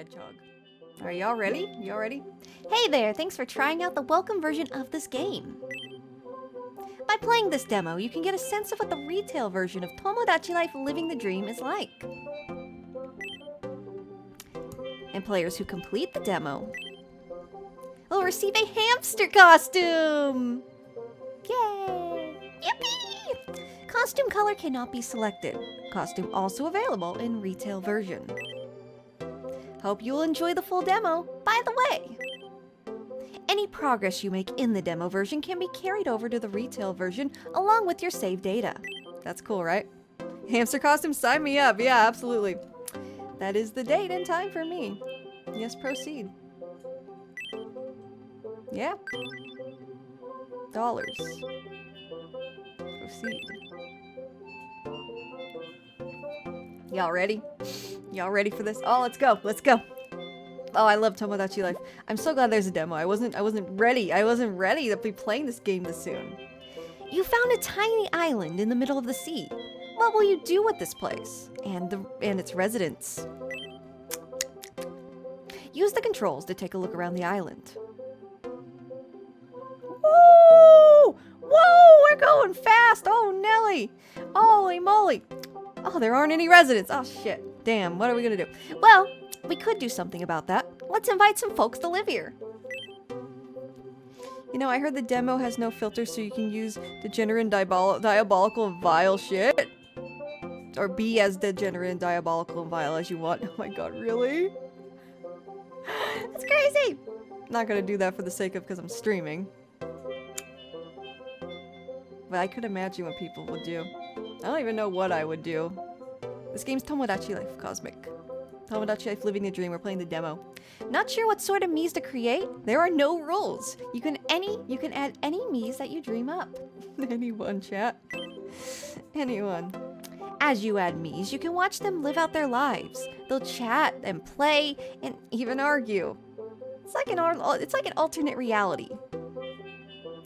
hedgehog. Are y'all ready? Y'all ready? Hey there, thanks for trying out the welcome version of this game. By playing this demo, you can get a sense of what the retail version of Tomodachi Life Living the Dream is like. And players who complete the demo will receive a hamster costume! Yay! Yippee! Costume color cannot be selected. Costume also available in retail version. Hope you will enjoy the full demo. By the way, any progress you make in the demo version can be carried over to the retail version along with your save data. That's cool, right? Hamster costume, sign me up. Yeah, absolutely. That is the date and time for me. Yes, proceed. Yeah. Dollars. Proceed. Y'all ready? Y'all ready for this? Oh, let's go. Let's go. Oh, I love Tomodachi Life. I'm so glad there's a demo. I wasn't ready. I wasn't ready to be playing this game this soon. You found a tiny island in the middle of the sea. What will you do with this place and its residents? Use the controls to take a look around the island. Woo! Whoa, we're going fast. Oh, Nelly. Holy moly. Oh, there aren't any residents. Oh, shit. Damn, what are we gonna do? Well, we could do something about that. Let's invite some folks to live here. You know, I heard the demo has no filter, so you can use degenerate and diabolical and vile shit. Or be as degenerate and diabolical and vile as you want. Oh my god, really? That's crazy! Not gonna do that for the sake of because I'm streaming. But I could imagine what people would do. I don't even know what I would do. This game's Tomodachi Life Cosmic. Tomodachi Life Living the Dream. We're playing the demo. Not sure what sort of Miis to create? There are no rules. You can add any Miis that you dream up. Anyone, chat. Anyone. As you add Miis, you can watch them live out their lives. They'll chat and play and even argue. It's like an alternate reality.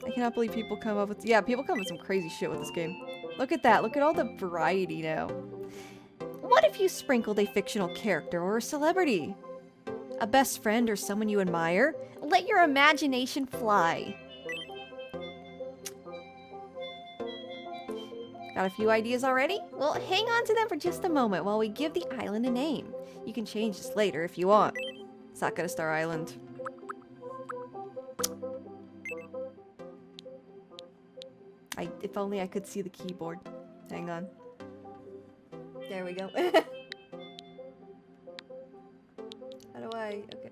I cannot believe people come up with some crazy shit with this game. Look at that. Look at all the variety now. What if you sprinkled a fictional character or a celebrity? A best friend or someone you admire? Let your imagination fly. Got a few ideas already? Well, hang on to them for just a moment while we give the island a name. You can change this later if you want. Sakura Star Island. If only I could see the keyboard. Hang on. There we go. How do I... Okay.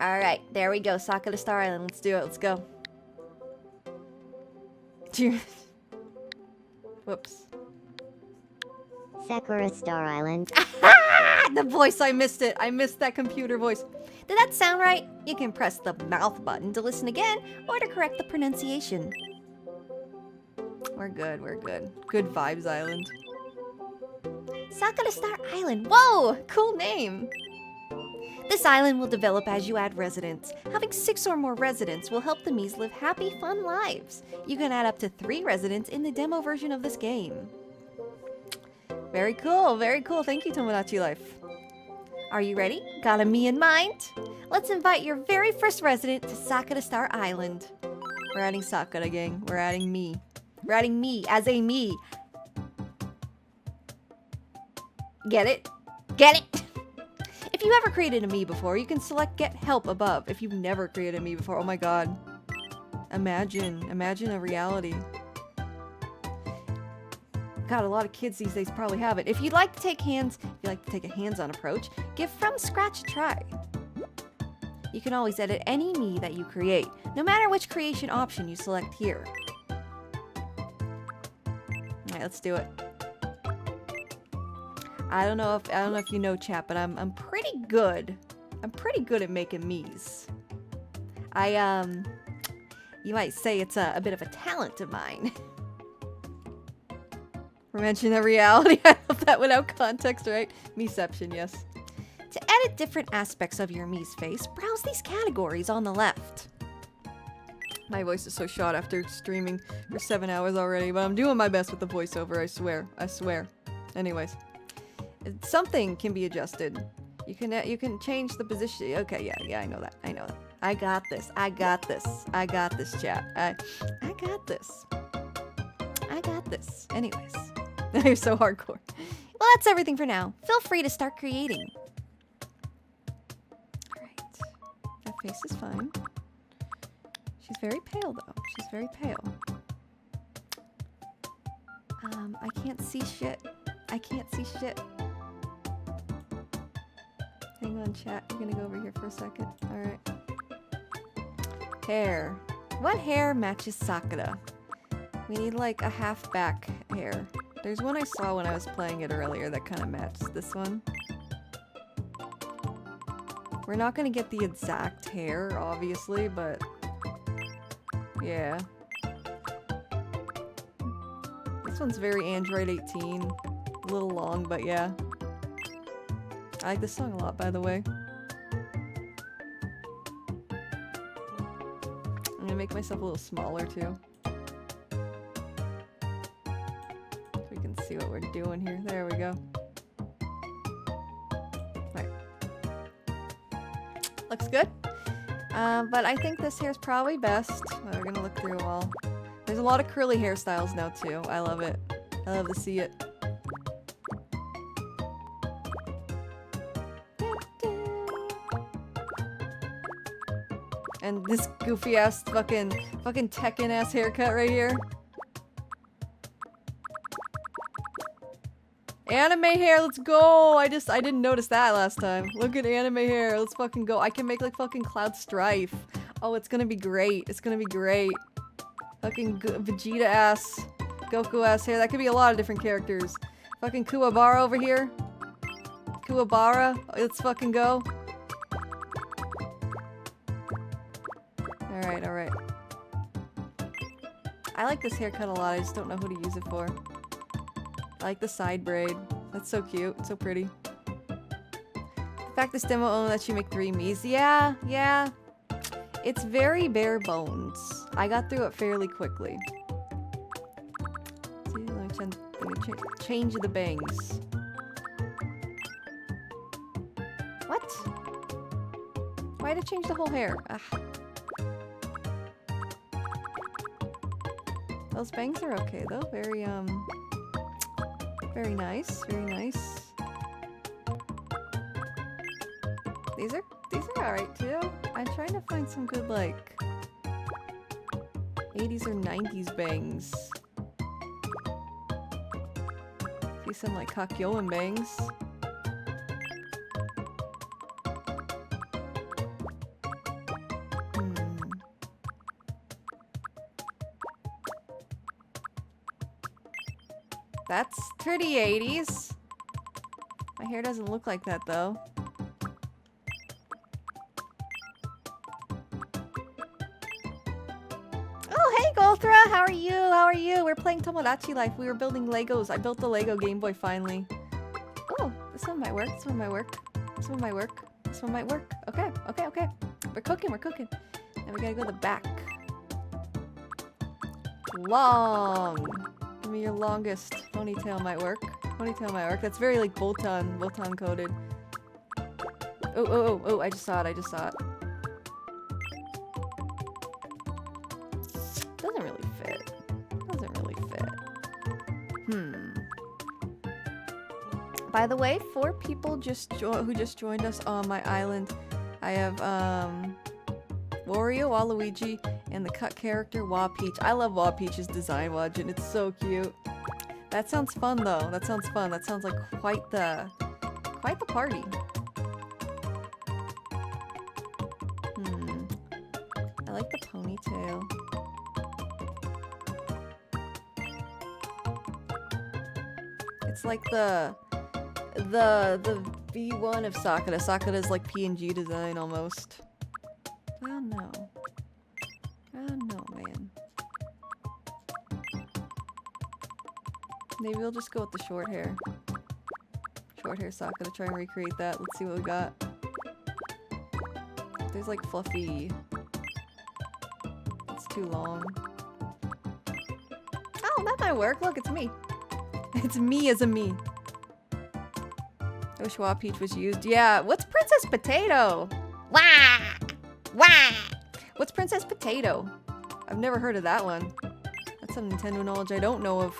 Alright, there we go. Sakura Star Island. Let's do it. Let's go. Whoops. Sakura Star Island. The voice, I missed it. I missed that computer voice. Did that sound right? You can press the mouth button to listen again or to correct the pronunciation. We're good, we're good. Good vibes island. Sakura Star Island. Whoa! Cool name. This island will develop as you add residents. Having 6 or more residents will help the Miis live happy, fun lives. You can add up to 3 residents in the demo version of this game. Very cool, very cool. Thank you, Tomodachi Life. Are you ready? Got a Mii in mind? Let's invite your very first resident to Sakura Star Island. We're adding Sakura, gang. We're adding me. We're adding me as a me. Get it? Get it? If you ever created a Mii before, you can select Get Help above. If you've never created a Mii before, oh my god. Imagine a reality. God, a lot of kids these days probably have it. If you'd like to take a hands-on approach, give From Scratch a try. You can always edit any Mii that you create, no matter which creation option you select here. Alright, let's do it. I don't know if you know, chat, but I'm pretty good. I'm pretty good at making Miis. You might say it's a bit of a talent of mine. We're mentioning reality. I love that without context, right? Meception, yes. To edit different aspects of your Mii's face, browse these categories on the left. My voice is so shot after streaming for 7 hours already, but I'm doing my best with the voiceover, I swear. I swear. Anyways. Something can be adjusted. You can change the position. Okay, yeah, I know that. I know that. I got this. I got this. I got this, chat. I got this. I got this. Anyways. You're so hardcore. Well, that's everything for now. Feel free to start creating. Alright. That face is fine. She's very pale, though. She's very pale. I can't see shit. I can't see shit. Hang on, chat. You're gonna go over here for a second. Alright. Hair. What hair matches Sakura? We need like a half back hair. There's one I saw when I was playing it earlier that kind of matches this one. We're not gonna get the exact hair, obviously, but yeah. This one's very Android 18. A little long, but yeah. I like this song a lot, by the way. I'm gonna make myself a little smaller, too. So we can see what we're doing here. There we go. Right. Looks good. But I think this hair's probably best. We're gonna look through them all. There's a lot of curly hairstyles now, too. I love it. I love to see it. And this goofy ass fucking Tekken ass haircut right here. Anime hair, let's go! I didn't notice that last time. Look at anime hair, let's fucking go. I can make like fucking Cloud Strife. Oh, it's gonna be great. It's gonna be great. Fucking Vegeta ass, Goku ass hair. That could be a lot of different characters. Fucking Kuwabara over here. Kuwabara, let's fucking go. Alright, alright. I like this haircut a lot, I just don't know who to use it for. I like the side braid. That's so cute, so pretty. The fact this demo only lets you make 3 Miis. Yeah. It's very bare bones. I got through it fairly quickly. See, let me change the bangs. What? Why did it change the whole hair? Ugh. Those bangs are okay though. Very nice. Very nice. These are alright too. I'm trying to find some good like 80s or 90s bangs. See some like Kakyoin bangs. That's pretty 80s. My hair doesn't look like that though. Oh, hey Golthra! How are you? How are you? We're playing Tomodachi Life. We were building Legos. I built the Lego Game Boy finally. Oh, this one might work. This one might work. This one might work. This one might work. Okay. We're cooking. Now we gotta go to the back. Long. Give me your longest. Ponytail might work. That's very like Botan coded. Oh, I just saw it. Doesn't really fit. By the way, 4 people who just joined us on my island. I have Wario, Waluigi, and the cut character Wapeach. I love Wapeach's design, Wajin. It's so cute. That sounds fun though. That sounds fun. That sounds like quite the party. I like the ponytail. It's like the V1 of Sakura. Sakura's like PNG design almost. Oh no, man. Maybe we'll just go with the short hair. Short hair sock. Gonna try and recreate that. Let's see what we got. There's like fluffy. It's too long. Oh, that might work. Look, it's me. It's me as a me. Oh, Schwa Peach was used. Yeah, what's Princess Potato? Wah! Wah! What's Princess Potato? I've never heard of that one. That's some Nintendo knowledge I don't know of.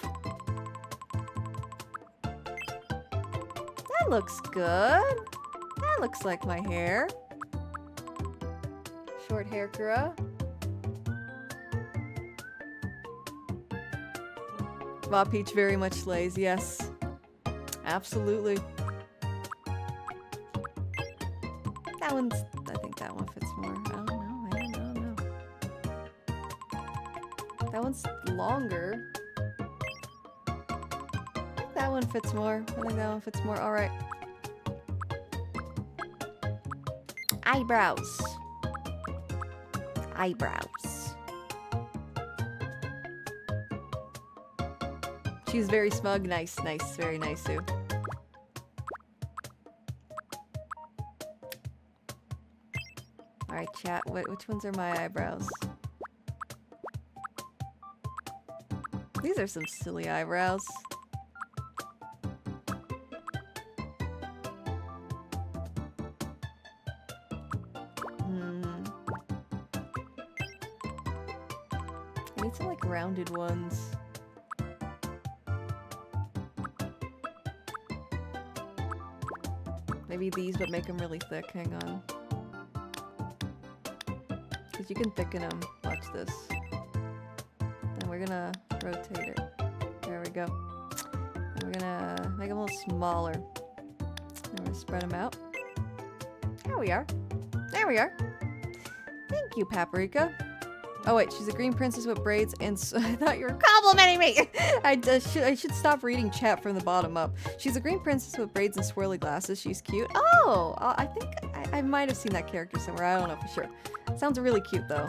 That looks good. That looks like my hair. Short hair, Kura. Schwa Peach very much slays, yes. Absolutely. That one's, I think that one fits more. I don't know, man, I don't know. That one's longer. I think that one fits more. I think that one fits more. Alright. Eyebrows. Eyebrows. She's very smug. Nice, nice. Very nice, Sue. Alright, chat. Which ones are my eyebrows? These are some silly eyebrows. I need some like rounded ones. Maybe these, but make them really thick. Hang on. Because you can thicken them. Watch this. And we're gonna rotate it. There we go. And we're gonna make them a little smaller. And we're gonna spread them out. There we are. There we are. Thank you, Paprika. Oh wait, she's a green princess with braids and I thought you were complimenting me! I should stop reading chat from the bottom up. She's a green princess with braids and swirly glasses. She's cute. Oh! I think I might have seen that character somewhere. I don't know for sure. Sounds really cute though.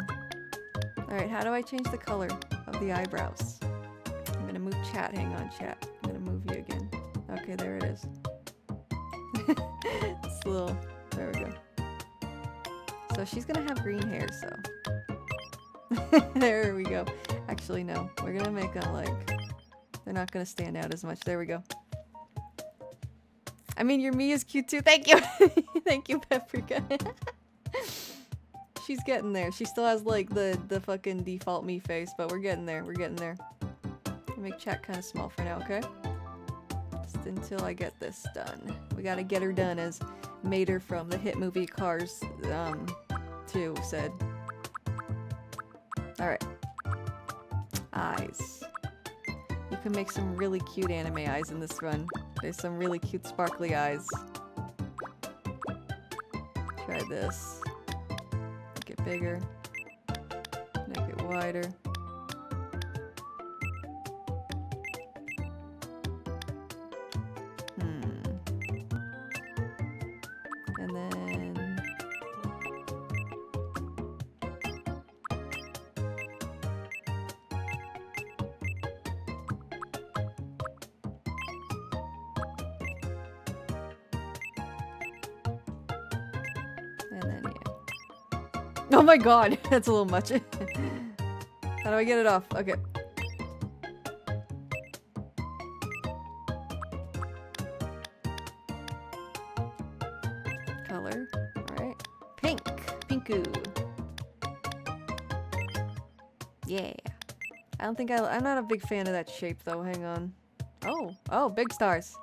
Alright, how do I change the color of the eyebrows? I'm gonna move chat. Hang on, chat. I'm gonna move you again. Okay, there it is. It's a little... There we go. So she's gonna have green hair, so... There we go. Actually, no. We're gonna make them like... They're not gonna stand out as much. There we go. I mean, your me is cute too. Thank you! Thank you, Paprika. She's getting there. She still has like the fucking default me face, but we're getting there. We're getting there. I'll make chat kind of small for now, okay? Just until I get this done. We gotta get her done, as Mater from the hit movie Cars 2 said. Alright. Eyes. You can make some really cute anime eyes in this run. There's some really cute sparkly eyes. Try this. Make it bigger. Make it wider. And then... Oh my god, that's a little much. How do I get it off? Okay. Color. Alright. Pink. Pinku. Yeah. I don't think I'm not a big fan of that shape though. Hang on. Oh. Oh, big stars.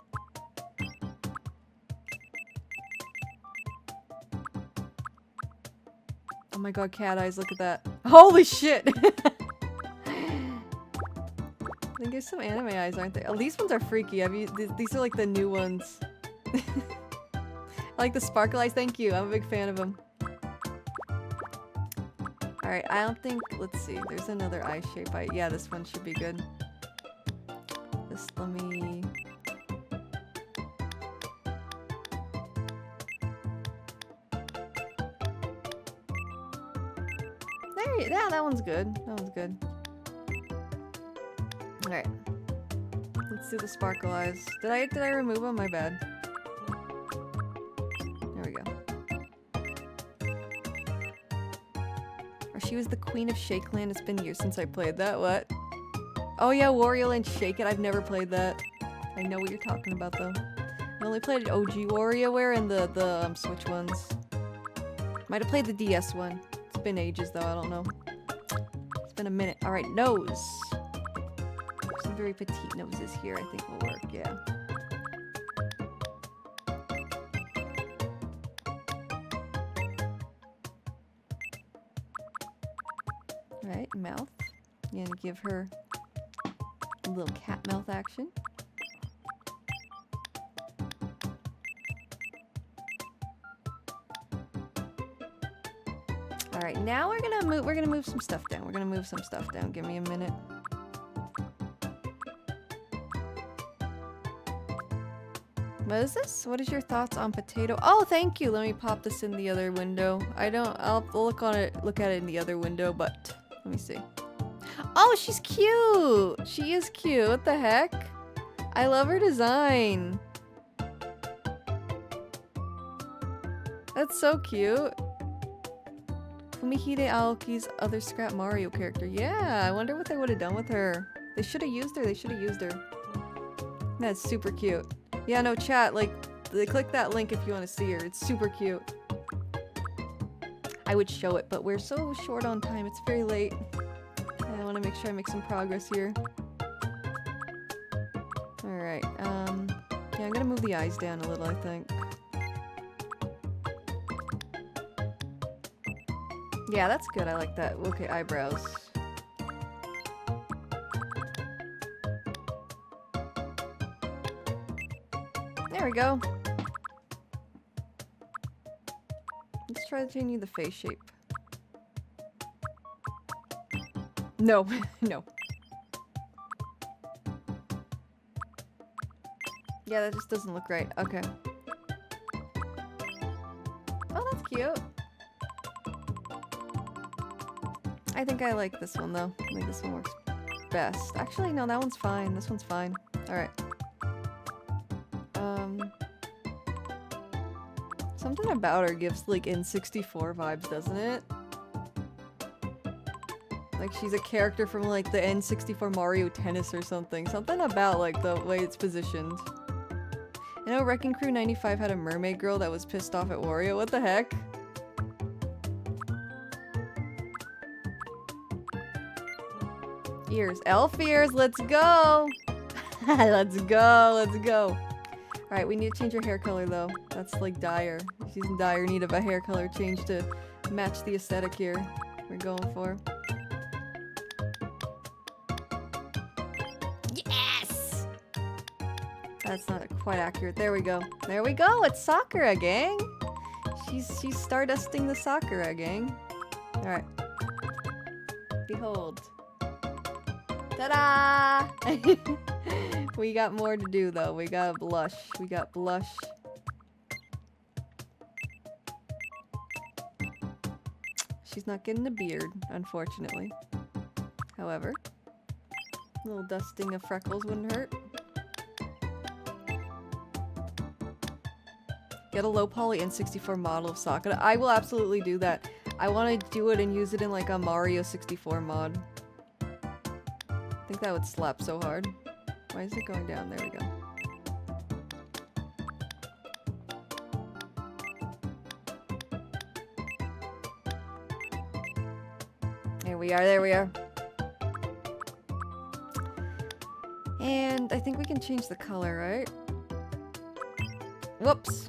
Oh my god, cat eyes, look at that. Holy shit! I think there's some anime eyes, aren't there? Oh, these ones are freaky. These are like the new ones. I like the sparkle eyes, thank you. I'm a big fan of them. Alright, I don't think... Let's see, there's another eye shape. Yeah, this one should be good. Just let me... Yeah, that one's good. That one's good. Alright. Let's do the sparkle eyes. Did I remove them? My bad. There we go. Or she was the queen of Shakeland. It's been years since I played that. What? Oh yeah, Wario Land Shake It. I've never played that. I know what you're talking about though. I only played OG WarioWare and the Switch ones. Might have played the DS one. It's been ages though, I don't know. It's been a minute. Alright, nose. Some very petite noses here I think will work, yeah. Alright, mouth. I'm gonna give her a little cat mouth action. All right, now we're gonna move some stuff down. We're gonna move some stuff down. Give me a minute. What is this? What is your thoughts on potato? Oh, thank you. Let me pop this in the other window. I'll look at it in the other window, but let me see. Oh, she's cute. She is cute. What the heck? I love her design. That's so cute. Fumihide Aoki's other Scrap Mario character. Yeah, I wonder what they would have done with her. They should have used her. They should have used her. That's super cute. Yeah, no, chat, like, click that link if you want to see her. It's super cute. I would show it, but we're so short on time. It's very late. I want to make sure I make some progress here. Alright, yeah, I'm gonna move the eyes down a little, I think. Yeah, that's good. I like that. Okay, eyebrows. There we go. Let's try changing the face shape. No, no. Yeah, that just doesn't look right. Okay. Oh, that's cute. I think I like this one though. I think this one works best. Actually, no, that one's fine. This one's fine. Alright. Something about her gives like N64 vibes, doesn't it? Like she's a character from like the N64 Mario Tennis or something. Something about like the way it's positioned. I know Wrecking Crew 95 had a mermaid girl that was pissed off at Wario. What the heck? Ears. Elf ears, let's go! Let's go, let's go. Alright, we need to change her hair color though. That's like dire. She's in dire need of a hair color change to match the aesthetic here we're going for. Yes! That's not quite accurate. There we go. There we go! It's Sakura, gang! She's stardusting the Sakura, gang. Alright. Behold. Ta-da! We got more to do though. We got blush. We got blush. She's not getting a beard, unfortunately. However, a little dusting of freckles wouldn't hurt. Get a low poly N64 model of Sakura. I will absolutely do that. I want to do it and use it in like a Mario 64 mod. I think that would slap so hard. Why is it going down? There we go. There we are, there we are. And I think we can change the color, right? Whoops.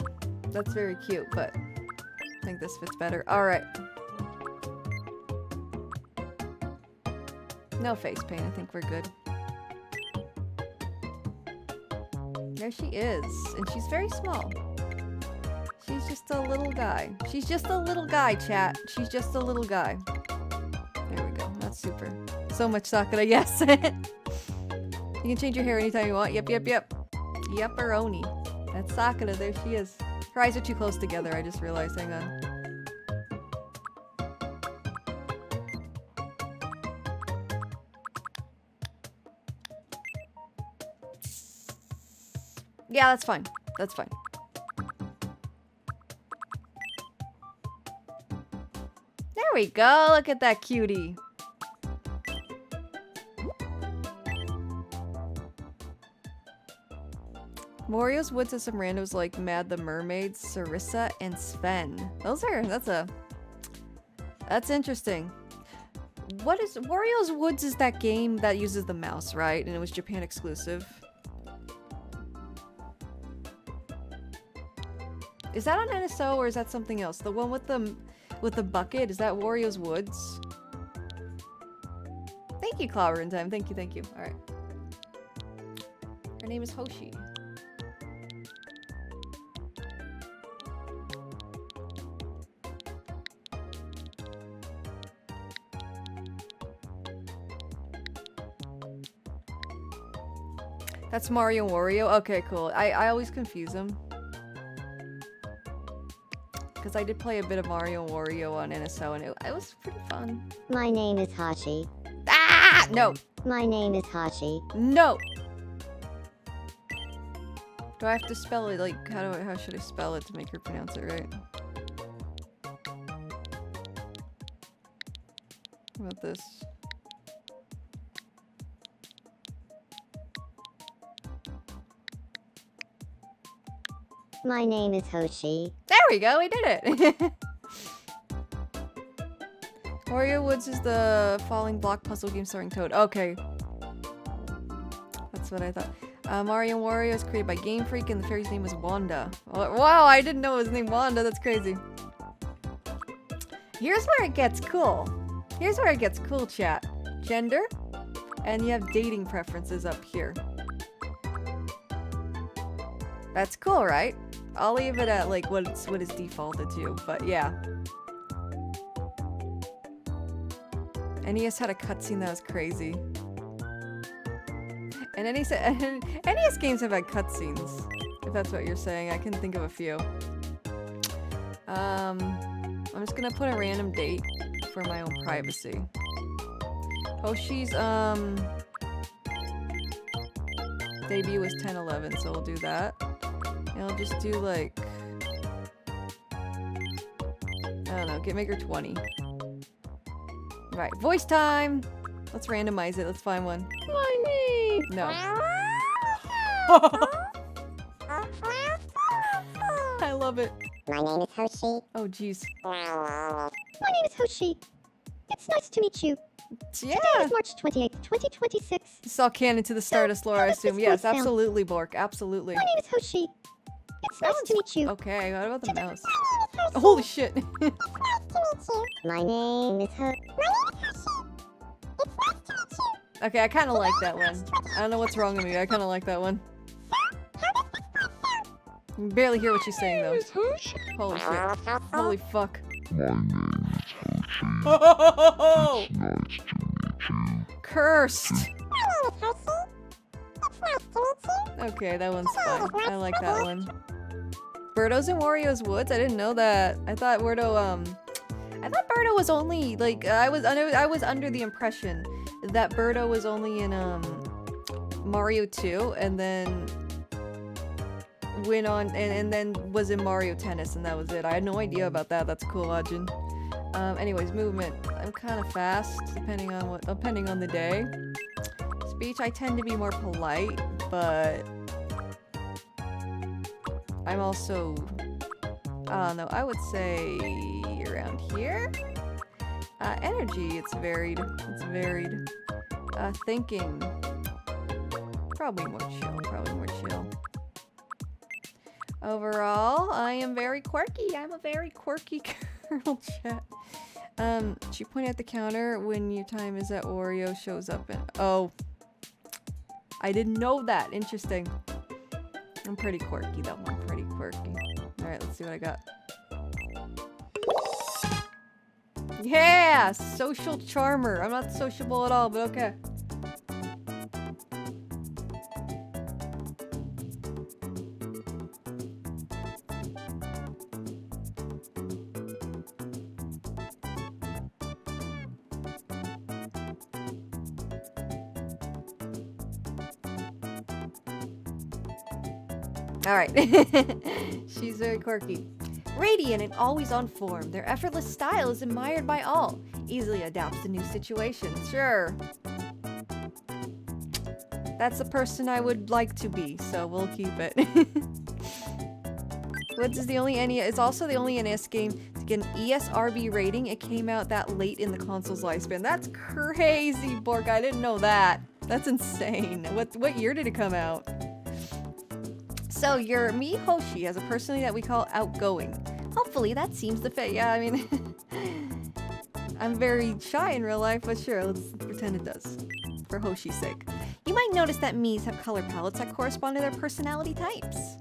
That's very cute, but I think this fits better. Alright. No face paint, I think we're good. There she is, and she's very small. She's just a little guy. She's just a little guy, chat. She's just a little guy. There we go, that's super. So much Sakura, yes! You can change your hair anytime you want. Yep, yep, yep. Yep-a-roni. That's Sakura, there she is. Her eyes are too close together, I just realized, hang on. Yeah, that's fine. That's fine. There we go. Look at that cutie. Wario's Woods has some randos like Mad the Mermaid, Sarissa, and Sven. That's interesting. What is Wario's Woods is that game that uses the mouse, right? And it was Japan exclusive. Is that on NSO or is that something else? The one with the bucket, is that Wario's Woods? Thank you, Clobber in Time. Thank you. Alright. Her name is Hoshi. That's Mario Wario? Okay, cool. I always confuse them. Because I did play a bit of Mario Wario on NSO and it was pretty fun. My name is Hashi. Ah! No! My name is Hashi. No! Do I have to spell it? Like, how should I spell it to make her pronounce it right? How about this? My name is Hoshi. There we go, we did it! Wario Woods is the falling block puzzle game starring Toad. Okay. That's what I thought. Mario Wario is created by Game Freak and the fairy's name is Wanda. Wow, I didn't know his name Wanda, that's crazy. Here's where it gets cool. Here's where it gets cool, chat. Gender, and you have dating preferences up here. That's cool, right? I'll leave it at like what is defaulted to, but yeah. NES had a cutscene that was crazy. And NES games have had cutscenes, if that's what you're saying. I can think of a few. I'm just gonna put a random date for my own privacy. Hoshi's debut was 10/11, so we'll do that. And I'll just do like, I don't know, make her 20. Right, voice time! Let's randomize it, let's find one. My name. No. I love it. My name is Hoshi. Oh jeez. My name is Hoshi. It's nice to meet you. Yeah! Today is March 28th, 2026. This is all canon to the Stardust lore, I how does assume. this Yes, voice sound? absolutely, Bork. Absolutely. My name is Hoshi. It's nice to meet you. Okay, what about the mouse? Holy shit! My name is Hoshi. Okay, I kind of like that one. I don't know what's wrong with me. I kind of like that one. You can barely hear what she's saying though. Holy shit! Holy fuck! Oh! Cursed! Okay, that one's fun. I like that one. Birdo's in Wario's Woods? I didn't know that. I thought Birdo was only like I was under the impression that Birdo was only in Mario 2 and then went on and then was in Mario Tennis and that was it. I had no idea about that. That's cool, Ajin. Anyways, movement. I'm kind of fast depending on the day. Speech, I tend to be more polite, but I'm also, I don't know, I would say around here. Energy, it's varied. Thinking, probably more chill. Overall, I am very quirky. I'm a very quirky girl, chat. She pointed at the counter when your time is at Wario shows up and oh. I didn't know that. Interesting. I'm pretty quirky though. I'm pretty quirky. Alright, let's see what I got. Yeah! Social charmer. I'm not sociable at all, but okay. Alright. She's very quirky. Radiant and always on form, their effortless style is admired by all. Easily adapts to new situations. Sure. That's the person I would like to be, so we'll keep it. Woods is the only NES. It's also the only NES game to get an ESRB rating. It came out that late in the console's lifespan. That's crazy, Bork. I didn't know that. That's insane. What year did it come out? So your me Hoshi has a personality that we call outgoing. Hopefully that seems to fit. Yeah, I mean, I'm very shy in real life, but sure, let's pretend it does. For Hoshi's sake. You might notice that Miis have color palettes that correspond to their personality types.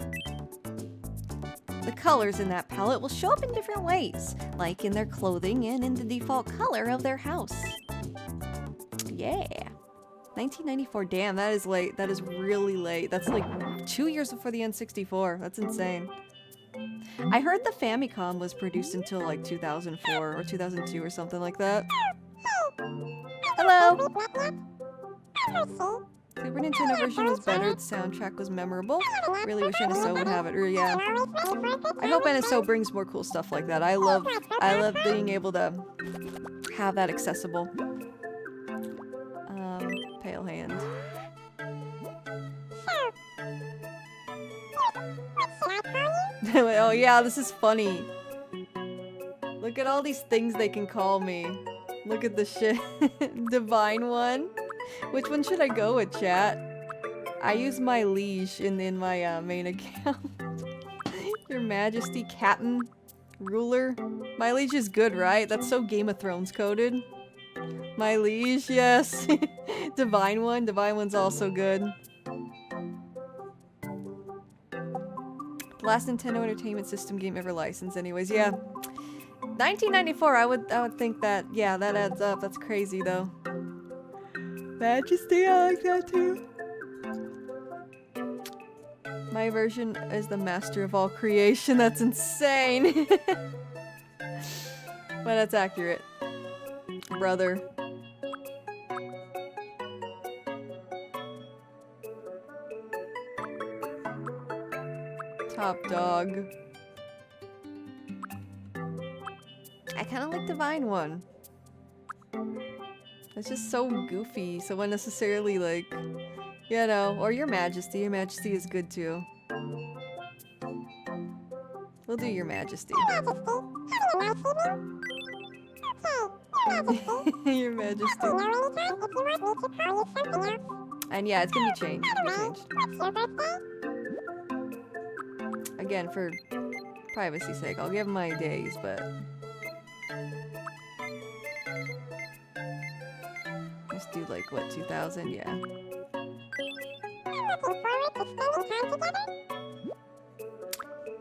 The colors in that palette will show up in different ways, like in their clothing and in the default color of their house. Yeah. 1994, damn, that is late. That is really late. That's like 2 years before the N64. That's insane. I heard the Famicom was produced until like 2004 or 2002 or something like that. Hello! Super Nintendo version was better, the soundtrack was memorable. Really wish NSO would have it, or yeah. I hope NSO brings more cool stuff like that. I love being able to have that accessible. Pale hand. Oh yeah, this is funny. Look at all these things they can call me. Look at the shit. Divine one. Which one should I go with, chat? I use my liege in my main account. Your Majesty, Captain, Ruler. My liege is good, right? That's so Game of Thrones coded. My liege, yes. Divine one. Divine one's also good. Last Nintendo Entertainment System game ever licensed, anyways. Yeah. 1994. I would think that. Yeah, that adds up. That's crazy though. Majesty, I like that too. My version is the master of all creation. That's insane. But that's accurate. Brother. Top dog. I kind of like Divine One. It's just so goofy, so unnecessarily like, you know, or Your Majesty. Your Majesty is good too. We'll do Your Majesty. Your Majesty. And yeah, it's gonna be changed. Again, for privacy's sake, I'll give my days, but let's do like what, 2000? Yeah.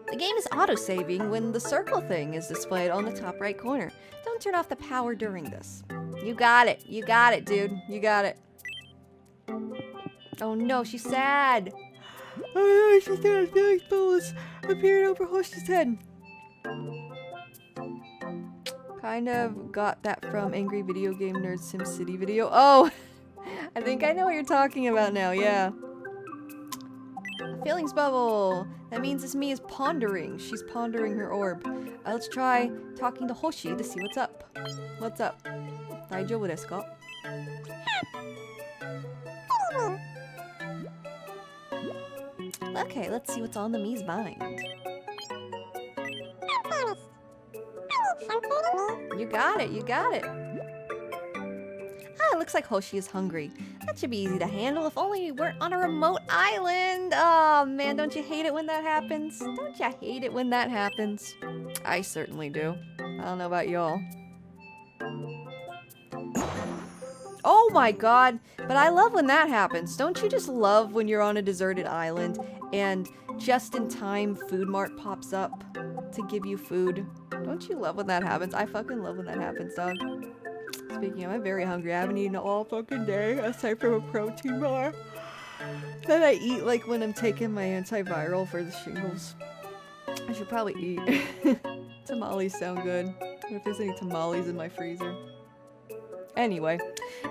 The game is auto-saving when the circle thing is displayed on the top right corner. Don't turn off the power during this. You got it. You got it, dude. You got it. Oh no, she's sad. Oh no, she's sad. Feelings bubbles appeared over Hoshi's head. Kind of got that from Angry Video Game Nerd SimCity video. Oh! I think I know what you're talking about now, yeah. Feelings bubble. That means this me is pondering. She's pondering her orb. Let's try talking to Hoshi to see what's up. What's up? Daijoubu desu ka? Okay, let's see what's on the me's mind. You got it, you got it. Ah, it looks like Hoshi is hungry. That should be easy to handle if only we weren't on a remote island. Oh man, don't you hate it when that happens? Don't you hate it when that happens? I certainly do. I don't know about y'all. Oh my god, but I love when that happens. Don't you just love when you're on a deserted island and just in time Food Mart pops up to give you food? Don't you love when that happens? I fucking love when that happens, dog. Speaking of, I'm very hungry. I haven't eaten all fucking day aside from a protein bar that I eat like when I'm taking my antiviral for the shingles. I should probably eat. Tamales sound good. If there's any tamales in my freezer. Anyway,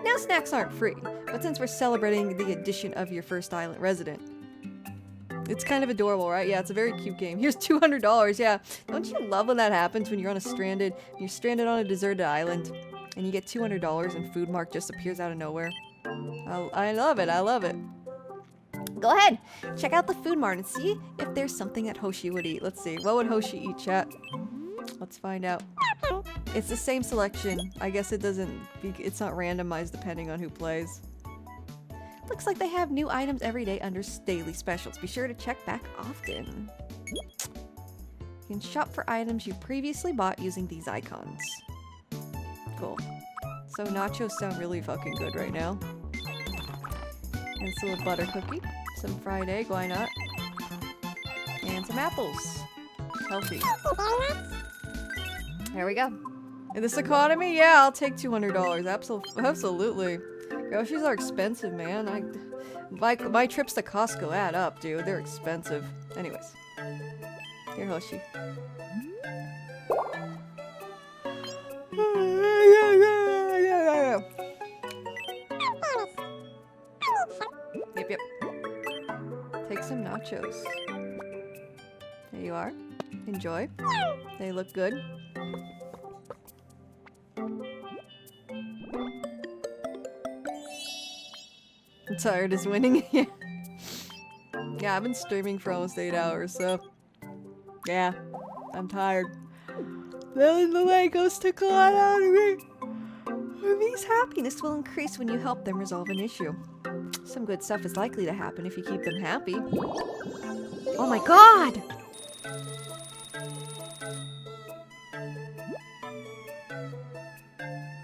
now snacks aren't free, but since we're celebrating the addition of your first island resident, It's kind of adorable, right? Yeah, it's a very cute game. Here's $200, yeah. Don't you love when that happens when you're on you're stranded on a deserted island and you get $200 and Food Mark just appears out of nowhere? I love it, I love it. Go ahead, check out the Food Mart and see if there's something that Hoshi would eat. Let's see, what would Hoshi eat, chat? Let's find out. It's the same selection. I guess it's not randomized depending on who plays. Looks like they have new items every day under daily specials. Be sure to check back often. You can shop for items you previously bought using these icons. Cool. So nachos sound really fucking good right now. And it's a little butter cookie. Some fried egg, why not? And some apples. Healthy. There we go. In this economy, yeah, I'll take $200. Absolutely. Yoshis are expensive, man. My trips to Costco add up, dude. They're expensive. Anyways. Here, Hoshi. Yep. Take some nachos. There you are. Enjoy. They look good. I'm tired is winning. Yeah, I've been streaming for almost 8 hours, so yeah, I'm tired. Then the Legos took a lot out of me. Mii's happiness will increase when you help them resolve an issue. Some good stuff is likely to happen if you keep them happy. Oh my god!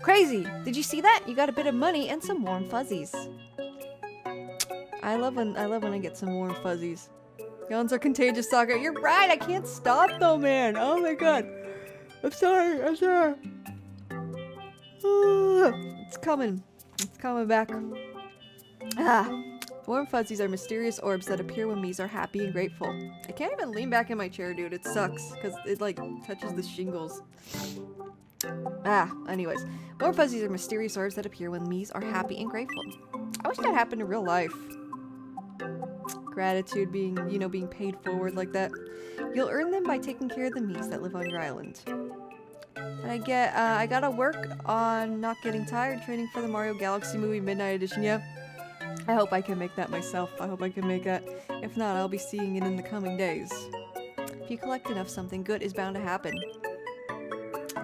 Crazy! Did you see that? You got a bit of money and some warm fuzzies. I love when I get some warm fuzzies. Yawns are contagious, Sokka. You're right, I can't stop though, man. Oh my god. I'm sorry. It's coming. It's coming back. Warm fuzzies are mysterious orbs that appear when Miis are happy and grateful. I can't even lean back in my chair, dude. It sucks, because it, like, touches the shingles. Anyways. Warm fuzzies are mysterious orbs that appear when Miis are happy and grateful. I wish that happened in real life. Gratitude being, being paid forward like that. You'll earn them by taking care of the Miis that live on your island. And I gotta work on not getting tired training for the Mario Galaxy Movie Midnight Edition, yeah. I hope I can make that myself. I hope I can make that. If not, I'll be seeing it in the coming days. If you collect enough, something good is bound to happen.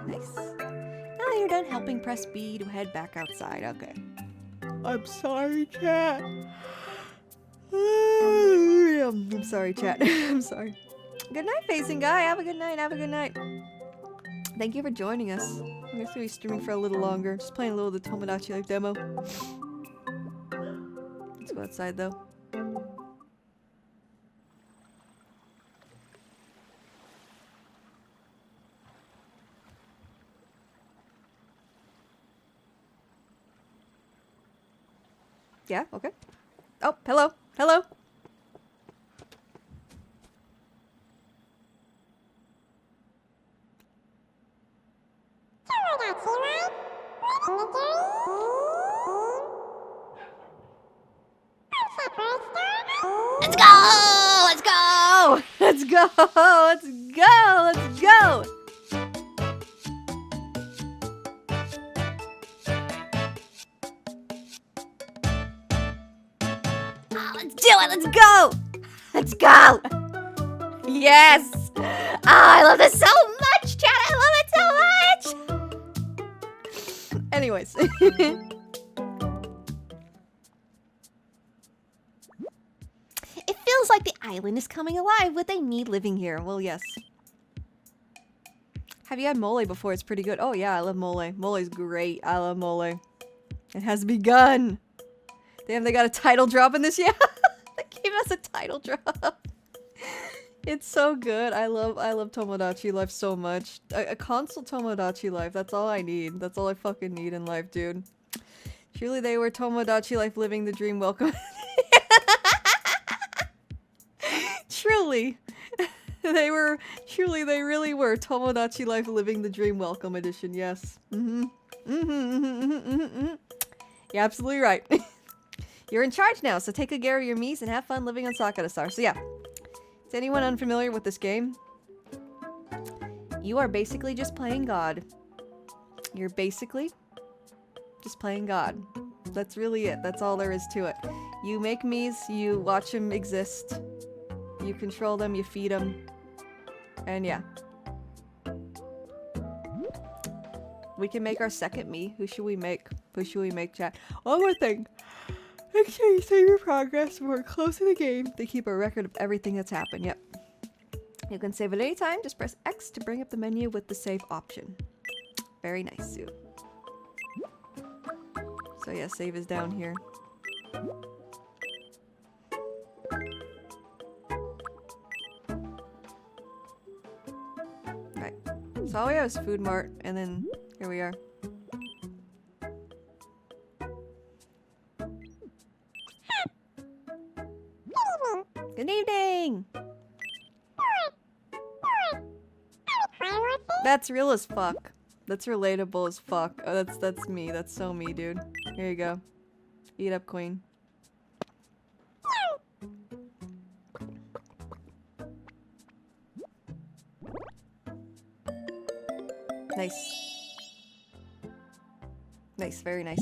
Nice. Now you're done helping, press B to head back outside. Okay. I'm sorry, chat. I'm sorry, chat. I'm sorry. Good night, Facing Guy. Have a good night. Have a good night. Thank you for joining us. I'm going to be streaming for a little longer. Just playing a little of the Tomodachi Life demo. Let's go outside, though. Yeah, okay. Oh, hello. Hello. Let's go! Let's go! Let's go! Let's go! Let's go! Let's do it! Let's go! Let's go! Yes! Oh, I love this so much, chat! I love it so much! Anyways. It feels like the island is coming alive with a need living here. Well, yes. Have you had mole before? It's pretty good. Oh, yeah, I love mole. Mole's great. I love mole. It has begun. Damn, they got a title drop in this. Yeah, they gave us a title drop. It's so good. I love Tomodachi Life so much. A console Tomodachi Life. That's all I need. That's all I fucking need in life, dude. Truly, they were Tomodachi Life living the dream. Welcome. Truly. They really were Tomodachi Life living the dream. Welcome edition. Yes. You're absolutely right. You're in charge now, so take good care of your Miis and have fun living on Sakura Star. So yeah, Is anyone unfamiliar with this game? You are basically just playing God. You're basically just playing God. That's really it. That's all there is to it. You make Miis, you watch them exist, you control them, you feed them, and yeah. We can make our second Mii. Who should we make? Who should we make, chat? One more thing. Make sure you save your progress when we're close to the game to keep a record of everything that's happened. Yep. You can save at any time. Just press X to bring up the menu with the save option. Very nice, Sue. So yeah, save is down here. Right. So all we have is Food Mart, and then here we are. Good evening! That's real as fuck. That's relatable as fuck. Oh, that's me. That's so me, dude. Here you go. Eat up, queen. Nice. Nice, very nice.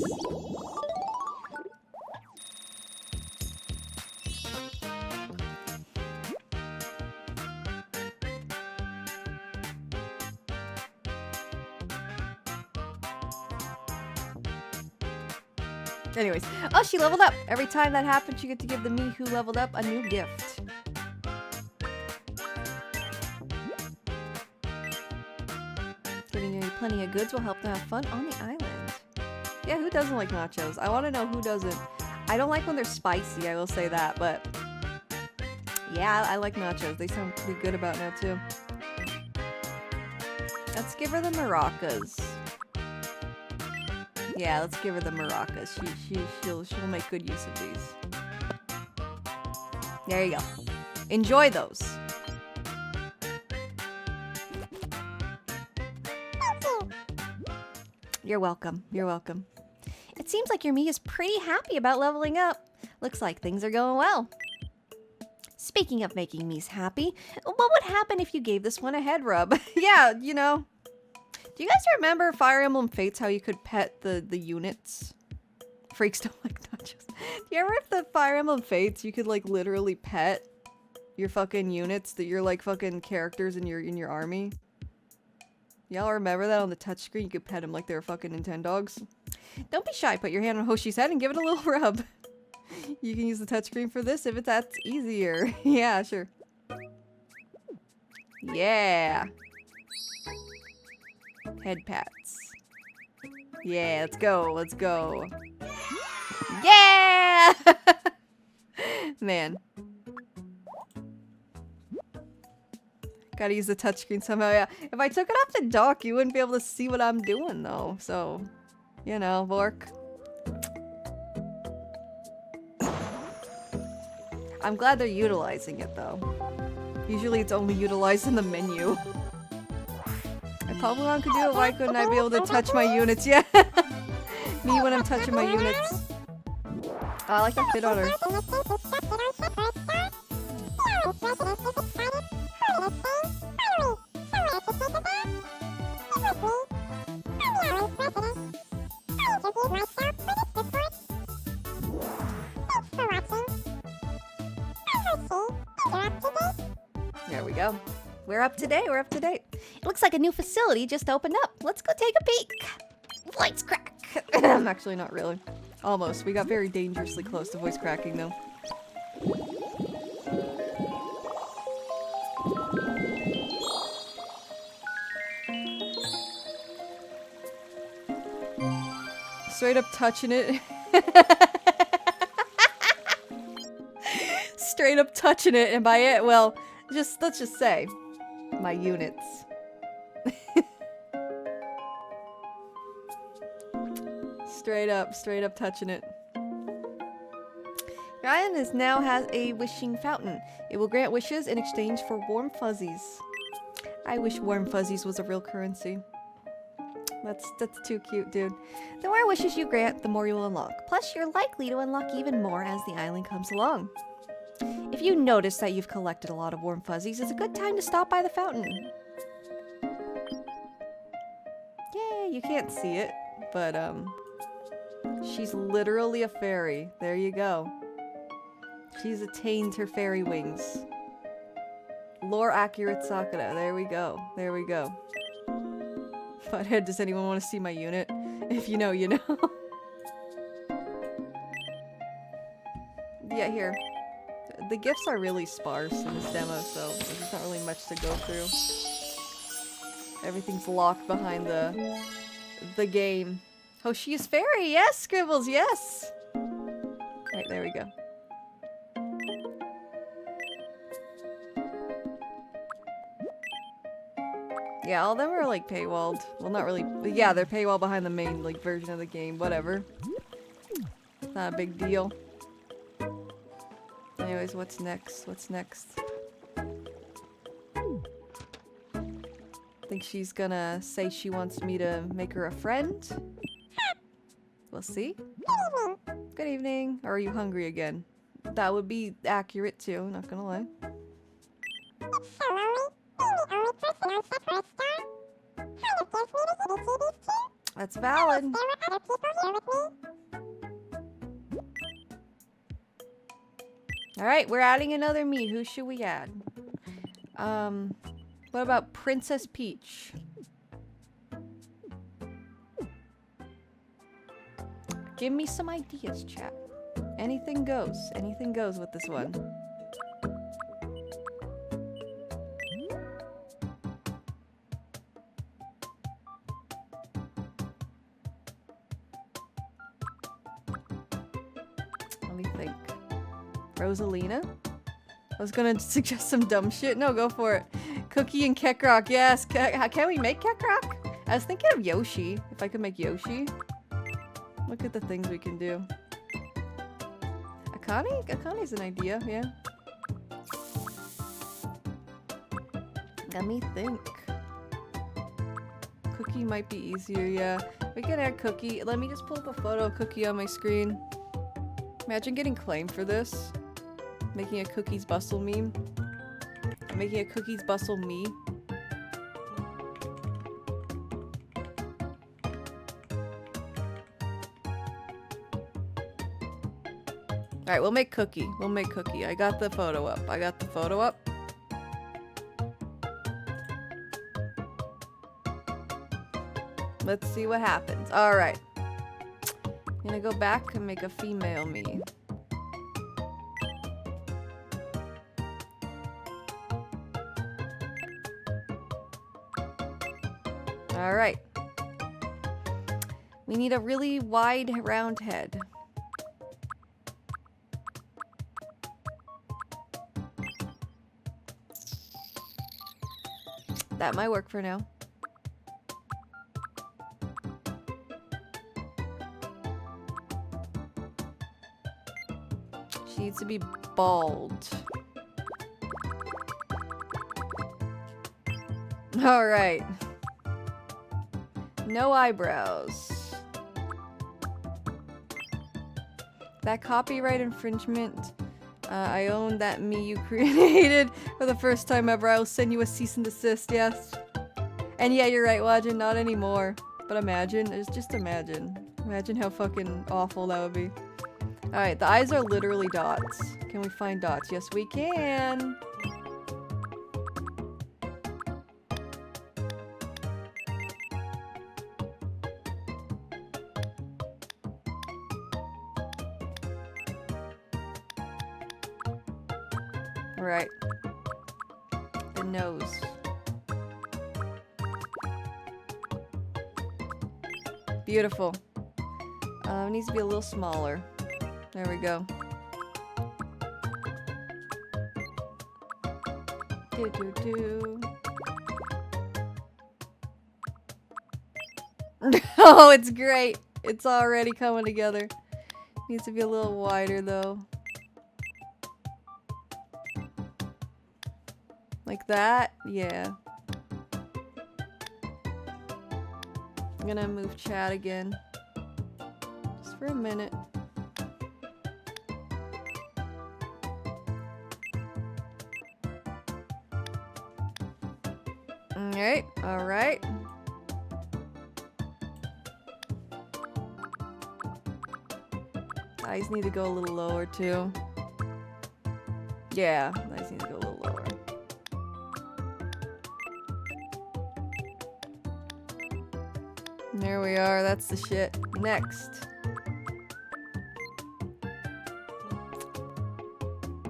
Anyways, oh, she leveled up. Every time that happens, you get to give the Mii who leveled up a new gift. Giving you plenty of goods will help them have fun on the island. Yeah, who doesn't like nachos? I want to know who doesn't. I don't like when they're spicy, I will say that, but yeah, I like nachos. They sound pretty good about now, too. Let's give her the maracas. Yeah, let's give her the maracas. She'll make good use of these. There you go. Enjoy those. You're welcome. You're welcome. It seems like your Mii is pretty happy about leveling up. Looks like things are going well. Speaking of making Mii's happy, what would happen if you gave this one a head rub? Yeah, you know. Do you guys remember Fire Emblem Fates, how you could pet the units? Freaks don't like nachos. Do you remember if the Fire Emblem Fates, you could like literally pet your fucking units, that you're like fucking characters in your army? Y'all remember that on the touchscreen? You could pet them like they were fucking Nintendogs. Don't be shy. Put your hand on Hoshi's head and give it a little rub. You can use the touchscreen for this if that's easier. Yeah, sure. Yeah. Head pats. Yeah, let's go. Let's go. Yeah! Man. Gotta use the touchscreen somehow, yeah. If I took it off the dock, you wouldn't be able to see what I'm doing, though. So, you know, Vork. I'm glad they're utilizing it, though. Usually it's only utilized in the menu. If Pokemon could do it, why couldn't I be able to touch my units? Yeah. Me when I'm touching my units. Oh, I like that fit on her. There we go. We're up to date. We're up to date. It looks like a new facility just opened up. Let's go take a peek. Voice crack. I'm actually not really. Almost. We got very dangerously close to voice cracking, though. Straight up touching it. Straight up touching it, and by it, well, let's just say, my units. Straight up touching it. Your island now has a wishing fountain. It will grant wishes in exchange for warm fuzzies. I wish warm fuzzies was a real currency. That's too cute, dude. The more wishes you grant, the more you will unlock. Plus, you're likely to unlock even more as the island comes along. If you notice that you've collected a lot of warm fuzzies, it's a good time to stop by the fountain. Yay, you can't see it, but she's literally a fairy. There you go. She's attained her fairy wings. Lore accurate Sakura. There we go. There we go. Butthead, does anyone want to see my unit? If you know, you know. Yeah, here. The gifts are really sparse in this demo, so there's not really much to go through. Everything's locked behind the game. Oh, she is fairy! Yes, Scribbles, yes! Right, there we go. Yeah, all of them are like paywalled. Well, not really. But yeah, they're paywall behind the main like version of the game. Whatever. It's not a big deal. Anyways, what's next? What's next? Think she's gonna say she wants me to make her a friend? We'll see. Good evening. Or are you hungry again? That would be accurate too, not gonna lie. That's valid. Alright, we're adding another me. Who should we add? What about Princess Peach? Give me some ideas, chat. Anything goes. Anything goes with this one. Let me think. Rosalina? I was gonna suggest some dumb shit. No, go for it. Cookie and Kekrok. Yes. Can we make Kekrok? I was thinking of Yoshi. If I could make Yoshi. Look at the things we can do. Akane? Akane's an idea, yeah. Let me think. Cookie might be easier, yeah. We can add Cookie. Let me just pull up a photo of Cookie on my screen. Imagine getting claimed for this. Making a Cookies Bustle meme. Making a Cookies Bustle me. Alright, we'll make Cookie. We'll make Cookie. I got the photo up. I got the photo up. Let's see what happens. Alright. I'm gonna go back and make a female me. Alright. We need a really wide, round head. That might work for now. She needs to be bald. Alright. No eyebrows. That copyright infringement. I own that me you created for the first time ever. I will send you a cease and desist, yes. And yeah, you're right, Wajin, not anymore. But imagine, just imagine. Imagine how fucking awful that would be. Alright, the eyes are literally dots. Can we find dots? Yes, we can. Right. The nose. Beautiful. It needs to be a little smaller. There we go. Do do do. Oh, it's great. It's already coming together. Needs to be a little wider though. Like that? Yeah. I'm gonna move chat again. Just for a minute. Alright, alright. Eyes need to go a little lower too. Yeah, eyes need to go a little lower. There we are, that's the shit. Next.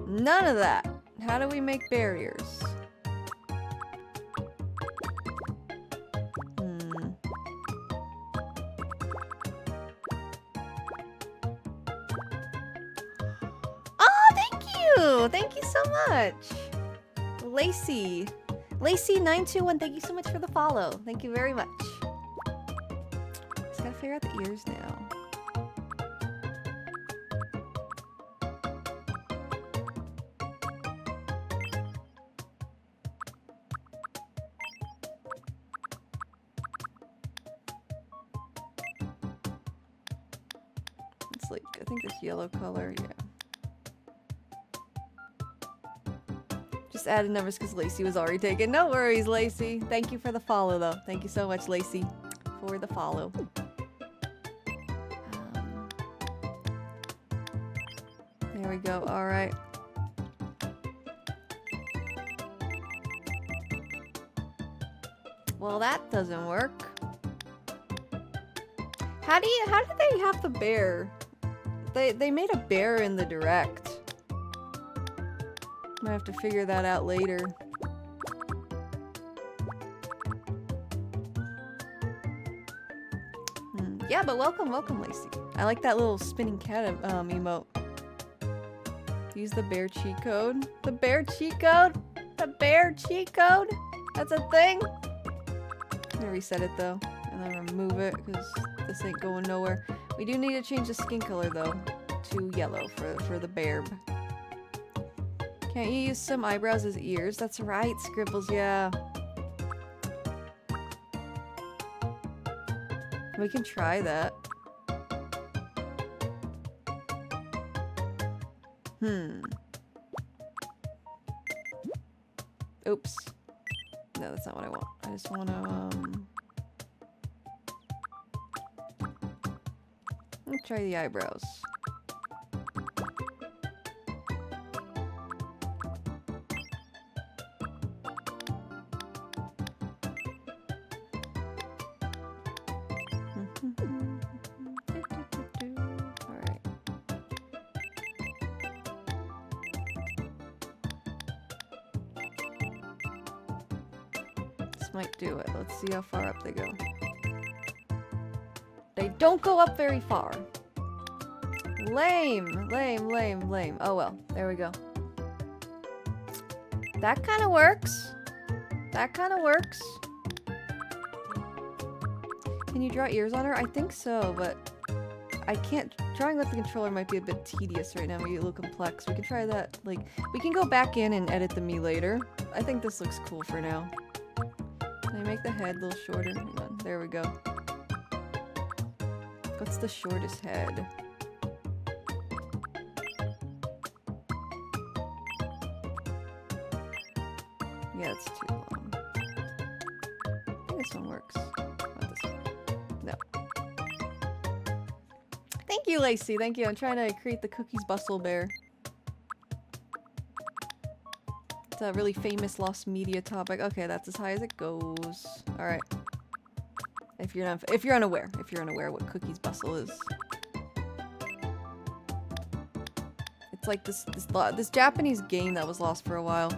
None of that. How do we make barriers? Oh, thank you! Thank you so much! Lacey. Lacey921, thank you so much for the follow. Thank you very much. Just gotta figure out the ears now. It's like, I think this yellow color, yeah. Just added numbers because Lacey was already taken. No worries, Lacey. Thank you for the follow, though. Thank you so much, Lacey, for the follow. There we go. All right. Well, that doesn't work. How did they have the bear? They made a bear in the direct. Might have to figure that out later. Yeah, but welcome, Lacey. I like that little spinning cat emote. Use the bear cheat code. The bear cheat code? The bear cheat code? That's a thing? I'm gonna reset it though, and then remove it because this ain't going nowhere. We do need to change the skin color though to yellow for the bear. Can't you use some eyebrows as ears? That's right, Scribbles, yeah. We can try that. Oops. No, that's not what I want. I just want to, let's try the eyebrows. Alright. This might do it. Let's see how far up they go. They don't go up very far. Lame. Oh well, there we go. That kind of works. Can you draw ears on her? I think so, but I can't. Drawing with the controller might be a bit tedious right now, maybe a little complex. We can try that, like, we can go back in and edit the me later. I think this looks cool for now. Can I make the head a little shorter? Hang on, there we go. What's the shortest head? Yeah, it's too long. I think this one works. Not this one. No. Thank you, Lacey. Thank you. I'm trying to create the Cookies Bustle Bear. It's a really famous lost media topic. Okay, that's as high as it goes. All right. If you're unaware what Cookies Bustle is. It's like this Japanese game that was lost for a while.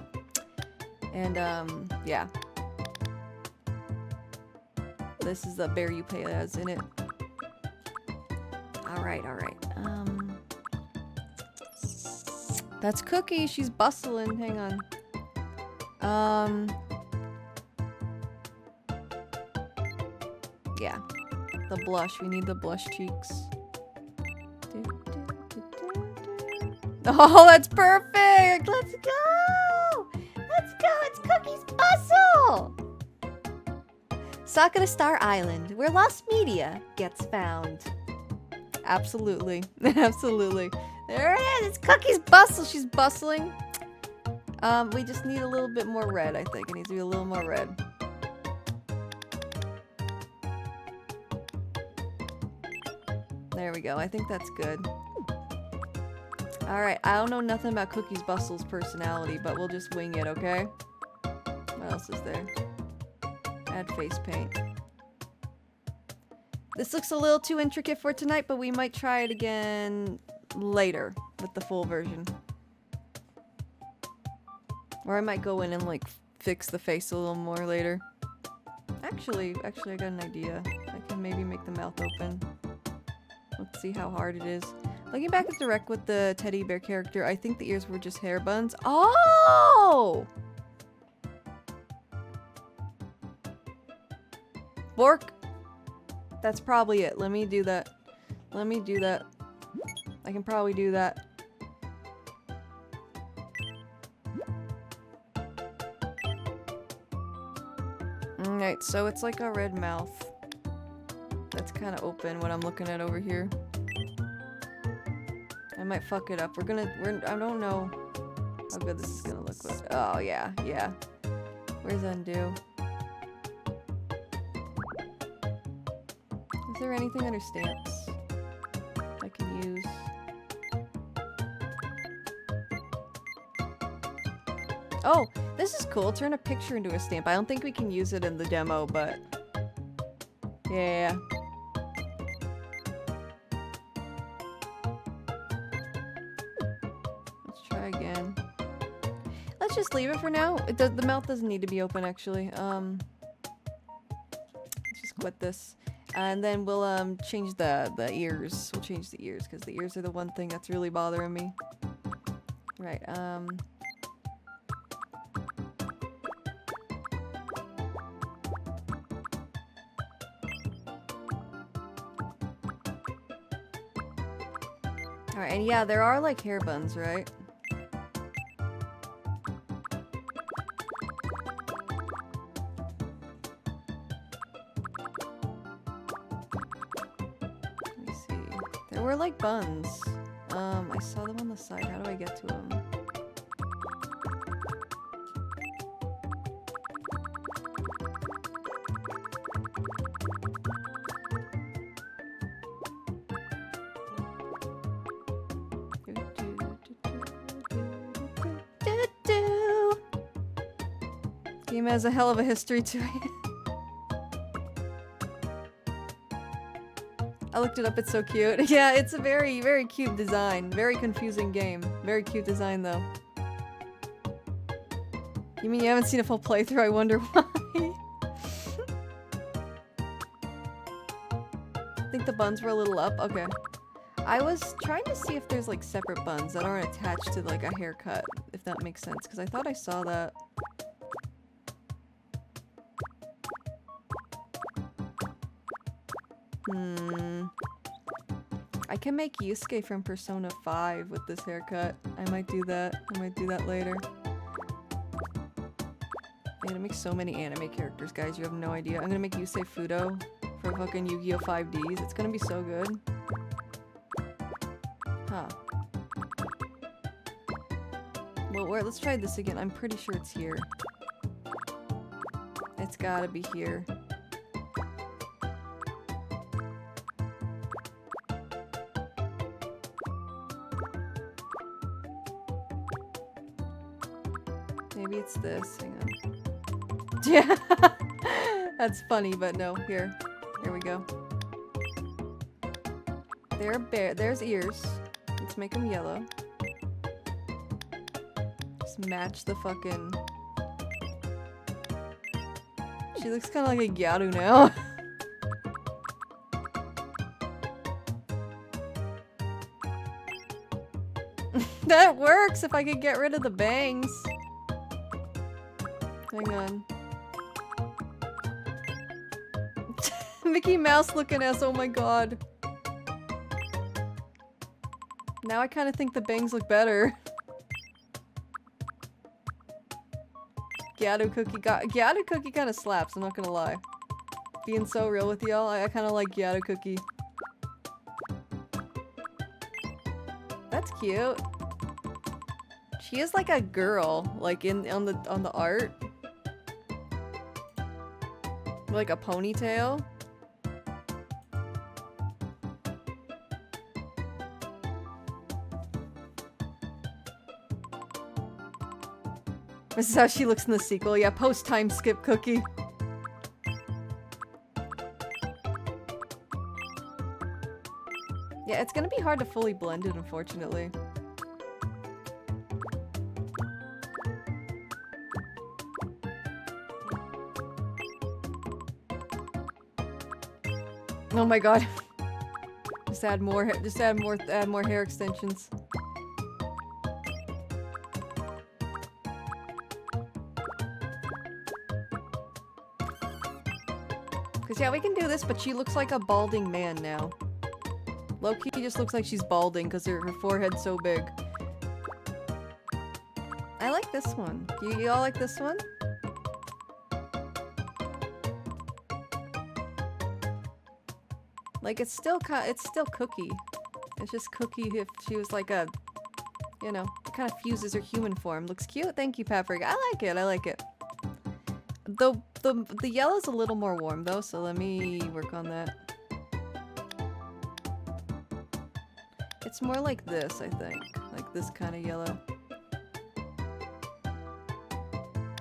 And yeah. This is the bear you play as in it. Alright. That's Cookie, she's bustling. Hang on. Yeah. The blush. We need the blush cheeks. Oh, that's perfect! Let's go! Let's go! It's Cookie's Bustle! Sakura Star Island, where lost media gets found. Absolutely. Absolutely. There it is! It's Cookie's Bustle! She's bustling. We just need a little bit more red, I think. It needs to be a little more red. There we go. I think that's good. Alright, I don't know nothing about Cookie's Bustle's personality, but we'll just wing it, okay? What else is there? Add face paint. This looks a little too intricate for tonight, but we might try it again later with the full version. Or I might go in and like fix the face a little more later. Actually, I got an idea. I can maybe make the mouth open. Let's see how hard it is. Looking back at the rec with the teddy bear character, I think the ears were just hair buns. Oh! Bork! That's probably it. Let me do that. Let me do that. I can probably do that. Alright, so it's like a red mouth. That's kind of open, what I'm looking at over here. I might fuck it up. I don't know how good this is gonna look. But, oh, yeah. Where's undo? Is there anything under stamps I can use? Oh, this is cool. Turn a picture into a stamp. I don't think we can use it in the demo, but yeah. Let's try again. Let's just leave it for now. The mouth doesn't need to be open, actually. Let's just quit this. And then we'll change the ears. We'll change the ears because the ears are the one thing that's really bothering me. Right, Alright, and yeah, there are like hair buns, right? Let me see. There were like buns. I saw them on the side. How do I get to them? Game has a hell of a history to it. I looked it up, it's so cute. Yeah, it's a very, very cute design. Very confusing game. Very cute design, though. You mean you haven't seen a full playthrough? I wonder why. I think the buns were a little up. Okay. I was trying to see if there's like separate buns that aren't attached to like a haircut, if that makes sense, because I thought I saw that. I can make Yusuke from Persona 5 with this haircut. I might do that. I might do that later. I'm gonna make so many anime characters, guys. You have no idea. I'm gonna make Yusei Fudo for fucking Yu-Gi-Oh! 5Ds. It's gonna be so good. Huh. Well, let's try this again. I'm pretty sure it's here. It's gotta be here. Maybe it's this. Hang on. Yeah. That's funny, but no. Here we go. There's ears. Let's make them yellow. Just match the fucking... She looks kind of like a Gyaru now. That works if I could get rid of the bangs. Hang on. Mickey Mouse looking ass, oh my god. Now I kind of think the bangs look better. Gyaru Cookie kind of slaps, I'm not gonna lie. Being so real with y'all, I kind of like Gyaru Cookie. That's cute. She is like a girl, like on the art. Like a ponytail. This is how she looks in the sequel. Yeah, post-time skip Cookie. Yeah, it's gonna be hard to fully blend it, unfortunately. Oh my god. Just add more hair extensions. Cause yeah, we can do this, but she looks like a balding man now. Low-key just looks like she's balding because her forehead's so big. I like this one. You all like this one? Like it's still Cookie. It's just Cookie if she was like a, you know, it kind of fuses her human form. Looks cute. Thank you, Paprika. I like it. I like it. The yellow's a little more warm though, so let me work on that. It's more like this, I think. Like this kind of yellow.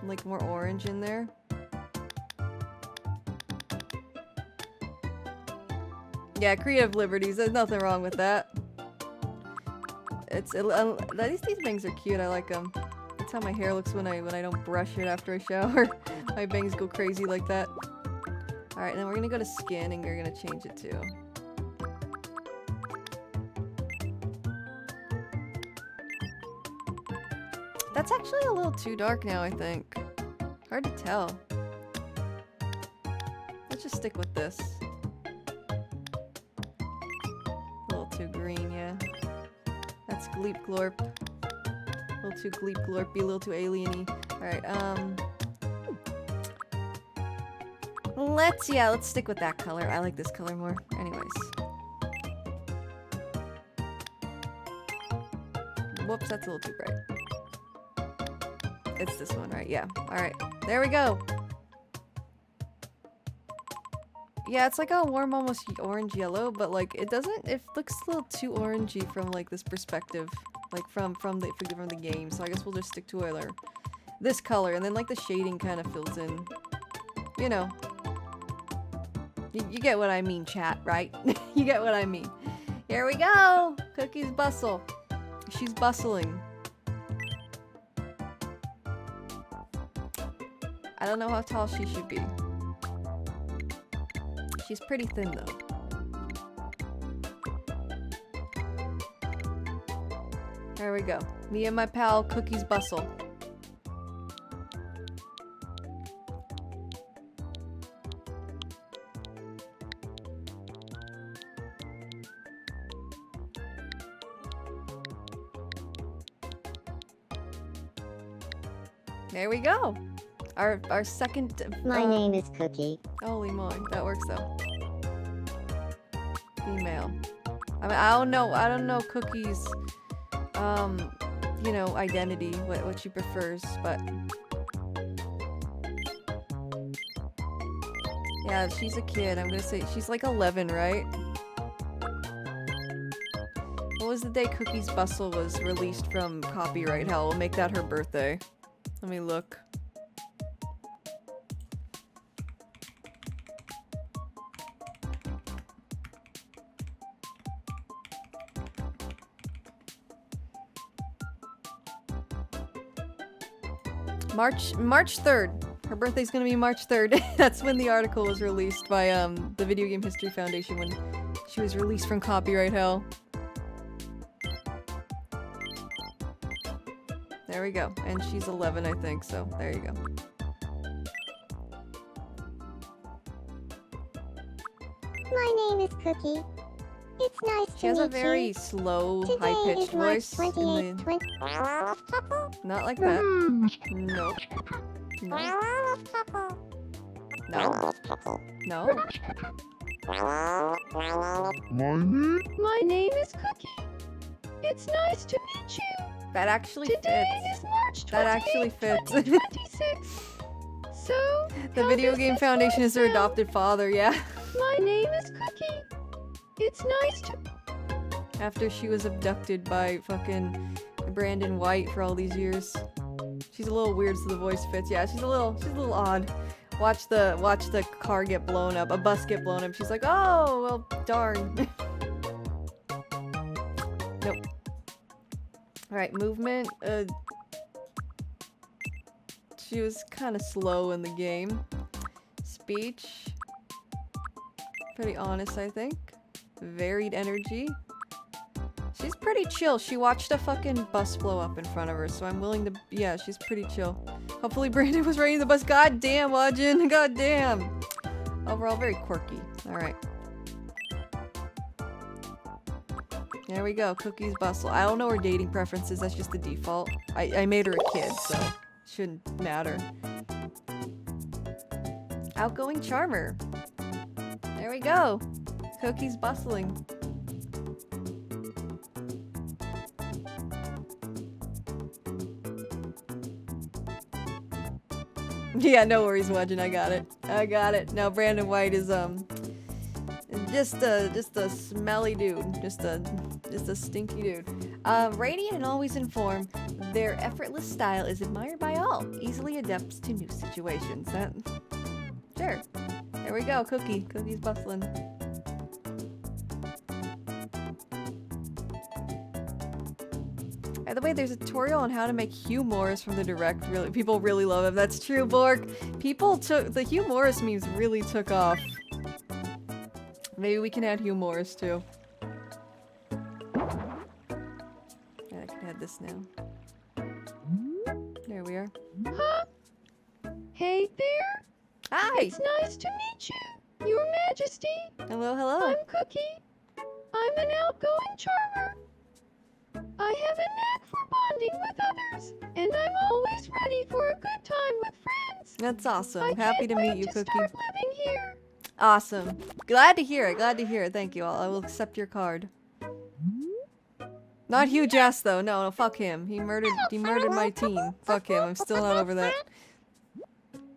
Like more orange in there. Yeah, creative liberties. There's nothing wrong with that. These bangs are cute. I like them. That's how my hair looks when I don't brush it after I shower. My bangs go crazy like that. All right, then we're gonna go to skin, and we're gonna change it too. That's actually a little too dark now, I think. Hard to tell. Let's just stick with this. A little too green, yeah. That's Gleep Glorp. A little too Gleep Glorpy, a little too alien-y. Alright, let's stick with that color. I like this color more. Anyways. Whoops, that's a little too bright. It's this one, right? Yeah. Alright. There we go! Yeah, it's like a warm, almost orange yellow, but like it looks a little too orangey from like this perspective. Like from the game, so I guess we'll just stick to this color, and then like the shading kind of fills in. You know. You get what I mean, chat, right? You get what I mean. Here we go! Cookie's bustle. She's bustling. I don't know how tall she should be. She's pretty thin though. There we go. Me and my pal Cookie's bustle. There we go. Our second. My name is Cookie. Holy moly, that works though. Female. I mean, I don't know Cookie's, you know, identity, what she prefers, but yeah, she's a kid. I'm gonna say she's like 11, right? What was the day Cookie's Bustle was released from copyright hell? We'll make that her birthday. Let me look. March 3rd. Her birthday's gonna be March 3rd. That's when the article was released by the Video Game History Foundation, when she was released from copyright hell. There we go. And she's 11, I think, so there you go. My name is Cookie. It's nice to meet you. She has a very slow, high-pitched voice. Not like that. No. No. No. My name is Cookie. It's nice to meet you. That actually Today fits. is March 28th, That actually fits. 2026. So, The how Video does Game this Foundation is her voice sound? adopted father, yeah. My name is Cookie. It's nice to... After she was abducted by fucking Brandon White for all these years. She's a little weird, so the voice fits. Yeah, she's a little odd. Watch the car get blown up, a bus get blown up. She's like, oh, well, darn. Nope. Alright, movement. She was kind of slow in the game. Speech. Pretty honest, I think. Varied energy. She's pretty chill. She watched a fucking bus blow up in front of her, so I'm willing to... Yeah, she's pretty chill. Hopefully Brandon was riding the bus. God damn, Wajin. God damn. Overall, very quirky. Alright. There we go. Cookie's bustle. I don't know her dating preferences. That's just the default. I made her a kid, so... Shouldn't matter. Outgoing charmer. There we go. Cookie's bustling. Yeah, no worries, Wedgen. I got it. I got it. Now Brandon White is just a smelly dude. Just a stinky dude. Radiant and always informed. Their effortless style is admired by all. Easily adapts to new situations. That sure. There we go. Cookie's bustling. By the way, there's a tutorial on how to make Hugh Morris from the direct. Really, people really love him. That's true, Bork. The Hugh Morris memes really took off. Maybe we can add Hugh Morris too. Yeah, I can add this now. There we are. Huh? Hey there. Hi. It's nice to meet you, Your Majesty. Hello, hello. I'm Cookie. I'm an outgoing charmer. I have a knack for bonding with others, and I'm always ready for a good time with friends. That's awesome. I Happy can't to meet wait you, to Cookie. start living here. Awesome. Glad to hear it. Glad to hear it. Thank you. I will accept your card. Not Hugh Jess though. No, fuck him. He murdered my team. Fuck him. I'm still not over that.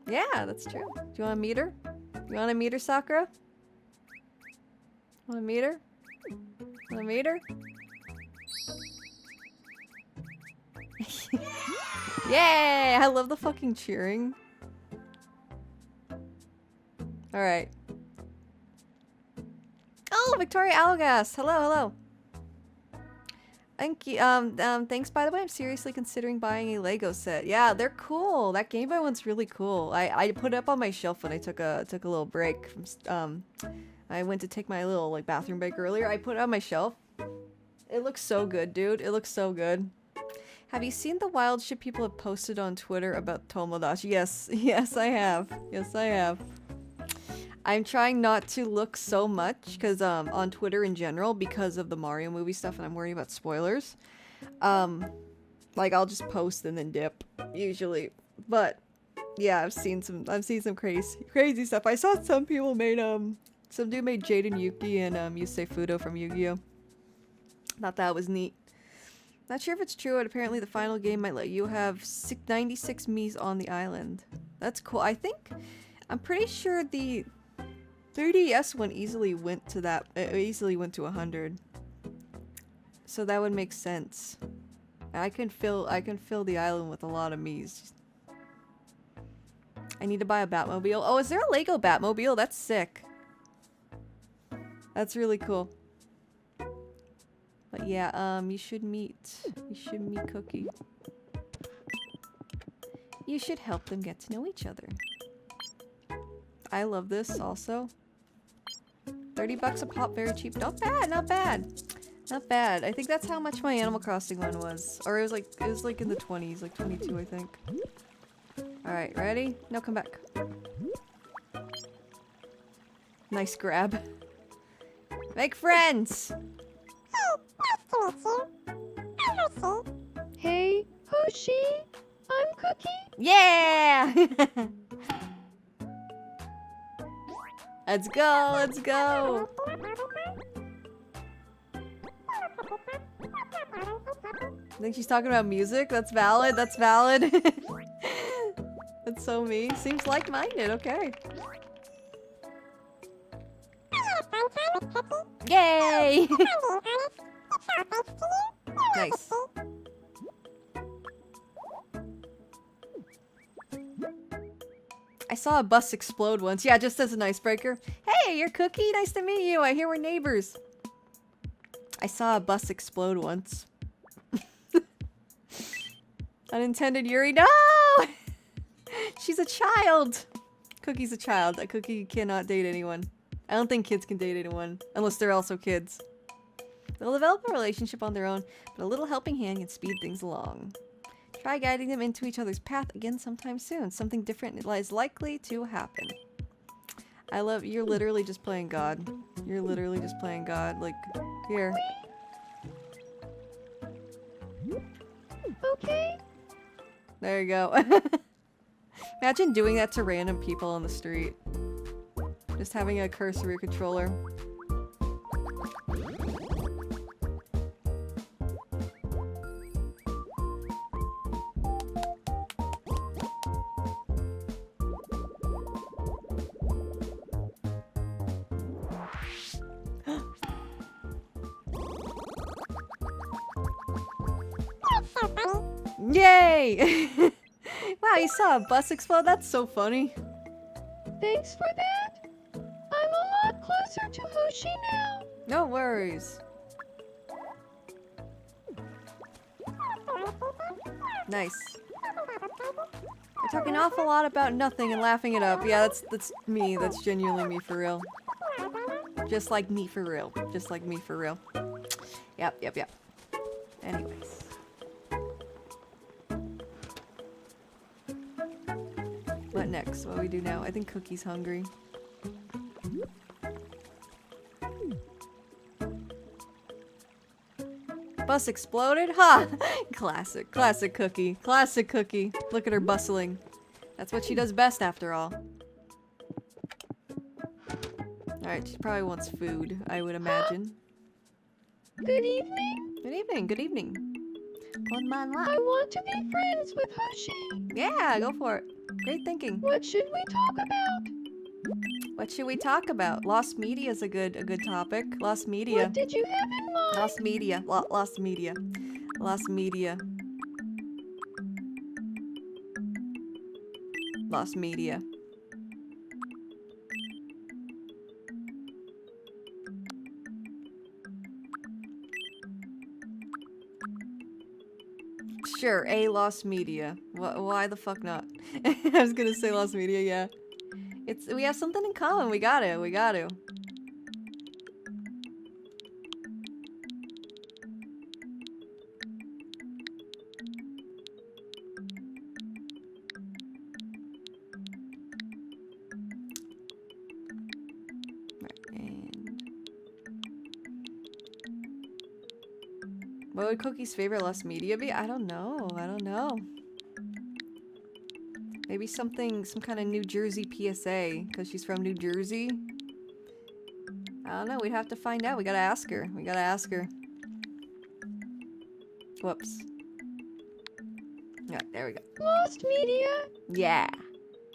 Yeah, that's true. Do you want to meet her? You want to meet her, Sakura? Want to meet her? Want to meet her? Yay! I love the fucking cheering. Alright. Oh, Victoria Algas! Hello, hello. Thank you. Thanks by the way. I'm seriously considering buying a Lego set. Yeah, they're cool. That Game Boy one's really cool. I put it up on my shelf when I took a little break from I went to take my little like bathroom break earlier. I put it on my shelf. It looks so good, dude. It looks so good. Have you seen the wild shit people have posted on Twitter about Tomodachi? Yes. Yes, I have. Yes, I have. I'm trying not to look so much because on Twitter in general because of the Mario movie stuff and I'm worried about spoilers. Like I'll just post and then dip usually. But yeah, I've seen some crazy stuff. I saw some people made some dude made Jaden Yuki and Yusei Fudo from Yu-Gi-Oh. Thought that was neat. Not sure if it's true, but apparently the final game might let you have 96 Miis on the island. That's cool. I'm pretty sure the 3DS one easily went to that. It easily went to 100. So that would make sense. I can fill the island with a lot of Miis. I need to buy a Batmobile. Oh, is there a Lego Batmobile? That's sick. That's really cool. But yeah, you should meet Cookie. You should help them get to know each other. I love this also. 30 bucks a pop, very cheap. Not bad, not bad. Not bad. I think that's how much my Animal Crossing one was. Or it was like in the 20s, like 22 I think. Alright, ready? No, come back. Nice grab. Make friends! Hey, Hoshi. I'm Cookie. Yeah! Let's go, let's go! I think she's talking about music. That's valid, that's valid. That's so me. Seems like-minded, okay. Yay! Nice. I saw a bus explode once. Yeah, just as an icebreaker. Hey, you're Cookie. Nice to meet you. I hear we're neighbors. I saw a bus explode once. Unintended Yuri. No! She's a child. Cookie's a child. A Cookie cannot date anyone. I don't think kids can date anyone. Unless they're also kids. They'll develop a relationship on their own, but a little helping hand can speed things along. Try guiding them into each other's path again sometime soon. Something different is likely to happen. I love- you're literally just playing God. You're literally just playing God. Like, here. Okay. There you go. Imagine doing that to random people on the street. Just having a cursory controller. Yay! Wow, you saw a bus explode? That's so funny. Thanks for that. I'm a lot closer to Hoshi now. No worries. Nice. We're talking an awful lot about nothing and laughing it up. Yeah, that's me. That's genuinely me for real. Just like me for real. Just like me for real. Yep. Anyways. What next? What do we do now? I think Cookie's hungry. Bus exploded? Ha! Classic Cookie. Classic Cookie. Look at her bustling. That's what she does best after all. Alright, she probably wants food, I would imagine. Good evening. Good evening. I want to be friends with Hoshi. Yeah, go for it. Great thinking. What should we talk about? What should we talk about? Lost media is a good topic. Lost media. What did you have in mind? Lost media. Lost media. Lost media. Lost media. Sure, a lost media. Why the fuck not? I was gonna say lost media, yeah. We have something in common. We got to. What would Cookie's favorite lost media be? I don't know. Maybe some kind of New Jersey PSA, because she's from New Jersey. I don't know. We'd have to find out. We gotta ask her. Whoops. Yeah, there we go. Lost media. Yeah.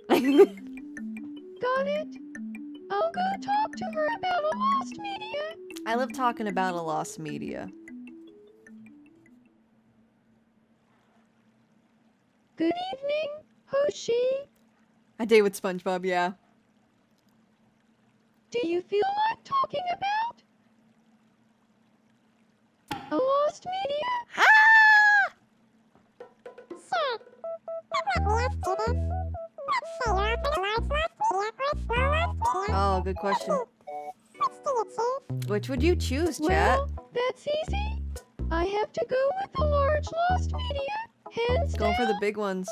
Got it. I'll go talk to her about a lost media. I love talking about a lost media. Good evening, Hoshi. A day with SpongeBob, yeah. Do you feel like talking about a lost media? Oh, good question. Which would you choose, chat? Well, that's easy. I have to go with the large lost media. Hands Going for down. the big ones.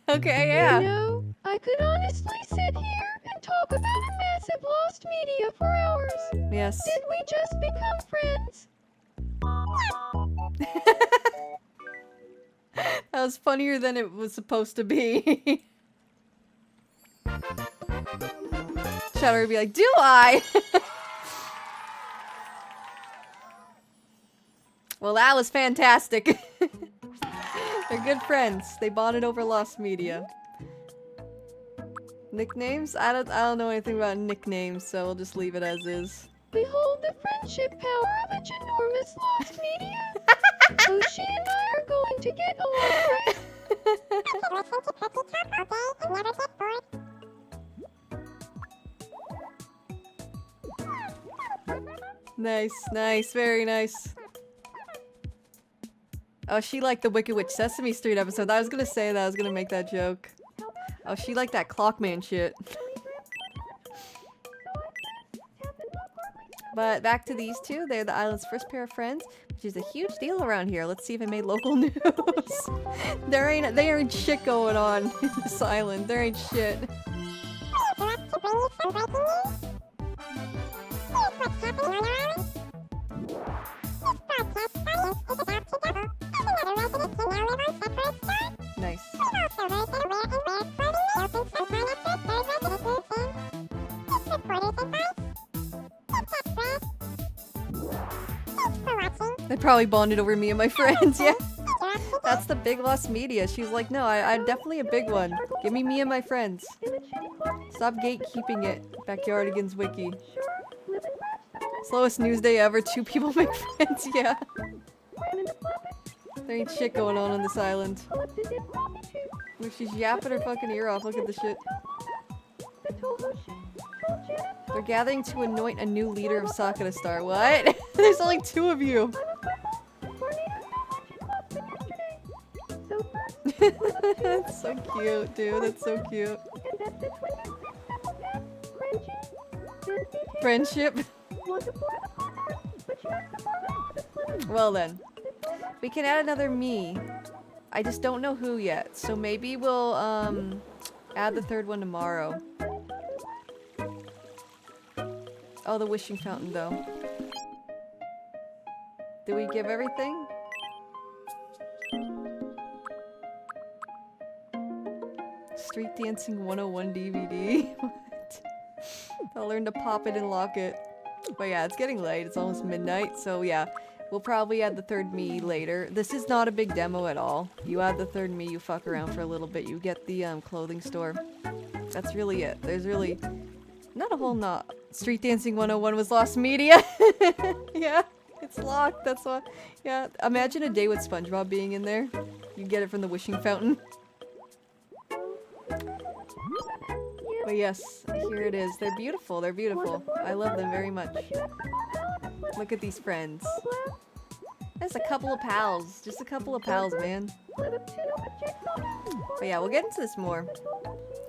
Okay, yeah. You know, I could honestly sit here and talk about a massive lost media for hours. Yes. Did we just become friends? That was funnier than it was supposed to be. Shadow would be like, do I? Well, that was fantastic. They're good friends. They bonded over lost media. Nicknames? I don't know anything about nicknames, so we'll just leave it as is. Behold the friendship power of a ginormous lost media. Hoshi and I are going to get along great. Nice, nice, very nice. Oh, she liked the Wicked Witch Sesame Street episode. I was gonna say that. I was gonna make that joke. Oh, she liked that Clockman shit. But back to these two. They're the island's first pair of friends, which is a huge deal around here. Let's see if it made local news. There ain't shit going on in this island. There ain't shit. Nice. They probably bonded over me and my friends, yeah. That's the big lost media. She was like, no, I'm definitely a big one. Give me and my friends. Stop gatekeeping it. Backyardigans Wiki. Slowest news day ever. 2 people make friends, yeah. There ain't shit going on this island. Look, she's yapping her fucking ear off. Look at the shit. They're gathering to anoint a new leader of Sakura Star. What? There's only 2 of you. That's so cute, dude. That's so cute. Friendship. Well then. We can add another me. I just don't know who yet. So maybe we'll add the 3rd one tomorrow. Oh, the wishing fountain though. Did we give everything? Street Dancing 101 DVD? What? I'll learn to pop it and lock it. But yeah, it's getting late. It's almost midnight, so yeah. We'll probably add the 3rd me later. This is not a big demo at all. You add the 3rd me, you fuck around for a little bit, you get the clothing store. That's really it. There's really not a whole lot. Street Dancing 101 was lost media. Yeah, it's locked. That's why. Yeah, imagine a day with SpongeBob being in there. You get it from the wishing fountain. But yes, here it is. They're beautiful. They're beautiful. I love them very much. Look at these friends. There's a couple of pals. Just a couple of pals, man. But yeah, we'll get into this more.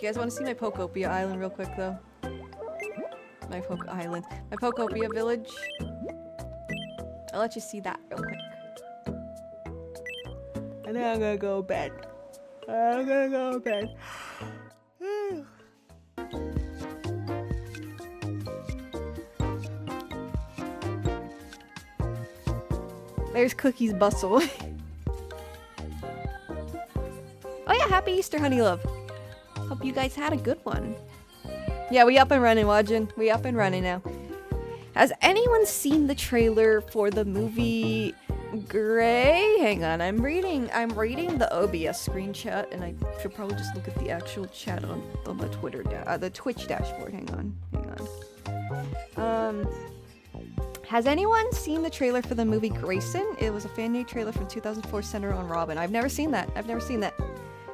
You guys want to see my Pokopia Island real quick, though? My Island. My Pokopia village. I'll let you see that real quick. And then I'm gonna go to bed. I'm gonna go to bed. There's Cookie's bustle. Oh yeah, happy Easter, honey love. Hope you guys had a good one. Yeah, we up and running, Wajin. We up and running now. Has anyone seen the trailer for the movie Gray? Hang on, I'm reading the OBS screenshot, and I should probably just look at the actual chat on the Twitter, the Twitch dashboard. Hang on. Has anyone seen the trailer for the movie Grayson? It was a fan-made trailer from 2004 centered on Robin. I've never seen that.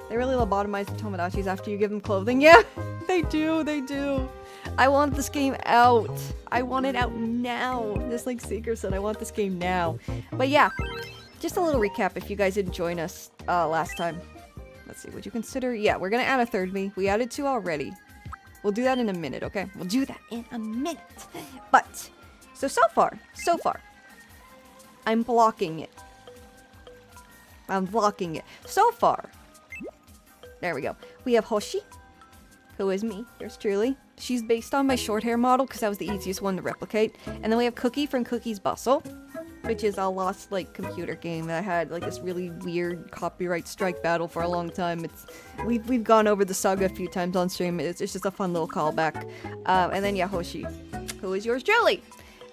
They really lobotomize the Tomodachis after you give them clothing. Yeah, they do. I want this game out. I want it out now. Just like Seeker said, I want this game now. But yeah, just a little recap if you guys didn't join us last time. Let's see, would you consider? Yeah, we're gonna add a 3rd me. We added 2 already. We'll do that in a minute, okay? We'll do that in a minute. But, so far, I'm blocking it. So far. There we go. We have Hoshi, who is me, yours truly. She's based on my short hair model because that was the easiest one to replicate. And then we have Cookie from Cookie's Bustle, which is a lost like computer game that had like this really weird copyright strike battle for a long time. We've gone over the saga a few times on stream. It's just a fun little callback. And then yeah, Hoshi, who is yours truly.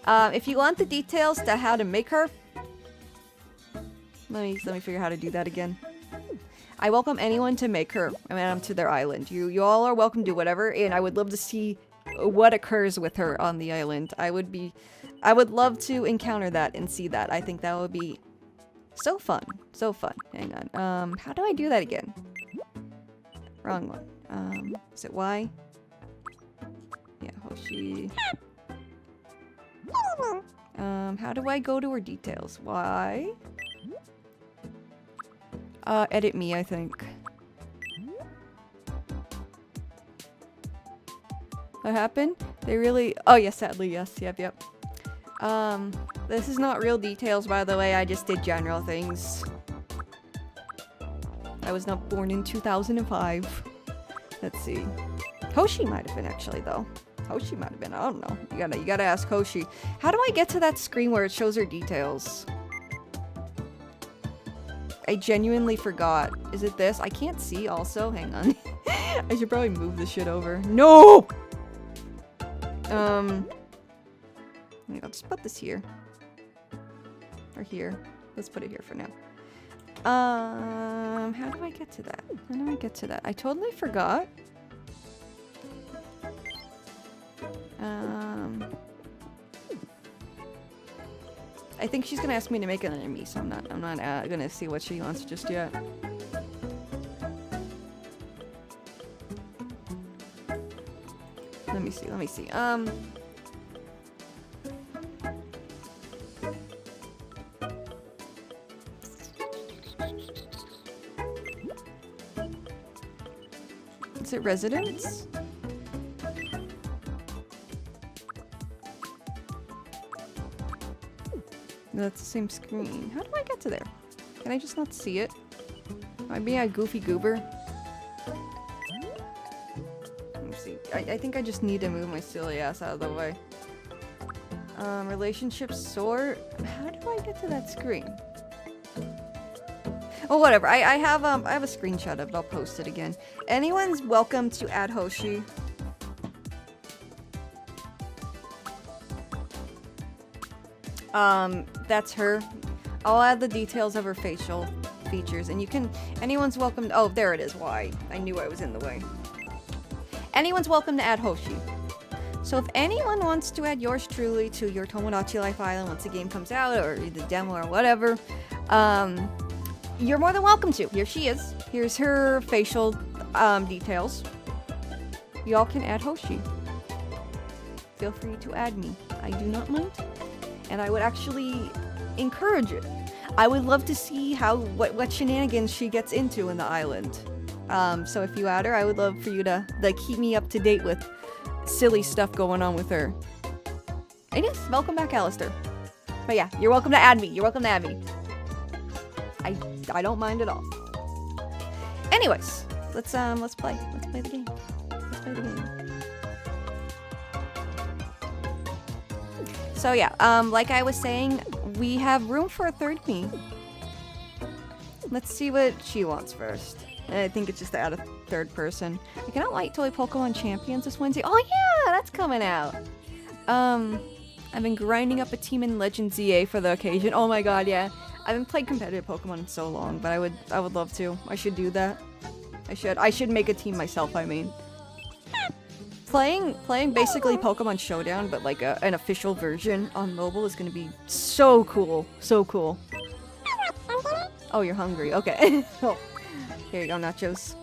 If you want the details to how to make her, let me figure out how to do that again. I welcome anyone to make her to their island. You all are welcome to do whatever, and I would love to see what occurs with her on the island. I would love to encounter that and see that. I think that would be so fun. So fun. Hang on. How do I do that again? Wrong one. Is it Y? Yeah, Hoshi. How do I go to her details? Y? Edit me, I think. What happened? They really... Oh, yes, sadly, yes. Yep. This is not real details, by the way. I just did general things. I was not born in 2005. Let's see. Hoshi might have been, actually, though. Hoshi might have been. I don't know. You gotta ask Hoshi. How do I get to that screen where it shows her details? I genuinely forgot. Is it this? I can't see also. Hang on. I should probably move this shit over. No! I'll just put this here. Or here. Let's put it here for now. How do I get to that? How do I get to that? I totally forgot. I think she's gonna ask me to make an enemy, so I'm not gonna see what she wants just yet. Let me see. Is it residence? That's the same screen. How do I get to there? Can I just not see it? Am I being a goofy goober? Let me see. I think I just need to move my silly ass out of the way. Relationship sort? How do I get to that screen? Oh, whatever. I have a screenshot of it. I'll post it again. Anyone's welcome to add Hoshi. That's her. I'll add the details of her facial features, and you can... Anyone's welcome... Oh, there it is. Why? I knew I was in the way. Anyone's welcome to add Hoshi. So if anyone wants to add yours truly to your Tomodachi Life Island once the game comes out, or the demo or whatever, you're more than welcome to. Here she is. Here's her facial details. Y'all can add Hoshi. Feel free to add me. I do not mind. And I would actually encourage it. I would love to see what shenanigans she gets into in the island. So if you add her, I would love for you to keep me up to date with silly stuff going on with her. And yes, welcome back, Alistair. But yeah, you're welcome to add me. You're welcome to add me. I don't mind at all. Anyways, let's play. Let's play the game. Let's play the game. So yeah, like I was saying, we have room for a third me. Let's see what she wants first. I think it's just to add a third person. I cannot wait till we Pokemon Champions this Wednesday. Oh yeah, that's coming out. I've been grinding up a team in Legend ZA for the occasion. Oh my god, yeah. I haven't played competitive Pokemon in so long, but I would love to. I should do that. I should make a team myself, I mean. Playing basically Pokemon Showdown, but like an official version on mobile is gonna be so cool. So cool. Oh, you're hungry. Okay. Oh. Here you go, nachos.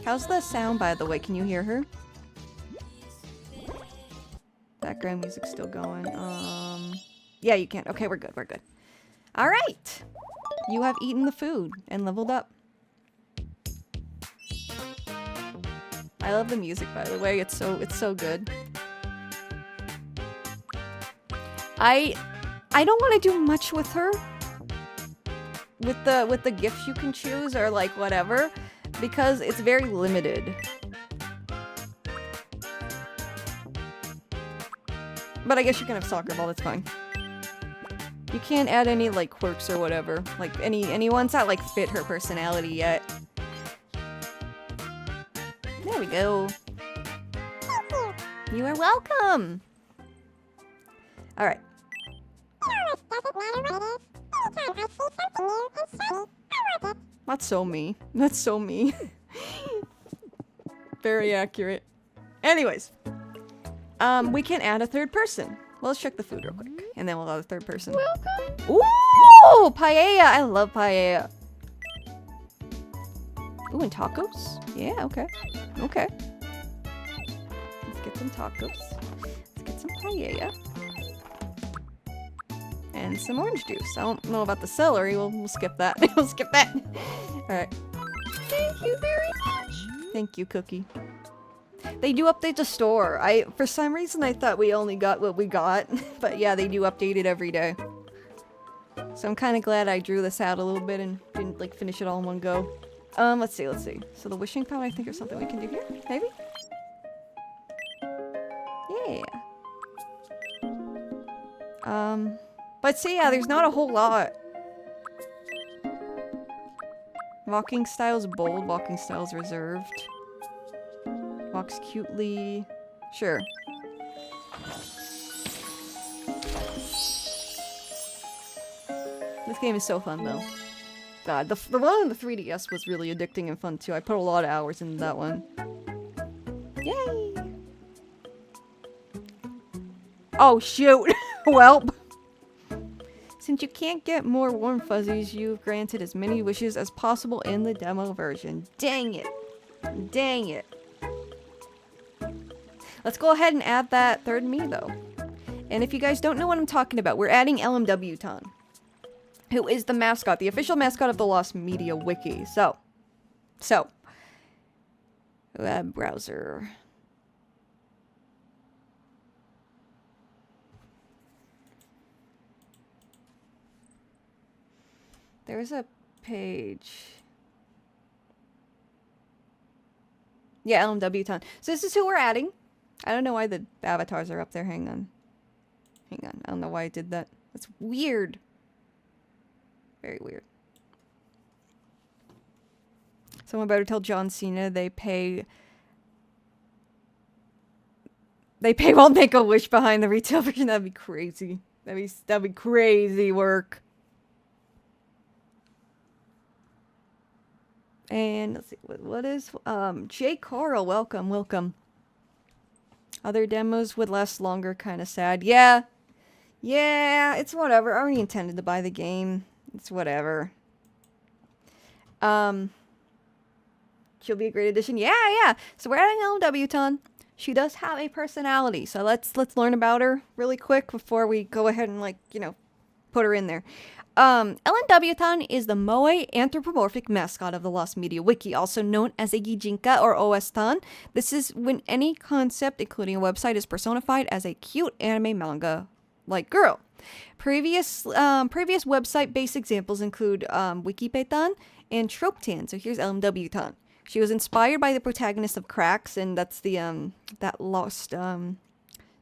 How's the sound, by the way? Can you hear her? Background music's still going. Yeah, you can. Okay, we're good. We're good. All right. You have eaten the food and leveled up. I love the music, by the way. It's so good. I don't want to do much with her. With the gifts you can choose or like whatever, because it's very limited. But I guess you can have soccer ball, that's fine. You can't add any like quirks or whatever, like any ones that like fit her personality yet. There we go. You are welcome. All right. That's so me. That's so me. Very accurate. Anyways. We can add a third person. Well, let's check the food real quick. And then we'll add a third person. Welcome. Ooh! Paella! I love paella. Ooh, and tacos? Yeah, okay. Okay. Let's get some tacos. Let's get some paella. And some orange juice. I don't know about the celery. We'll skip that. We'll skip that. Alright. Thank you very much. Thank you, Cookie. They do update the store. For some reason, I thought we only got what we got. But yeah, they do update it every day. So I'm kind of glad I drew this out a little bit and didn't like finish it all in one go. Let's see. So the wishing fountain, I think, is something we can do here. Maybe? Yeah. But see, yeah, there's not a whole lot. Walking style's bold. Walking style's reserved. Walks cutely. Sure. This game is so fun, though. God, the one on the 3DS was really addicting and fun, too. I put a lot of hours into that one. Yay! Oh, shoot! Welp. Since you can't get more warm fuzzies, you've granted as many wishes as possible in the demo version. Dang it. Dang it. Let's go ahead and add that third me, though. And if you guys don't know what I'm talking about, we're adding LMW Ton, who is the mascot, the official mascot of the Lost Media Wiki. So, web browser. There's a page. Yeah, LMW Ton. So this is who we're adding. I don't know why the avatars are up there. Hang on. Hang on. I don't know why I did that. That's weird. Very weird. Someone better tell John Cena they won't make a wish behind the retail version. That'd be crazy. That'd be crazy work. And let's see, what is Jay Coral, welcome. Other demos would last longer, kind of sad. Yeah, it's whatever. I already intended to buy the game. It's whatever. She'll be a great addition. Yeah. So we're adding LMW Ton. She does have a personality, so let's learn about her really quick before we go ahead and put her in there. LMW Ton is the moe anthropomorphic mascot of the Lost Media Wiki, also known as a Gijinka or OS Ton. This is when any concept, including a website, is personified as a cute anime manga-like girl. Previous website-based examples include Wikipetan and Tropetan. So here's LMW Ton. She was inspired by the protagonist of Cracks, and that's the that lost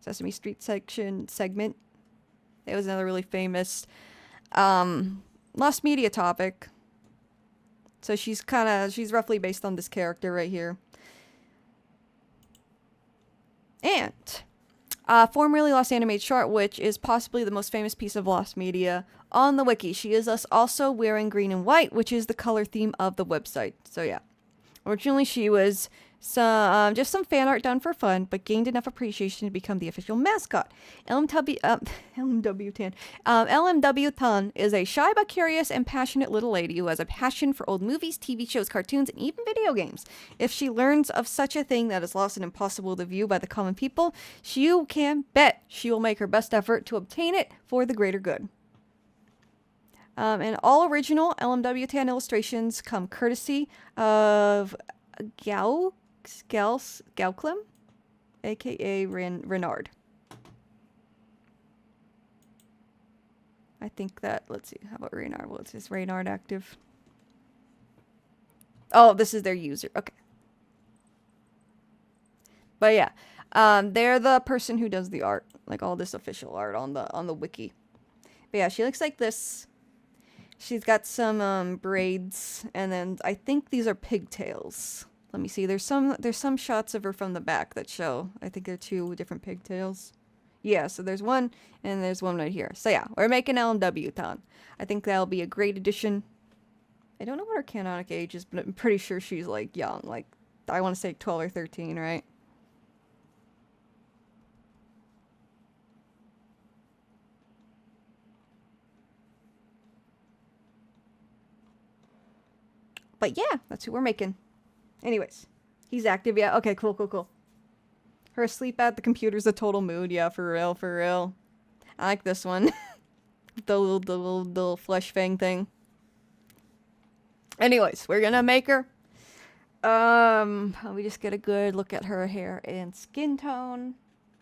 Sesame Street segment. It was another really famous Lost Media topic. So she's roughly based on this character right here. And formerly Lost Animated Short, which is possibly the most famous piece of Lost Media on the wiki. She is also wearing green and white, which is the color theme of the website. So yeah. Originally she was just some fan art done for fun, but gained enough appreciation to become the official mascot. LMW Ton is a shy but curious and passionate little lady who has a passion for old movies, TV shows, cartoons, and even video games. If she learns of such a thing that is lost and impossible to view by the common people, you can bet she will make her best effort to obtain it for the greater good. And all original LMW Ton illustrations come courtesy of Gauklem, aka Renard. I think that, let's see, how about Renard? Well, is Renard active? Oh, this is their user. Okay. But yeah, they're the person who does the art, like all this official art on the wiki. But yeah, she looks like this. She's got some braids, and then I think these are pigtails. Let me see. There's some shots of her from the back that show. I think they're two different pigtails. Yeah, so there's one, and there's one right here. So yeah, we're making LMW Ton. I think that'll be a great addition. I don't know what her canonic age is, but I'm pretty sure she's like young, like I want to say 12 or 13, right? But yeah, that's who we're making. Anyways, he's active. Yeah, okay, cool, cool, cool. Her asleep at the computer's a total mood. Yeah, for real, for real. I like this one. the little flesh fang thing. Anyways, we're gonna make her. We just get a good look at her hair and skin tone.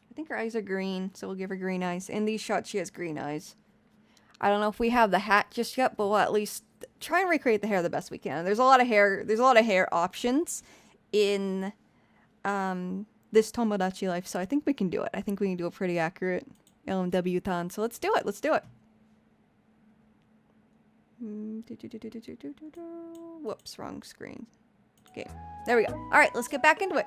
I think her eyes are green, so we'll give her green eyes. In these shots, she has green eyes. I don't know if we have the hat just yet, but we'll at least try and recreate the hair the best we can. There's a lot of hair options in this Tomodachi life, so I think we can do it. I think we can do a pretty accurate LMW-tan. So let's do it. Let's do it. Whoops, wrong screen. Okay, there we go. All right, let's get back into it.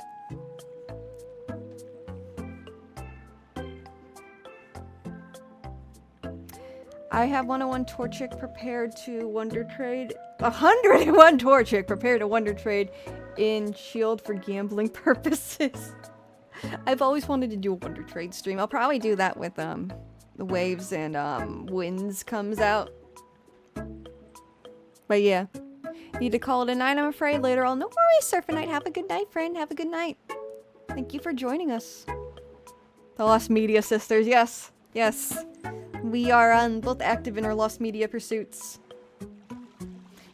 I have 101 Torchic prepared to Wonder Trade. 101 Torchic prepared to Wonder Trade in Shield for gambling purposes. I've always wanted to do a Wonder Trade stream. I'll probably do that with the Waves and Winds comes out. But yeah. Need to call it a night, I'm afraid. Later on. No worries, Surfinite. Have a good night, friend. Have a good night. Thank you for joining us. The Lost Media Sisters. Yes. Yes. We are both active in our Lost Media pursuits. You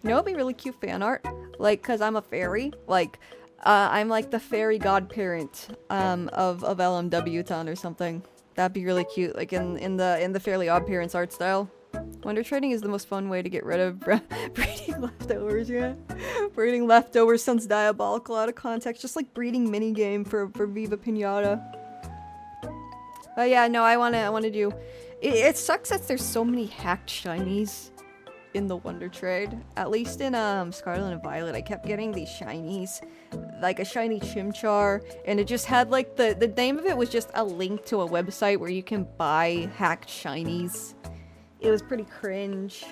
know, it'd be really cute fan art. Like, cause I'm a fairy. Like, I'm like the fairy godparent of LMW-tan or something. That'd be really cute. Like in the Fairly Odd Parents art style. Wonder trading is the most fun way to get rid of breeding leftovers, yeah. Breeding leftovers sounds diabolical out of context. Just like breeding minigame for Viva Pinata. But yeah, no, I wanna do... It sucks that there's so many hacked shinies in the Wonder Trade. At least in Scarlet and Violet, I kept getting these shinies. Like a shiny Chimchar, and it just had like the name of it was just a link to a website where you can buy hacked shinies. It was pretty cringe.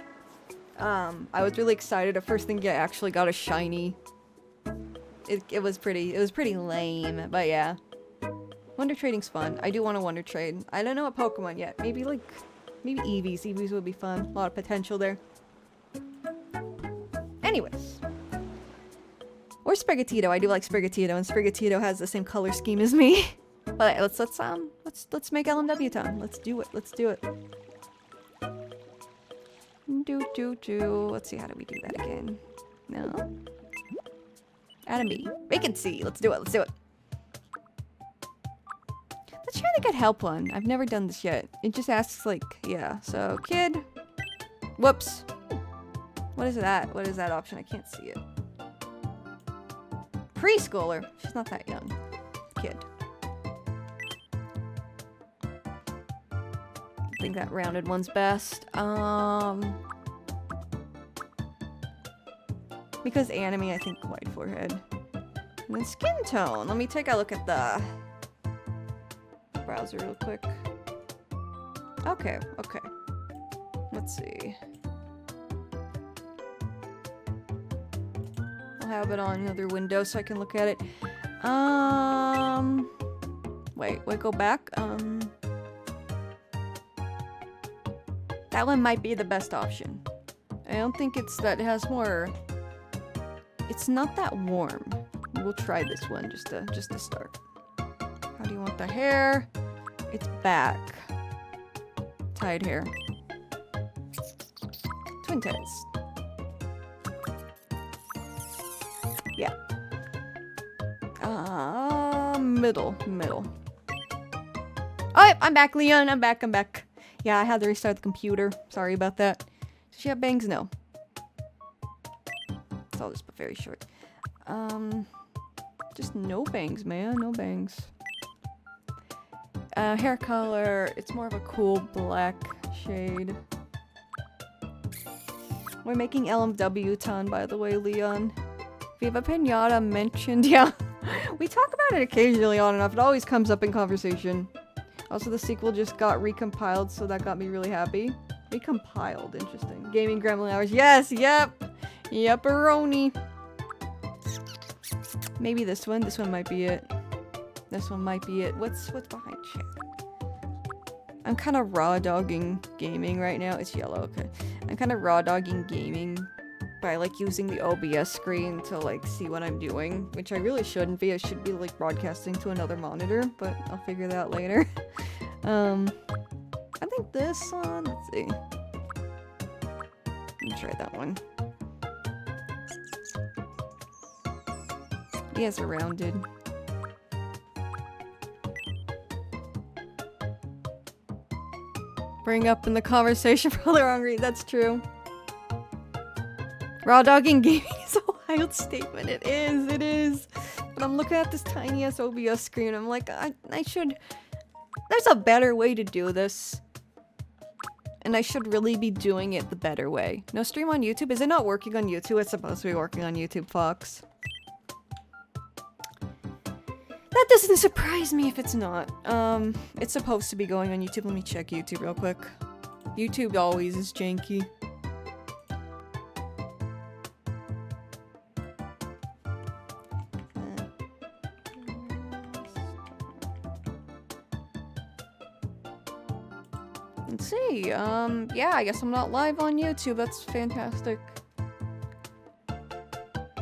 I was really excited at first thinking I actually got a shiny. It was pretty lame, but yeah. Wonder trading's fun. I do want to Wonder trade. I don't know what Pokemon yet. Maybe Eevees. Eevees would be fun. A lot of potential there. Anyways. Or Sprigatito. I do like Sprigatito, and Sprigatito has the same color scheme as me. But let's make LMW-tan. Let's do it. Let's do it. Let's see, how do we do that again? No. Add a me. Vacancy. Let's do it. Let's do it. Let's try the get help one. I've never done this yet. It just asks like, yeah. So kid. Whoops. What is that? What is that option? I can't see it. Preschooler. She's not that young. Kid. I think that rounded one's best. Because anime, I think wide forehead. And then skin tone. Let me take a look at the browser real quick. Okay, okay. Let's see. I'll have it on another window so I can look at it. Wait, go back. That one might be the best option. I don't think it's that it has more. It's not that warm. We'll try this one just to start. How do you want the hair? It's back. Tied hair. Twin tails. Yeah. Middle. Oh, I'm back, Leon. I'm back. Yeah, I had to restart the computer. Sorry about that. Does she have bangs? No. So I'll just put very short. Just no bangs, man. No bangs. Hair color. It's more of a cool black shade. We're making LMW-tan, by the way, Leon. Viva Pinata mentioned. Yeah. We talk about it occasionally on and off. It always comes up in conversation. Also, the sequel just got recompiled, so that got me really happy. Recompiled, interesting. Gaming Gremlin Hours. Yes, yep. Yep-a-roni. Maybe this one. This one might be it. This one might be it. What's behind chat? I'm kind of raw dogging gaming right now. It's yellow, okay. I'm kind of raw dogging gaming by like using the OBS screen to like see what I'm doing, which I really shouldn't be. I should be like broadcasting to another monitor, but I'll figure that out later. I think this one, let's see. Let me try that one. Yes, are rounded. Bring up in the conversation for the wrong reason. That's true. Raw dogging gaming is a wild statement. It is. But I'm looking at this tiny ass OBS screen. I'm like, I should. There's a better way to do this. And I should really be doing it the better way. No stream on YouTube? Is it not working on YouTube? It's supposed to be working on YouTube, Fox. That doesn't surprise me if it's not. It's supposed to be going on YouTube. Let me check YouTube real quick. YouTube always is janky. Let's see. Yeah, I guess I'm not live on YouTube. That's fantastic.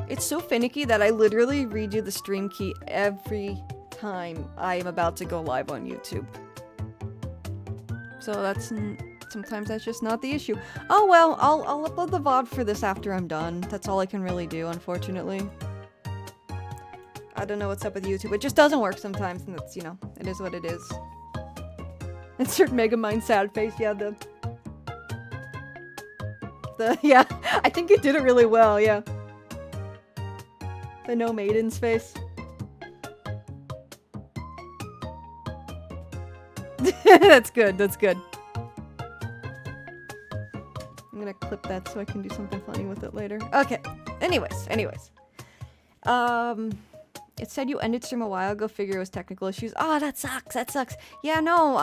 It's so finicky that I literally redo the stream key every time I am about to go live on YouTube. So that's sometimes that's just not the issue. Oh well, I'll upload the VOD for this after I'm done. That's all I can really do, unfortunately. I don't know what's up with YouTube. It just doesn't work sometimes, and that's, you know, it is what it is. Insert Megamind sad face, yeah, yeah, I think it did it really well, yeah. The no maidens face. That's good, that's good. I'm gonna clip that so I can do something funny with it later. Okay, anyways. It said you ended stream a while ago, figure it was technical issues. Oh, that sucks. Yeah, no,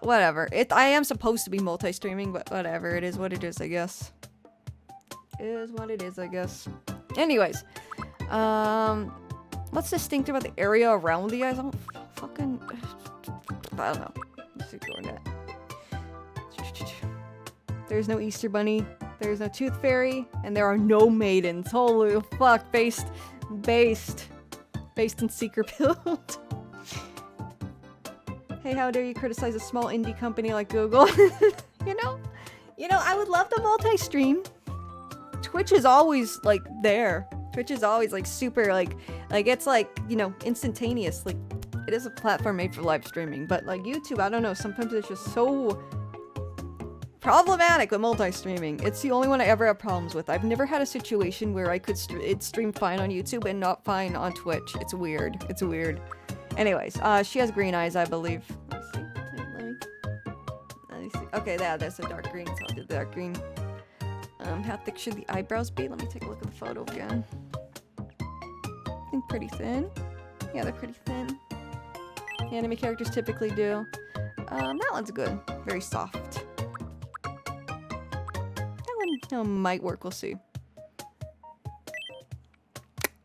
whatever. I am supposed to be multi-streaming, but whatever. It is what it is, I guess. It is what it is, I guess. Anyways. What's distinct about the area around the eyes? I don't know. Let's ignore that. There's no Easter Bunny. There's no Tooth Fairy. And there are no maidens. Holy fuck. Based in Seeker Build. Hey, how dare you criticize a small indie company like Google? You know, I would love to multi-stream. Twitch is always, like, there. Twitch is always, like, super, like, it's, like, you know, instantaneous. Like, it is a platform made for live streaming. But, like, YouTube, I don't know, sometimes it's just so problematic with multi-streaming. It's the only one I ever have problems with. I've never had a situation where I could stream fine on YouTube and not fine on Twitch. It's weird. It's weird. Anyways, she has green eyes, I believe. Let me see. Let me see. Okay, that's a dark green, so I'll do the dark green. How thick should the eyebrows be? Let me take a look at the photo again. I think pretty thin. Yeah, they're pretty thin. Anime characters typically do. That one's good. Very soft. That one might work, we'll see.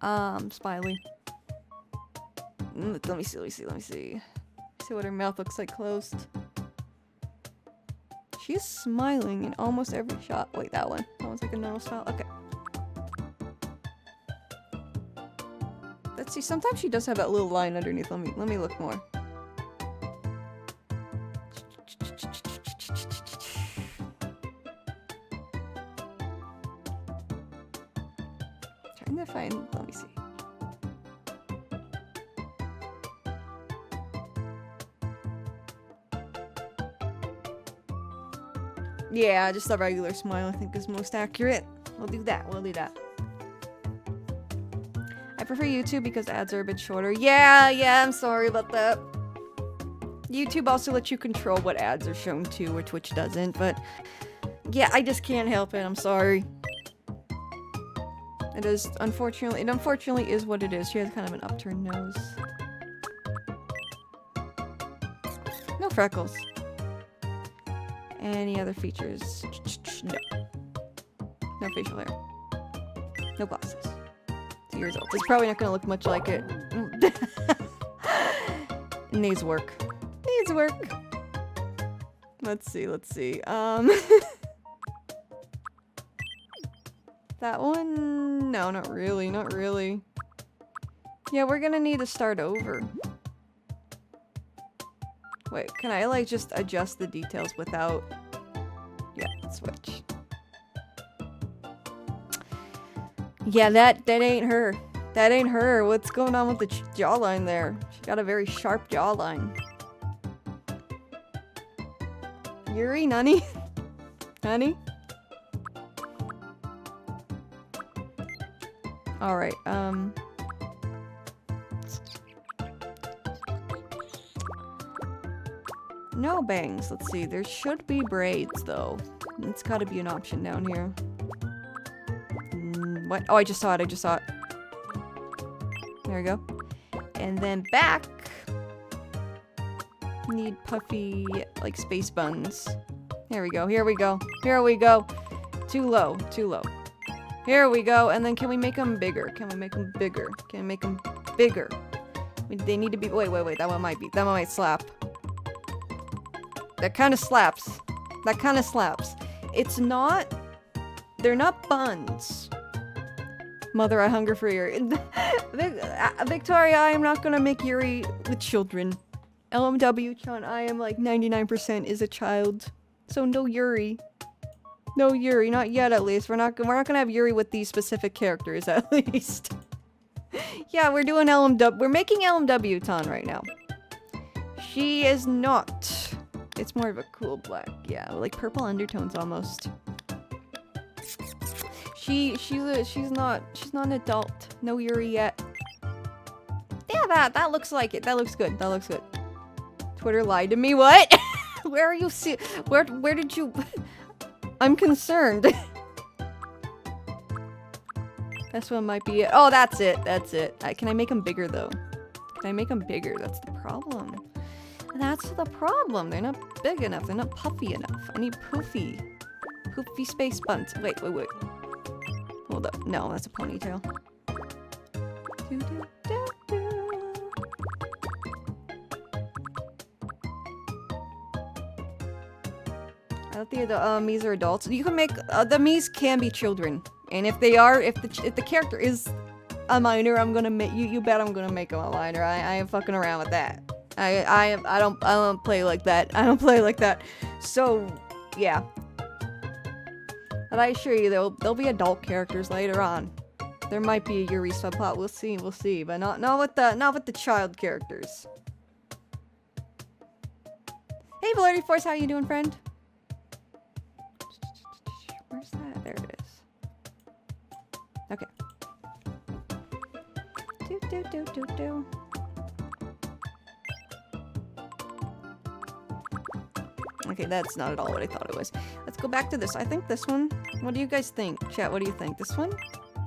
Smiley. Let me see. See what her mouth looks like closed. She's smiling in almost every shot. Wait, that one. That one's like a normal smile. Okay. Let's see. Sometimes she does have that little line underneath. Let me look more. Trying to find. Let me see. Yeah, just a regular smile I think is most accurate. We'll do that. I prefer YouTube because ads are a bit shorter. Yeah, I'm sorry about that. YouTube also lets you control what ads are shown to, or Twitch doesn't, but yeah, I just can't help it. I'm sorry. It unfortunately is what it is. She has kind of an upturned nose. No freckles. Any other features? No. No facial hair. No glasses. years old. It's probably not gonna look much like it. It needs work. Needs work. Let's see, let's see. That one? No, not really, not really. Yeah, we're gonna need to start over. Wait, can I like just adjust the details without... Yeah, switch. Yeah, that ain't her. That ain't her. What's going on with the jawline there? She got a very sharp jawline. Yuri, Nani? Nani? Alright, no bangs. Let's see. There should be braids, though. It's gotta be an option down here. What? Oh, I just saw it. I just saw it. There we go. And then back. Need puffy, like, space buns. Here we go. Here we go. Here we go. Too low. Too low. Here we go. And then can we make them bigger? Can we make them bigger? Can we make them bigger? They need to be... Wait, wait, wait. That one might be... That one might slap. That kind of slaps. That kind of slaps. It's not... They're not buns. Mother, I hunger for Yuri. Victoria, I am not gonna make Yuri with children. LMW-chan, I am like 99% is a child. So no Yuri. No Yuri, not yet at least. We're not gonna have Yuri with these specific characters at least. Yeah, we're doing LMW. We're making LMW-tan right now. She is not. It's more of a cool black. Yeah, like purple undertones almost. She's not an adult. No Yuri yet. Yeah, that looks like it. That looks good. That looks good. Twitter lied to me. What? Where are you where did you I'm concerned. This one might be it. Oh, that's it. That's it. Can I make them bigger though? Can I make them bigger? That's the problem. That's the problem. They're not big enough. They're not puffy enough. I need poofy. Poofy space buns. Wait, wait, wait. Hold up. No, that's a ponytail. Do, do, do, do. I thought the Miis are adults. You can make the Miis can be children, and if they are, if the character is a minor, I'm gonna make you bet I'm gonna make them a minor. I am fucking around with that. I don't play like that. I don't play like that. So yeah. But I assure you, there'll be adult characters later on. There might be a Yuri subplot. We'll see, but not with the child characters. Hey, Valerian Force, how you doing, friend? Where's that? There it is. Okay. Do. Okay, that's not at all what I thought it was. Let's go back to this. I think this one. What do you guys think? Chat, what do you think? This one?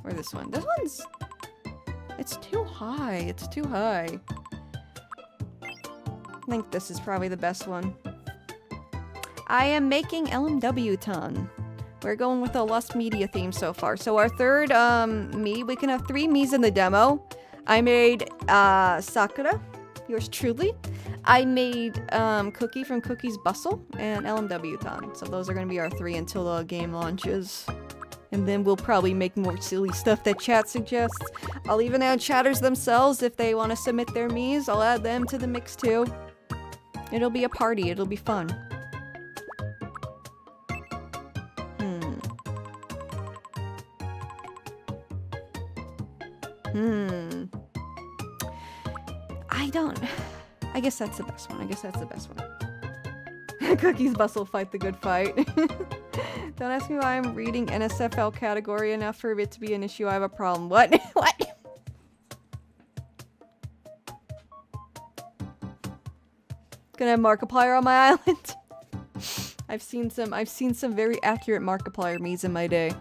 Or this one? This one's... It's too high. It's too high. I think this is probably the best one. I am making LMW-tan. We're going with a Lust Media theme so far. So our third Mii, we can have 3 Miis in the demo. I made Sakura, yours truly. I made Cookie from Cookie's Bustle and LMW-tan. So those are going to be our 3 until the game launches. And then we'll probably make more silly stuff that chat suggests. I'll even add chatters themselves if they want to submit their Miis. I'll add them to the mix too. It'll be a party. It'll be fun. I guess that's the best one. Cookie's Bustle, fight the good fight. Don't ask me why I'm reading NSFL category enough for it to be an issue. I have a problem. What? What? Gonna have Markiplier on my island? I've seen some very accurate Markiplier Miis in my day.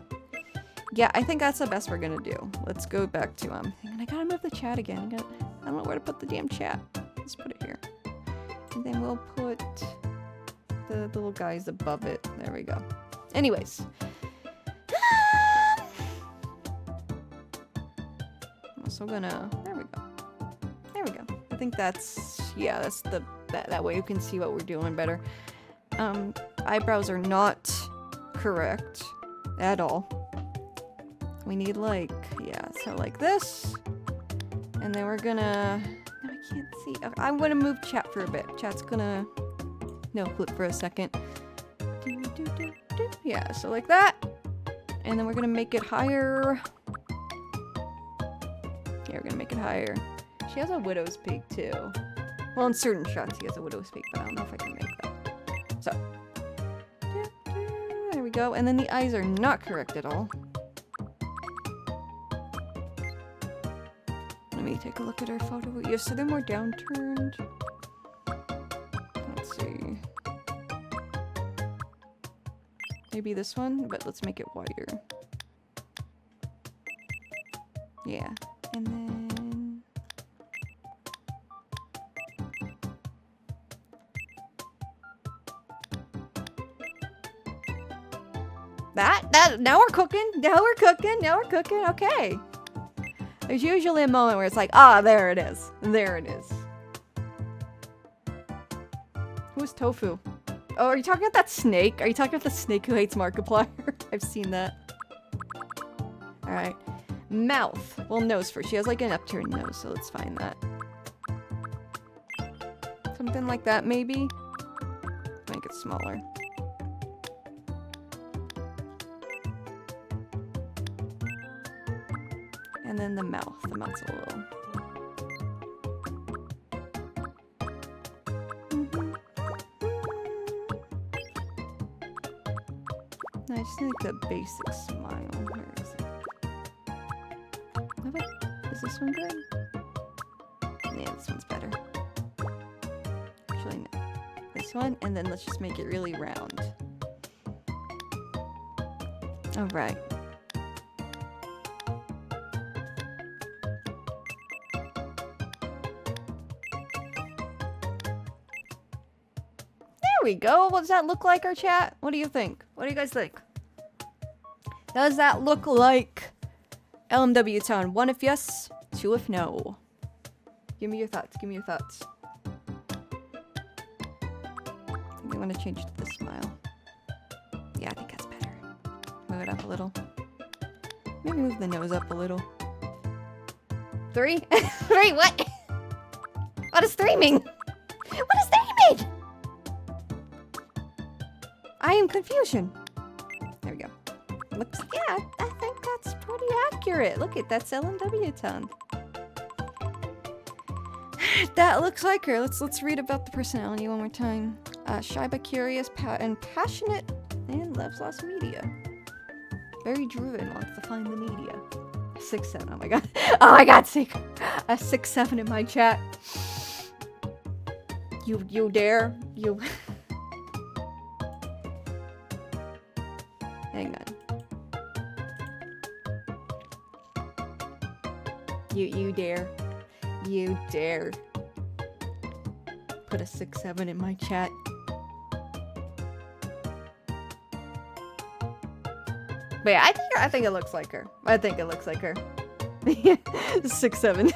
Yeah, I think that's the best we're gonna do. Let's go back to I gotta move the chat again. I don't know where to put the damn chat. Let's put it here. And then we'll put the little guys above it. There we go. Anyways. So we're gonna, there we go. There we go. I think that's, yeah, that's the, that way you can see what we're doing better. Eyebrows are not correct at all. We need like, yeah, so like this. And then we're gonna, no, I can't see. I'm gonna move chat for a bit. Chat's gonna, no clip for a second. Yeah, so like that. And then we're gonna make it higher. Yeah, we're gonna make it higher. She has a widow's peak too. Well, in certain shots he has a widow's peak, but I don't know if I can make that. So. There we go. And then the eyes are not correct at all. Let me take a look at our photo. Yeah, so they're more downturned. Let's see. Maybe this one, but let's make it wider. Yeah. And then... now we're cooking. Now we're cooking. Okay. There's usually a moment where it's like, ah, there it is. There it is. Who's Tofu? Oh, are you talking about that snake? Are you talking about the snake who hates Markiplier? I've seen that. Alright. Mouth. Well, nose first. She has like an upturned nose, so let's find that. Something like that, maybe? Make it smaller. And then the mouth. The mouth's a little... I just need like a basic smile. Where is it? Oh wait, is this one good? Yeah, this one's better. Actually, no. This one, and then let's just make it really round. Alright. There we go. What does that look like, our chat? What do you think? What do you guys think? Does that look like LMW Town? 1 if yes, 2 if no. Give me your thoughts. Give me your thoughts. I want to change to the smile. Yeah, I think that's better. Move it up a little. Maybe move the nose up a little. 3? 3, what? What does 3 mean? What does 3 mean? I am confusion. There we go. Looks, yeah, I think that's pretty accurate. Look at that's LMW Town. That looks like her. Let's read about the personality one more time. Shy but curious, and passionate, and loves lost media. Very driven, wants to find the media. 6-7. Oh my god. Oh my god, see a 6-7 in my chat. You dare? You. Hang on. You dare. You dare. Put a 6-7 in my chat. But yeah, I think it looks like her. I think it looks like her. 6-7.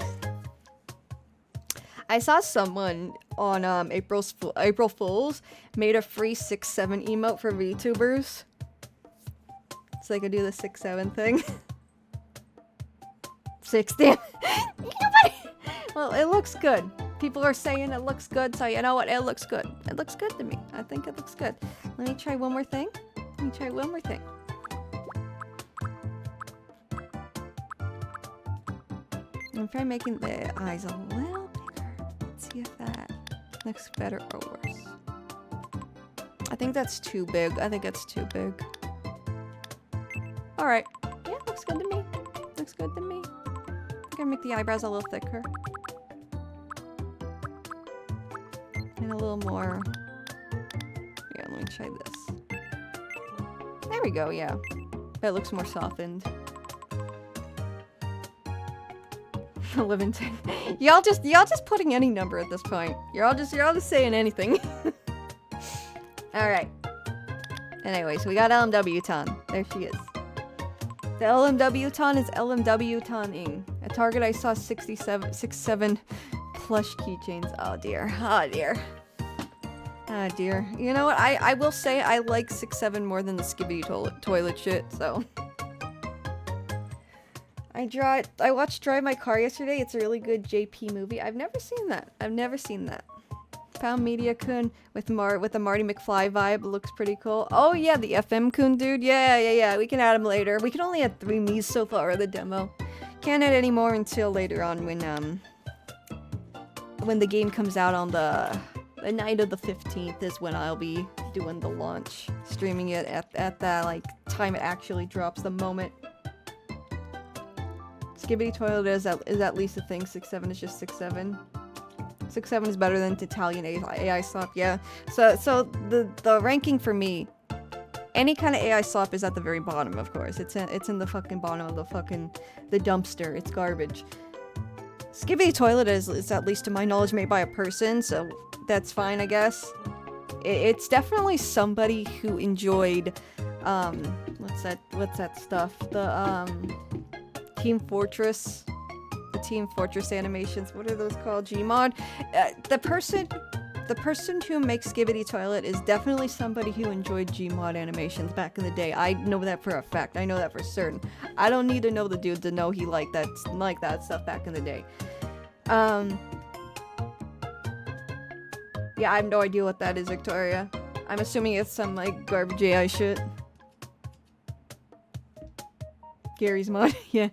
I saw someone on April Fools made a free 6-7 emote for VTubers. So they could do the 6-7 thing. 6, damn. Well, it looks good. People are saying it looks good, so you know what? It looks good. It looks good to me. I think it looks good. Let me try one more thing. Let me try one more thing. I'm trying making the eyes a little bigger. Let's see if that looks better or worse. I think that's too big. I think it's too big. Alright. Yeah, looks good to me. Looks good to me. I'm gonna make the eyebrows a little thicker. And a little more. Yeah, let me try this. There we go, yeah. That looks more softened. 11, 10. Y'all just putting any number at this point. You're all just saying anything. Alright. Anyway, so we got LMW Town. There she is. The LMW-ton is LMW-toning. At Target, I saw 67 plush keychains. Oh dear. Oh dear. Oh dear. You know what? I will say I like 6-7 more than the Skibidi toilet shit, so. I watched Drive My Car yesterday. It's a really good JP movie. I've never seen that. I've never seen that. Found Media Kun with the Marty McFly vibe. Looks pretty cool. Oh yeah, the FM Kun dude. Yeah. We can add him later. We can only add 3 Miis so far in the demo. Can't add any more until later on when the game comes out on the night of the 15th is when I'll be doing the launch, streaming it at that like time it actually drops, the moment. Skibidi Toilet is at least a thing. 6-7 is just 6-7. 6-7 is better than Italian AI slop, yeah. So the ranking for me, any kind of AI slop is at the very bottom, of course. It's in the fucking bottom of the dumpster. It's garbage. Skibidi Toilet is at least to my knowledge made by a person, so that's fine, I guess. It's definitely somebody who enjoyed what's that stuff? The Team Fortress. The Team Fortress animations. What are those called? Gmod. The person who makes Skibidi Toilet is definitely somebody who enjoyed Gmod animations back in the day. I know that for a fact. I know that for certain. I don't need to know the dude to know he liked that stuff back in the day. Yeah, I have no idea what that is, Victoria. I'm assuming it's some like garbage AI shit. Gary's mod. Yeah.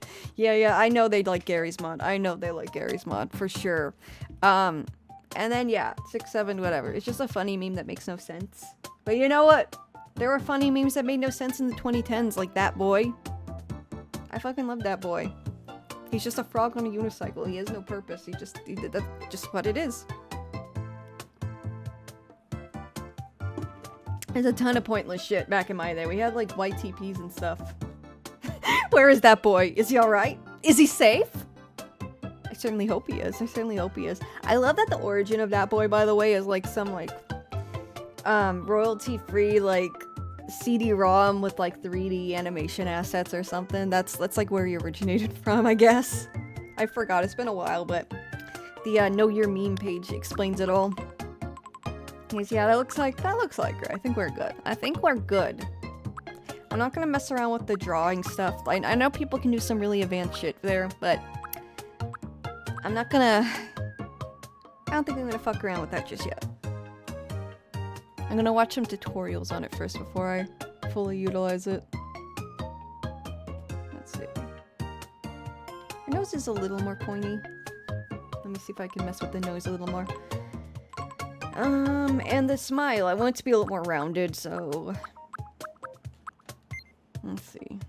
I know they like Gary's mod. I know they like Gary's mod for sure. And then yeah, 6-7, whatever. It's just a funny meme that makes no sense. But you know what? There were funny memes that made no sense in the 2010s, like that boy. I fucking love that boy. He's just a frog on a unicycle. He has no purpose. That's just what it is. There's a ton of pointless shit back in my day. We had like YTPs and stuff. Where is that boy? Is he alright? Is he safe? I certainly hope he is. I love that the origin of that boy, by the way, is like some like royalty-free like CD-ROM with like 3D animation assets or something. That's like where he originated from, I guess. I forgot. It's been a while, but the Know Your Meme page explains it all. Yeah, that looks like her. I think we're good. I'm not gonna mess around with the drawing stuff. I know people can do some really advanced shit there, but I don't think I'm gonna fuck around with that just yet. I'm gonna watch some tutorials on it first before I fully utilize it. Let's see. Her nose is a little more pointy. Let me see if I can mess with the nose a little more. And the smile. I want it to be a little more rounded, so... Let's see.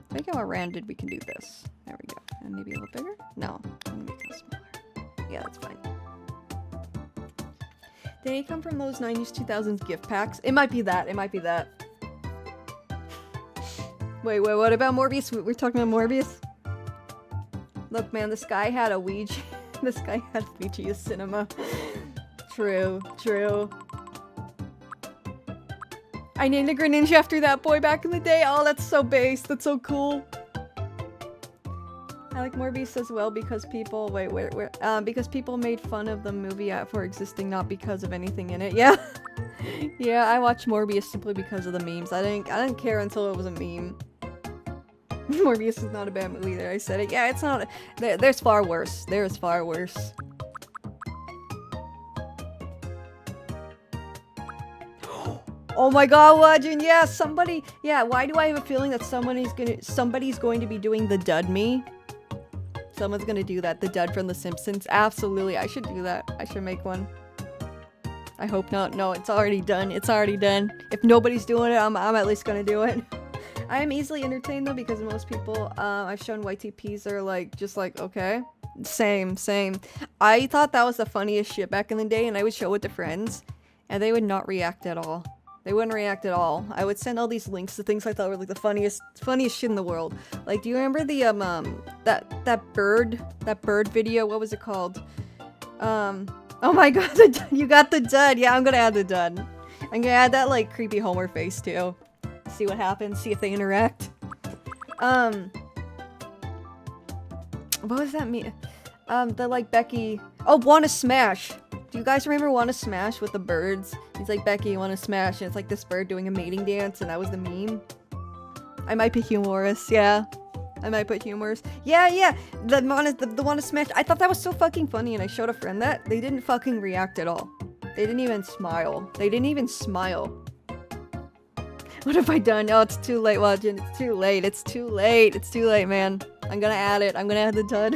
If I get more rounded, we can do this. There we go. And maybe a little bigger? No. I'm gonna make it smaller. Yeah, that's fine. Did it come from those 90s, 2000s gift packs? It might be that. Wait, what about Morbius? We're talking about Morbius? Look, man, this guy had a Ouija. This guy had Ouija cinema. True. I named a Greninja after that boy back in the day. Oh, that's so base. That's so cool. I like Morbius as well because people because people made fun of the movie for existing, not because of anything in it. Yeah. Yeah, I watched Morbius simply because of the memes. I didn't care until it was a meme. Morbius is not a bad movie there. I said it. Yeah, it's not. There's far worse. There's far worse. Oh my god, Legend! Yeah, somebody. Yeah, why do I have a feeling that somebody's going to be doing the Dud me? Someone's gonna do that. The Dud from The Simpsons. Absolutely, I should do that. I should make one. I hope not. No, it's already done. If nobody's doing it, I'm at least gonna do it. I am easily entertained though because most people I've shown YTPs are like just like okay, same. I thought that was the funniest shit back in the day, and I would show it to friends, and they would not react at all. They wouldn't react at all. I would send all these links to things I thought were like the funniest shit in the world. Like, do you remember the that bird video? What was it called? Oh my god, you got the dud. Yeah, I'm gonna add the dud. I'm gonna add that like creepy Homer face too. See what happens, see if they interact. What was that mean? The like Becky. Oh, Wanna Smash! Do you guys remember Wanna Smash with the birds? He's like, Becky, you wanna smash? And it's like this bird doing a mating dance, and that was the meme. I might be humorous, yeah. I might put humorous. Yeah, the Wanna Smash. I thought that was so fucking funny, and I showed a friend that. They didn't fucking react at all. They didn't even smile. They didn't even smile. What have I done? Oh, it's too late watching. It's too late. It's too late. It's too late, man. I'm gonna add it. I'm gonna add the dud.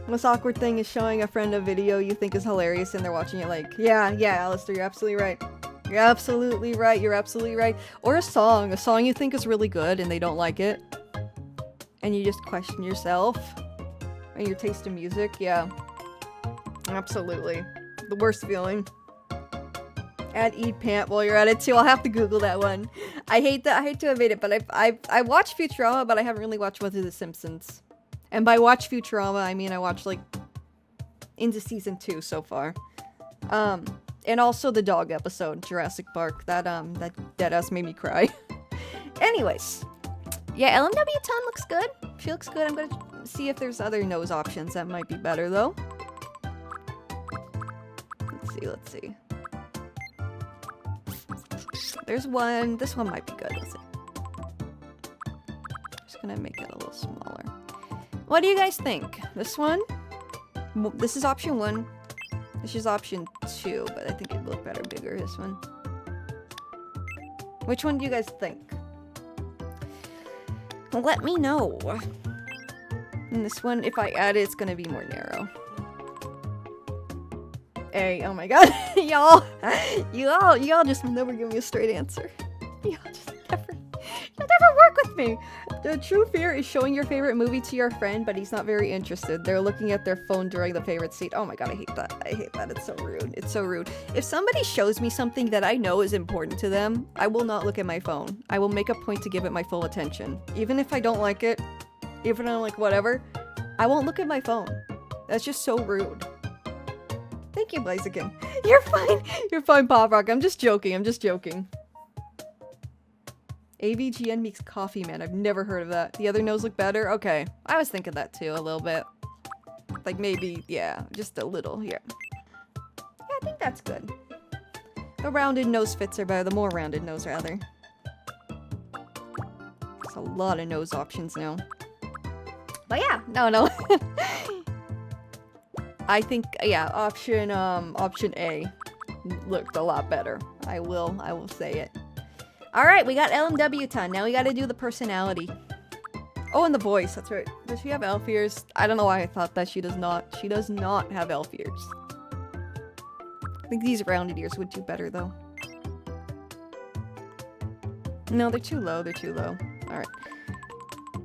Most awkward thing is showing a friend a video you think is hilarious and they're watching it like, yeah, Alistair, you're absolutely right. You're absolutely right. You're absolutely right. Or a song you think is really good and they don't like it. And you just question yourself and your taste in music. Yeah. Absolutely. The worst feeling. Add Eat Pant while you're at it too. I'll have to Google that one. I hate to admit it, but I watched Futurama, but I haven't really watched one of The Simpsons. And by watch Futurama, I mean I watched like into season 2 so far. And also the dog episode, Jurassic Park. That deadass made me cry. Anyways. Yeah, LMW Ton looks good. She looks good. I'm gonna see if there's other nose options that might be better though. Let's see. There's one. This one might be good. Let's see. Just gonna make it a little smaller. What do you guys think? This one? This is option 1. This is option 2, but I think it'd look better bigger, this one. Which one do you guys think? Let me know. And this one, if I add it, it's gonna be more narrow. A, oh my god. y'all just never give me a straight answer. Y'all just never work with me. The true fear is showing your favorite movie to your friend, but he's not very interested. They're looking at their phone during the favorite scene. Oh my god, I hate that. I hate that. It's so rude. It's so rude. If somebody shows me something that I know is important to them, I will not look at my phone. I will make a point to give it my full attention. Even if I don't like it, even if I'm like whatever, I won't look at my phone. That's just so rude. Thank you, Blaziken. You're fine. You're fine, Pop Rock. I'm just joking. I'm just joking. AVGN makes coffee, man. I've never heard of that. The other nose look better? Okay. I was thinking that too, a little bit. Like maybe, yeah, just a little here. Yeah, I think that's good. The rounded nose fits are better. The more rounded nose, rather. There's a lot of nose options now. But yeah, no. I think, yeah, option A looked a lot better. I will say it. Alright, we got LMW Ton. Now we gotta do the personality. Oh, and the voice, that's right. Does she have elf ears? I don't know why I thought that. She does not. She does not have elf ears. I think these rounded ears would do better, though. No, they're too low. They're too low. Alright.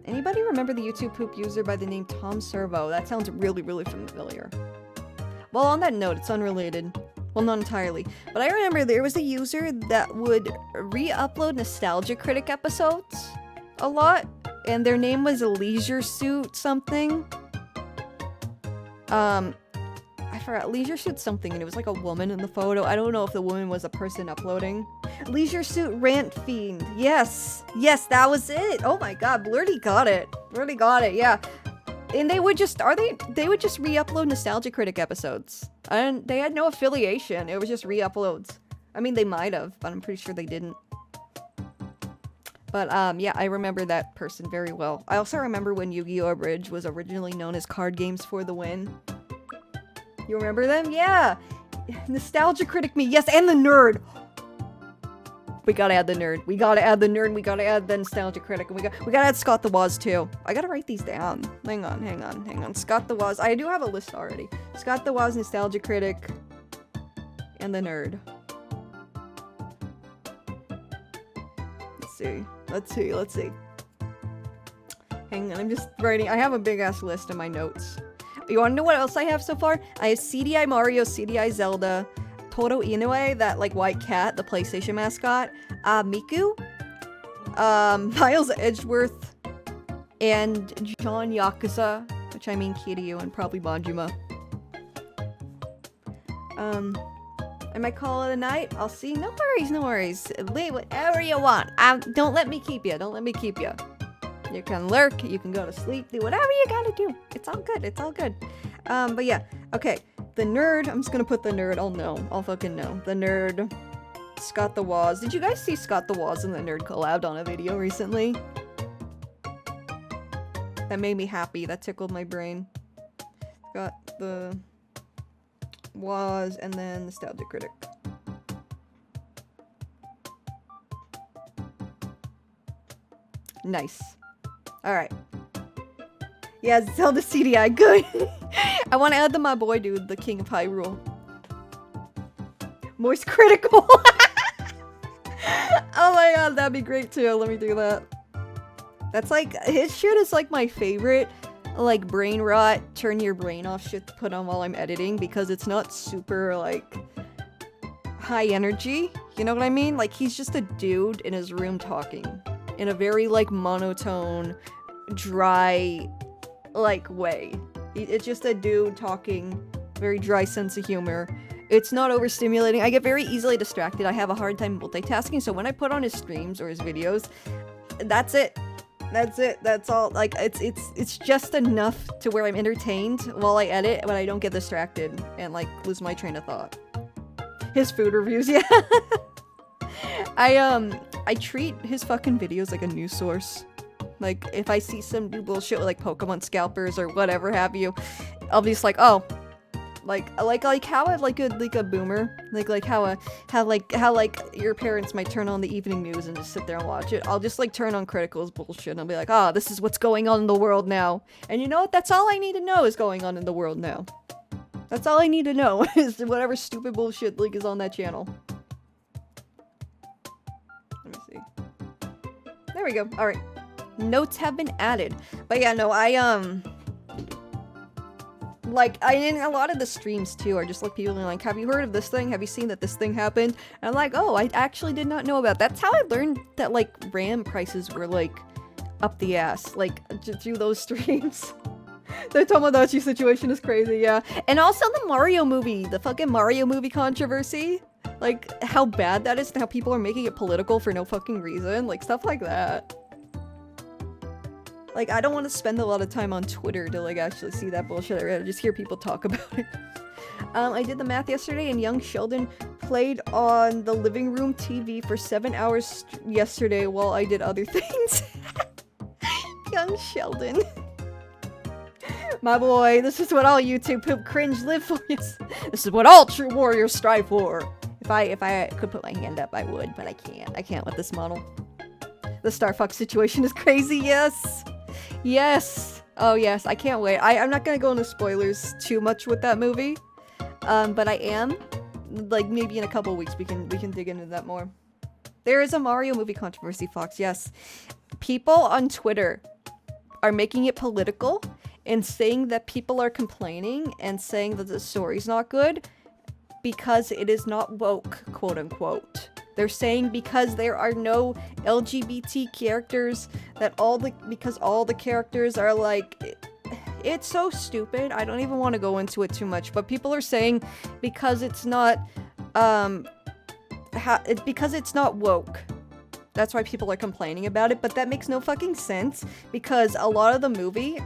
Anybody remember the YouTube poop user by the name Tom Servo? That sounds really, really familiar. Well, on that note, it's unrelated. Well, not entirely. But I remember there was a user that would re-upload Nostalgia Critic episodes a lot. And their name was Leisure Suit something. I forgot. Leisure Suit something. And it was like a woman in the photo. I don't know if the woman was a person uploading. Leisure Suit Rant Fiend. Yes. Yes, that was it. Oh my god. Blurty got it. Blurty got it. Yeah. And they would just, they would just re-upload Nostalgia Critic episodes. And they had no affiliation. It was just re-uploads. I mean, they might have, but I'm pretty sure they didn't. But, yeah, I remember that person very well. I also remember when Yu-Gi-Oh! Abridged was originally known as Card Games for the Win. You remember them? Yeah! Nostalgia Critic me, yes, and the nerd! We gotta add the nerd. We gotta add the nerd. We gotta add the Nostalgia Critic. And we gotta add Scott the Woz too. I gotta write these down. Hang on. Scott the Woz. I do have a list already. Scott the Woz, Nostalgia Critic, and the nerd. Let's see. Hang on, I'm just writing. I have a big ass list in my notes. You wanna know what else I have so far? I have CDI Mario, CDI Zelda, Toro Inoue, that like white cat, the PlayStation mascot, Miku, Miles Edgeworth, and John Yakuza, which I mean Kiryu and probably Banjima. I might call it a night. I'll see. No worries, no worries. Leave whatever you want. Don't let me keep you. Don't let me keep you. You can lurk. You can go to sleep. Do whatever you gotta do. It's all good. It's all good. But yeah. Okay. The nerd. I'm just gonna put the nerd. I'll know. I'll fucking know. The nerd. Scott the Woz. Did you guys see Scott the Woz and the nerd collabed on a video recently? That made me happy. That tickled my brain. Got the Woz and then Nostalgia Critic. Nice. Alright. Yeah, Zelda CDI. Good. I want to add the my boy dude, the King of Hyrule. Moist Critical. Oh my god, that'd be great too. Let me do that. That's like, his shit is like my favorite, like, brain rot, turn your brain off shit to put on while I'm editing, because it's not super, like, high energy. You know what I mean? Like, he's just a dude in his room talking in a very, like, monotone, dry, like, way. It's just a dude talking, very dry sense of humor. It's not overstimulating. I get very easily distracted. I have a hard time multitasking, so when I put on his streams or his videos, that's it. That's it. That's all. Like, it's just enough to where I'm entertained while I edit, but I don't get distracted and, like, lose my train of thought. His food reviews, yeah. I treat his fucking videos like a news source. Like, if I see some new bullshit with, like, Pokemon scalpers or whatever have you, I'll be just like, oh. Like how a boomer, how your parents might turn on the evening news and just sit there and watch it. I'll just, like, turn on Critical's bullshit and I'll be like, ah, this is what's going on in the world now. And you know what? That's all I need to know is going on in the world now. That's all I need to know is whatever stupid bullshit, like, is on that channel. Let me see. There we go. All right. Notes have been added. But yeah, no, like, in a lot of the streams, too, are just, like, people being like, have you heard of this thing? Have you seen that this thing happened? And I'm like, oh, I actually did not know about that. That's how I learned that, like, RAM prices were, like, up the ass, like, through those streams. The Tomodachi situation is crazy, yeah. And also the Mario movie, the fucking Mario movie controversy. Like, how bad that is and how people are making it political for no fucking reason. Like, stuff like that. Like, I don't want to spend a lot of time on Twitter to, like, actually see that bullshit. I'd rather just hear people talk about it. I did the math yesterday, and young Sheldon played on the living room TV for 7 hours yesterday while I did other things. Young Sheldon. My boy, this is what all YouTube poop cringe live for. This is what all true warriors strive for. If I could put my hand up, I would, but I can't. I can't with this model. The Star Fox situation is crazy, yes! Yes! Oh yes, I can't wait. I'm not gonna go into spoilers too much with that movie. But I am. Like, maybe in a couple weeks we can dig into that more. There is a Mario movie controversy, Fox, yes. People on Twitter are making it political and saying that people are complaining and saying that the story's not good because it is not woke, quote unquote. They're saying because there are no LGBT characters, because all the characters are like, it's so stupid. I don't even want to go into it too much, but people are saying because it's not, because it's not woke. That's why people are complaining about it, but that makes no fucking sense because a lot of the movie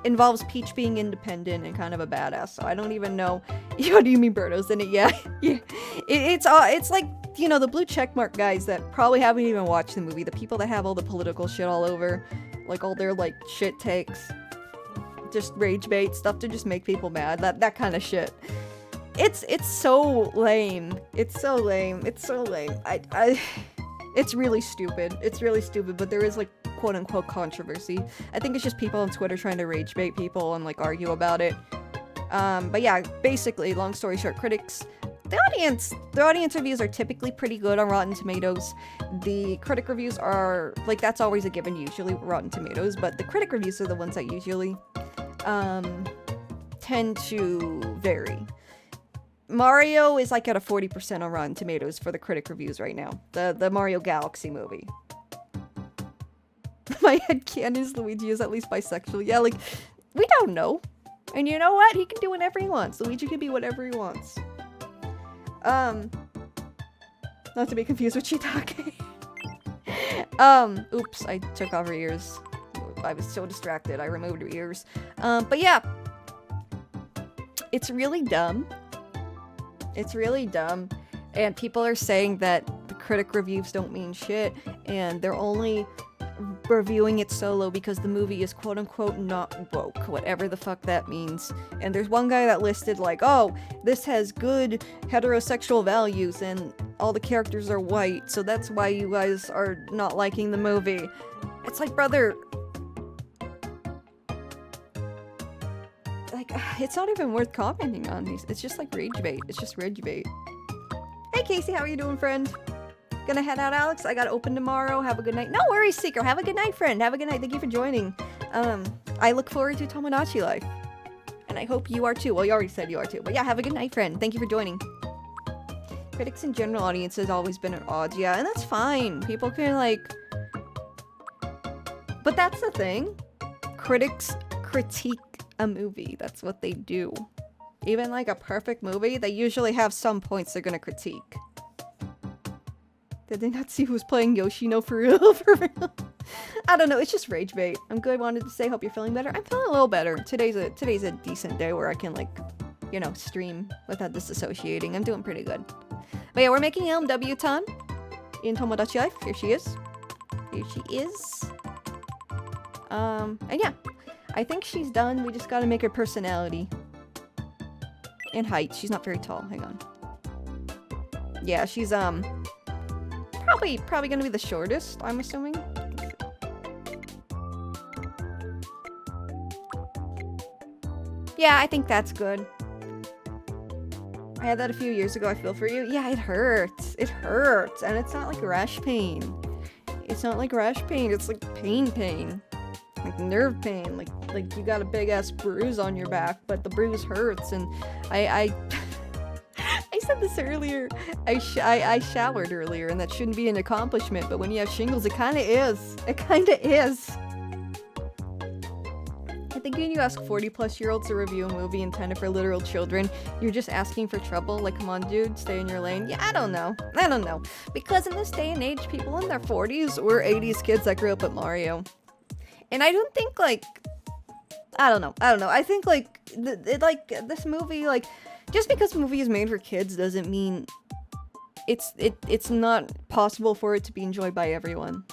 involves Peach being independent and kind of a badass, so I don't even know. What do you mean Birdo's in it? Yeah. Yeah. It's like, you know, the blue checkmark guys that probably haven't even watched the movie, the people that have all the political shit all over, like all their, like, shit takes, just rage bait stuff to just make people mad, that kind of shit. It's so lame. It's so lame. It's so lame. It's really stupid. It's really stupid, but there is, like, quote-unquote controversy. I think it's just people on Twitter trying to rage bait people and, like, argue about it. But yeah, basically, long story short, critics... The audience reviews are typically pretty good on Rotten Tomatoes. The critic reviews are, like, that's always a given usually, Rotten Tomatoes, but the critic reviews are the ones that usually, tend to vary. Mario is, like, at a 40% on Rotten Tomatoes for the critic reviews right now. The Mario Galaxy movie. My headcanon is Luigi is at least bisexual. Yeah, like, we don't know. And you know what? He can do whatever he wants. Luigi can be whatever he wants. Not to be confused with shiitake. Oops, I took off her ears. I was so distracted, I removed her ears. But yeah. It's really dumb. It's really dumb. And people are saying that the critic reviews don't mean shit, and they're only reviewing it solo because the movie is quote-unquote not woke, whatever the fuck that means. And there's one guy that listed like, oh, this has good heterosexual values and all the characters are white, so that's why you guys are not liking the movie. It's like, brother, like, it's not even worth commenting on these. It's just like rage bait. It's just rage bait. Hey Casey, how are you doing, friend? Gonna head out, Alex? I gotta open tomorrow. Have a good night. No worries, Seeker. Have a good night, friend. Have a good night. Thank you for joining. I look forward to Tomodachi life. And I hope you are too. Well, you already said you are too. But yeah, have a good night, friend. Thank you for joining. Critics and general audience has always been at odds. Yeah, and that's fine. People can, like... But that's the thing. Critics critique a movie. That's what they do. Even, like, a perfect movie, they usually have some points they're gonna critique. Did they not see who was playing Yoshino for real? For real? I don't know, it's just rage bait. I'm good, wanted to say, hope you're feeling better. I'm feeling a little better. Today's a decent day where I can, like, you know, stream without disassociating. I'm doing pretty good. But yeah, we're making Elm debutante in Tomodachi Life. Here she is. Here she is. And yeah, I think she's done. We just gotta make her personality. And height. She's not very tall. Hang on. Yeah, she's, probably gonna be the shortest, I'm assuming. Yeah, I think that's good. I had that a few years ago. I feel for you. Yeah, it hurts. It hurts. And it's not like rash pain. It's not like rash pain. It's like pain. Like nerve pain. Like you got a big ass bruise on your back, but the bruise hurts. And I said this earlier. I showered earlier, and that shouldn't be an accomplishment, but when you have shingles, it kind of is. It kind of is. I think when you ask 40-plus-year-olds to review a movie intended for literal children, you're just asking for trouble. Like, come on, dude, stay in your lane. Yeah, I don't know. Because in this day and age, people in their 40s were 80s kids that grew up with Mario. And I don't think, like... I don't know. I think, like, this movie, like... Just because a movie is made for kids doesn't mean it's not possible for it to be enjoyed by everyone.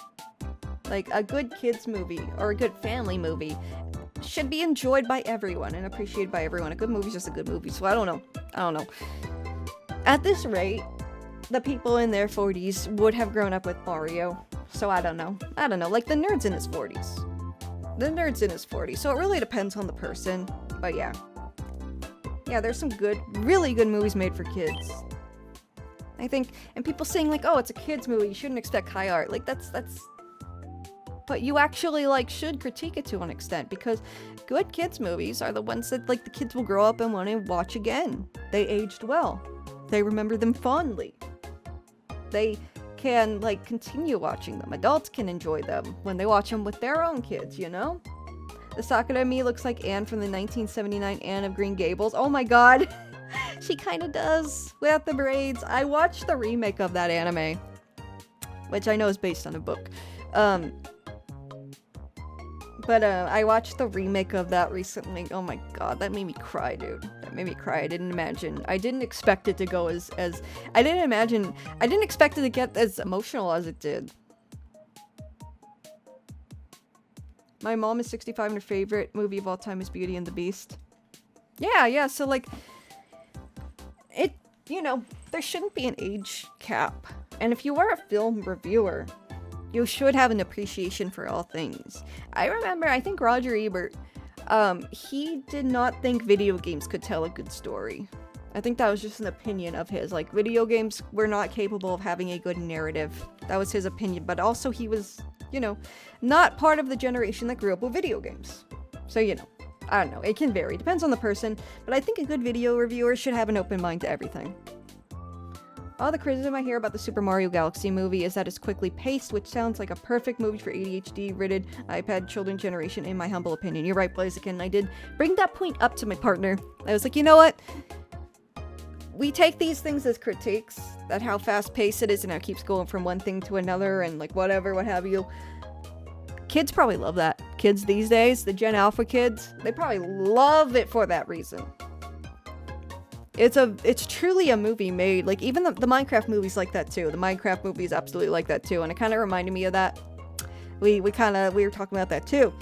Like, a good kids movie or a good family movie should be enjoyed by everyone and appreciated by everyone. A good movie is just a good movie, so I don't know. At this rate, the people in their 40s would have grown up with Mario, so I don't know. Like, the nerd's in his 40s. So it really depends on the person, but yeah. Yeah, there's some really good movies made for kids. I think, and people saying like, oh, it's a kids movie, you shouldn't expect high art. Like, that's... But you actually, like, should critique it to an extent, because good kids movies are the ones that, like, the kids will grow up and want to watch again. They aged well. They remember them fondly. They can, like, continue watching them. Adults can enjoy them when they watch them with their own kids, you know? The Sakura me looks like Anne from the 1979 Anne of Green Gables. Oh my god! She kinda does, without the braids. I watched the remake of that anime, which I know is based on a book. But I watched the remake of that recently. Oh my god, that made me cry, dude. That made me cry. I didn't expect it to go as I didn't expect it to get as emotional as it did. My mom is 65 and her favorite movie of all time is Beauty and the Beast. Yeah, so like, it, you know, there shouldn't be an age cap. And if you are a film reviewer, you should have an appreciation for all things. I remember, I think Roger Ebert, he did not think video games could tell a good story. I think that was just an opinion of his. Like, video games were not capable of having a good narrative. That was his opinion. But also he was, you know, not part of the generation that grew up with video games. So, you know, I don't know. It can vary. Depends on the person. But I think a good video reviewer should have an open mind to everything. All the criticism I hear about the Super Mario Galaxy movie is that it's quickly paced, which sounds like a perfect movie for ADHD-ridden iPad children generation, in my humble opinion. You're right, Blaziken. I did bring that point up to my partner. I was like, you know what? we take these things as critiques, that how fast-paced it is and how it keeps going from one thing to another and like whatever, what have you. Kids probably love that. Kids these days, the Gen Alpha kids, they probably love it for that reason. It's truly a movie made, like even the Minecraft movie's like that too. The Minecraft movie is absolutely like that too, and it kind of reminded me of that. We were talking about that too.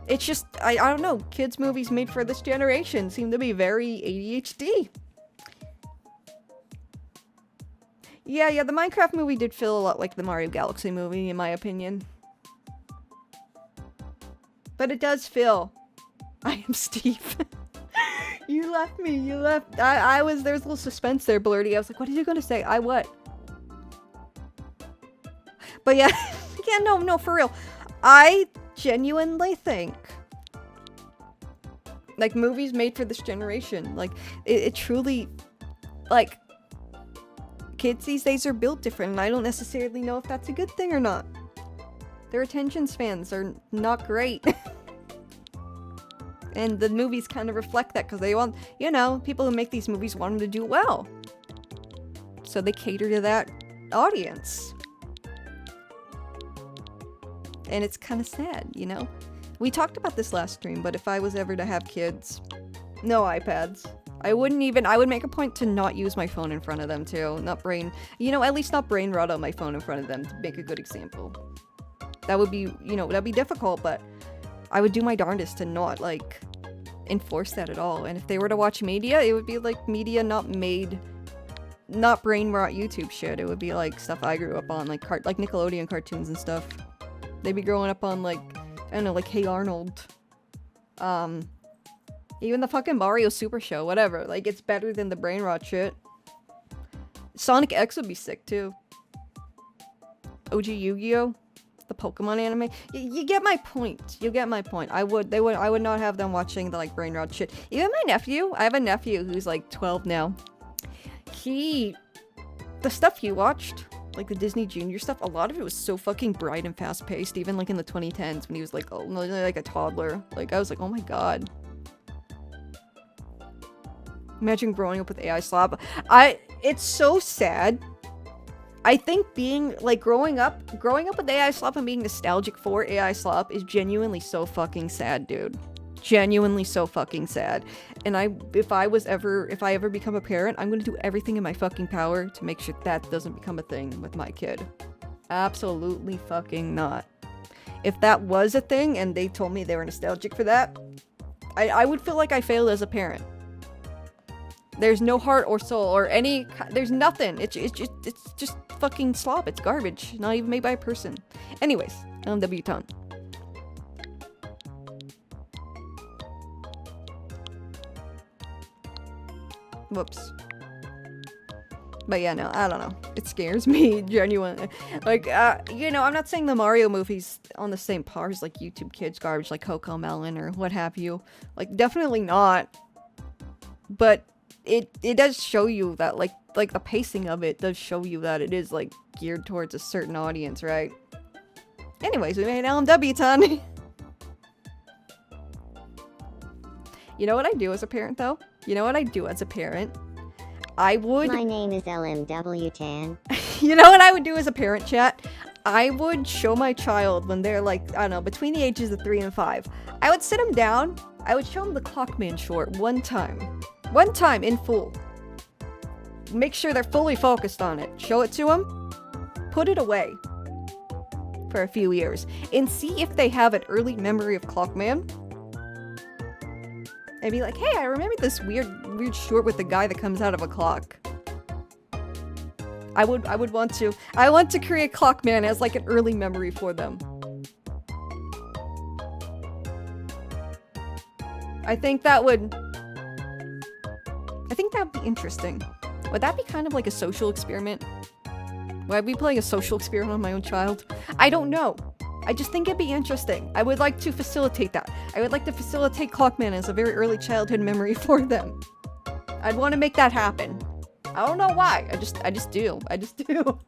It's just, I don't know, kids movies made for this generation seem to be very ADHD. Yeah, the Minecraft movie did feel a lot like the Mario Galaxy movie, in my opinion. But it does feel... I am Steve. You left me, you left... there was a little suspense there, Blurty. I was like, what are you gonna say? I what? But yeah, yeah, no, for real. I genuinely think... like, movies made for this generation, like, it truly... like... kids these days are built different, and I don't necessarily know if that's a good thing or not. Their attention spans are not great. And the movies kind of reflect that, because they want, you know, people who make these movies want them to do well. So they cater to that audience. And it's kind of sad, you know? We talked about this last stream, but if I was ever to have kids, no iPads. I would make a point to not use my phone in front of them too. At least not brain rot on my phone in front of them to make a good example. That would be, that'd be difficult, but I would do my darndest to not, like, enforce that at all. And if they were to watch media, it would be, like, media not brain rot YouTube shit. It would be, like, stuff I grew up on, like Nickelodeon cartoons and stuff. They'd be growing up on, like, I don't know, like Hey Arnold. Even the fucking Mario Super Show, whatever. Like, it's better than the brain rot shit. Sonic X would be sick, too. OG Yu-Gi-Oh! The Pokemon anime. You get my point. You get my point. I would not have them watching the, like, brain rot shit. Even my nephew, I have a nephew who's, like, 12 now. The stuff he watched, like the Disney Junior stuff, a lot of it was so fucking bright and fast-paced, even, like, in the 2010s when he was, like, like a toddler. Like, I was like, oh my god. Imagine growing up with AI slop. It's so sad. I think growing up with AI slop and being nostalgic for AI slop is genuinely so fucking sad, dude. Genuinely so fucking sad. And if I ever become a parent, I'm gonna do everything in my fucking power to make sure that doesn't become a thing with my kid. Absolutely fucking not. If that was a thing and they told me they were nostalgic for that, I would feel like I failed as a parent. There's no heart or soul or there's nothing. It's just fucking slop. It's garbage. Not even made by a person. Anyways, LMW ton. Whoops. But yeah, no, I don't know. It scares me, genuinely. Like, I'm not saying the Mario movie's on the same par as, like, YouTube Kids garbage, like Coco Melon or what have you. Like, definitely not. But it does show you that, like the pacing of it does show you that it is, like, geared towards a certain audience, right? Anyways, we made LMW ton. You know what I do as a parent, though? You know what I do as a parent? I would... My name is LMW Tan. You know what I would do as a parent, chat? I would show my child when they're, like, I don't know, between the ages of 3 and 5. I would sit them down. I would show them the Clockman short one time. One time in full. Make sure they're fully focused on it. Show it to them. Put it away. For a few years. And see if they have an early memory of Clockman. And be like, hey, I remember this weird short with the guy that comes out of a clock. I want to create Clockman as, like, an early memory for them. I think that would be interesting. Would that be kind of like a social experiment? Would I be playing a social experiment on my own child? I don't know. I just think it'd be interesting. I would like to facilitate that. I would like to facilitate Clockman as a very early childhood memory for them. I'd want to make that happen. I don't know why. I just do. I just do.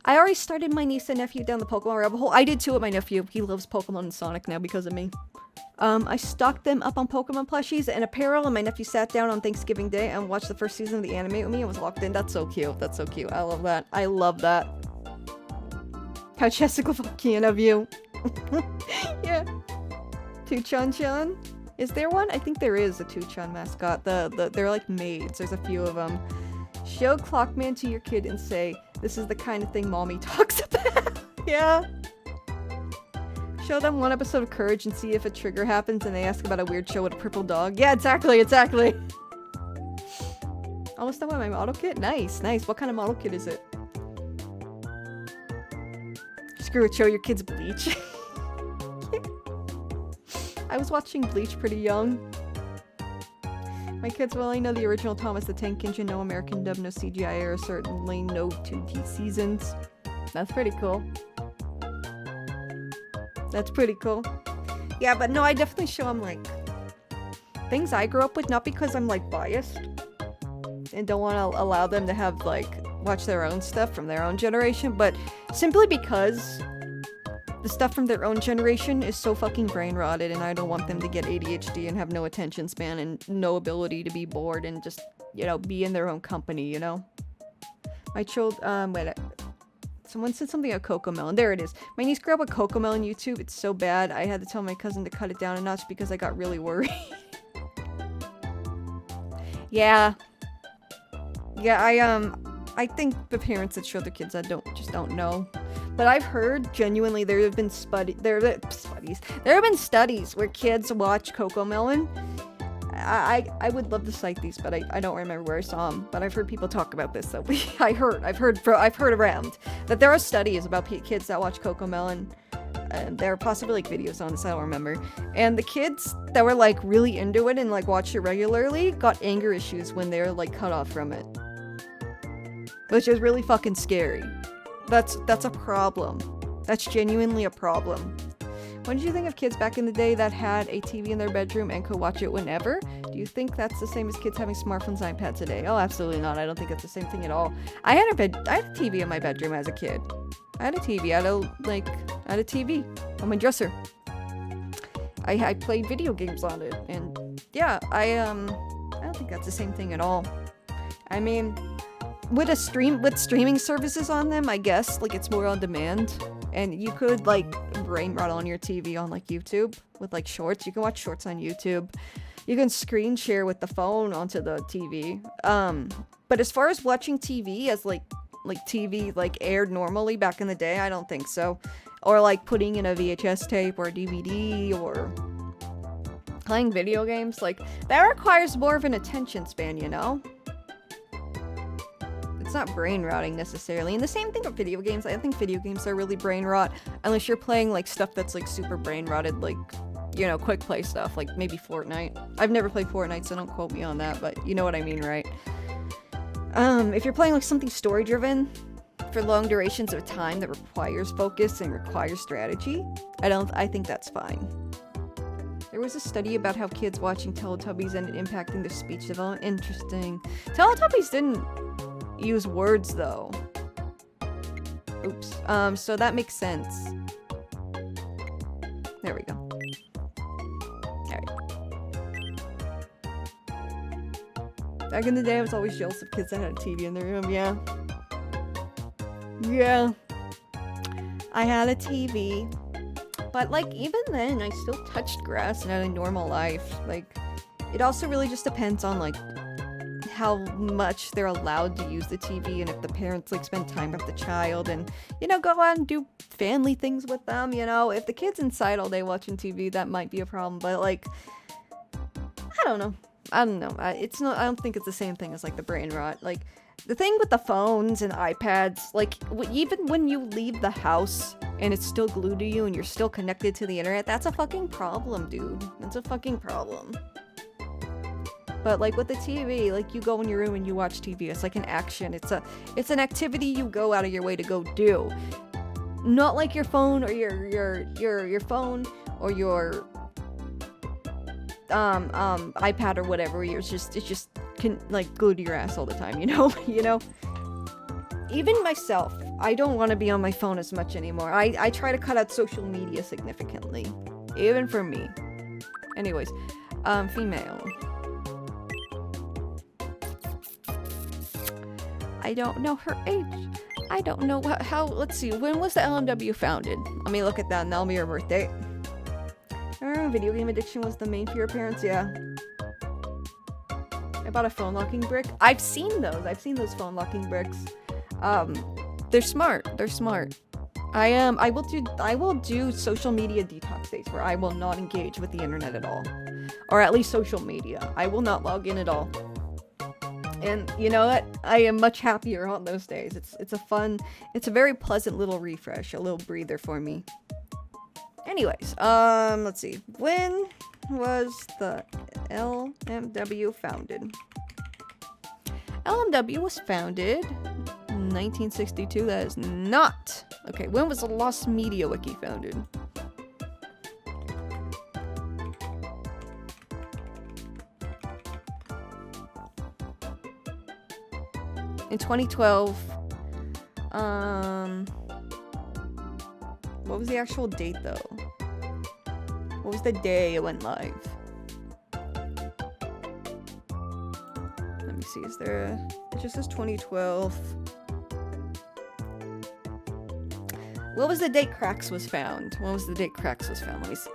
I already started my niece and nephew down the Pokemon rabbit hole. I did too with my nephew. He loves Pokemon and Sonic now because of me. I stocked them up on Pokemon plushies and apparel, and my nephew sat down on Thanksgiving Day and watched the first season of the anime with me and was locked in. That's so cute. That's so cute. I love that. I love that. How Czechoslovakian of you. Yeah. Tuchan-chan? Is there one? I think there is a Tuchan mascot. They're like maids. There's a few of them. Show Clockman to your kid and say, this is the kind of thing mommy talks about. Yeah. Show them one episode of Courage and see if a trigger happens and they ask about a weird show with a purple dog. Yeah, exactly. Almost done with my model kit? Nice. What kind of model kit is it? Screw it, show your kids Bleach. I was watching Bleach pretty young. My kids will only know the original Thomas the Tank Engine, no American dub, no CGI error, certainly no 2D seasons. That's pretty cool. Yeah, but no, I definitely show them, like, things I grew up with, not because I'm, like, biased and don't want to allow them to have, like, watch their own stuff from their own generation, but simply because the stuff from their own generation is so fucking brain rotted and I don't want them to get ADHD and have no attention span and no ability to be bored and just, you know, be in their own company, you know? My someone said something about Cocomelon. There it is. My niece grew up with Cocomelon YouTube. It's so bad. I had to tell my cousin to cut it down a notch because I got really worried. Yeah. Yeah, I think the parents that show their kids that don't know. But I've heard genuinely there have been studies where kids watch Cocomelon. I would love to cite these, but I don't remember where I saw them. But I've heard people talk about this, so I've heard around that there are studies about kids that watch Cocomelon, and there are possibly like videos on this. I don't remember. And the kids that were like really into it and like watched it regularly got anger issues when they were like cut off from it, which is really fucking scary. That's a problem. That's genuinely a problem. What did you think of kids back in the day that had a TV in their bedroom and could watch it whenever? Do you think that's the same as kids having smartphones and iPads today? Oh, absolutely not. I don't think it's the same thing at all. I had a TV in my bedroom as a kid. I had a TV. I had a TV on my dresser. I played video games on it, and yeah, I don't think that's the same thing at all. I mean, with streaming services on them, I guess like it's more on demand. And you could, like, brain rot on your TV on, like, YouTube with, like, shorts. You can watch shorts on YouTube. You can screen share with the phone onto the TV. But as far as watching TV as, like TV, like, aired normally back in the day, I don't think so. Or, like, putting in a VHS tape or a DVD or playing video games. Like, that requires more of an attention span, you know? It's not brain rotting necessarily. And the same thing with video games. I think video games are really brain rot unless you're playing like stuff that's like super brain rotted, like, you know, quick play stuff, like maybe Fortnite. I've never played Fortnite, so don't quote me on that, but you know what I mean, right? If you're playing like something story driven for long durations of time that requires focus and requires strategy, I think that's fine. There was a study about how kids watching Teletubbies ended impacting their speech development. Interesting. Teletubbies didn't use words though. Oops. So that makes sense. There we go. Alright. Back in the day, I was always jealous of kids that had a TV in their room, yeah. Yeah. I had a TV. But, like, even then, I still touched grass and had a normal life. Like, it also really just depends on, like, how much they're allowed to use the TV and if the parents like spend time with the child and, you know, go out and do family things with them, you know. If the kid's inside all day watching TV, that might be a problem, but like, I don't know. I don't think it's the same thing as like the brain rot. Like, the thing with the phones and iPads, like, even when you leave the house and it's still glued to you and you're still connected to the internet, that's a fucking problem, dude. That's a fucking problem. But like with the TV, like you go in your room and you watch TV. It's like an action. It's an activity you go out of your way to go do. Not like your phone or your phone or your iPad or whatever. It's just can like glued to your ass all the time. You know. You know. Even myself, I don't want to be on my phone as much anymore. I try to cut out social media significantly. Even for me. Anyways, female. I don't know her age. I don't know how, let's see, when was the LMW founded? Let me look at that and that'll be her birthday. Video game addiction was the main fear of parents, yeah. I bought a phone locking brick. I've seen those phone locking bricks. They're smart. I will do social media detox days where I will not engage with the internet at all. Or at least social media. I will not log in at all. And you know what? I am much happier on those days. It's a very pleasant little refresh, a little breather for me. Anyways, let's see. When was the LMW founded? LMW was founded in 1962. That is not. Okay, when was the Lost Media Wiki founded? In 2012. What was the actual date though? What was the day it went live? Let me see, is there a... It just says 2012. What was the date Cracks was found? What was the date Cracks was found? Let me see.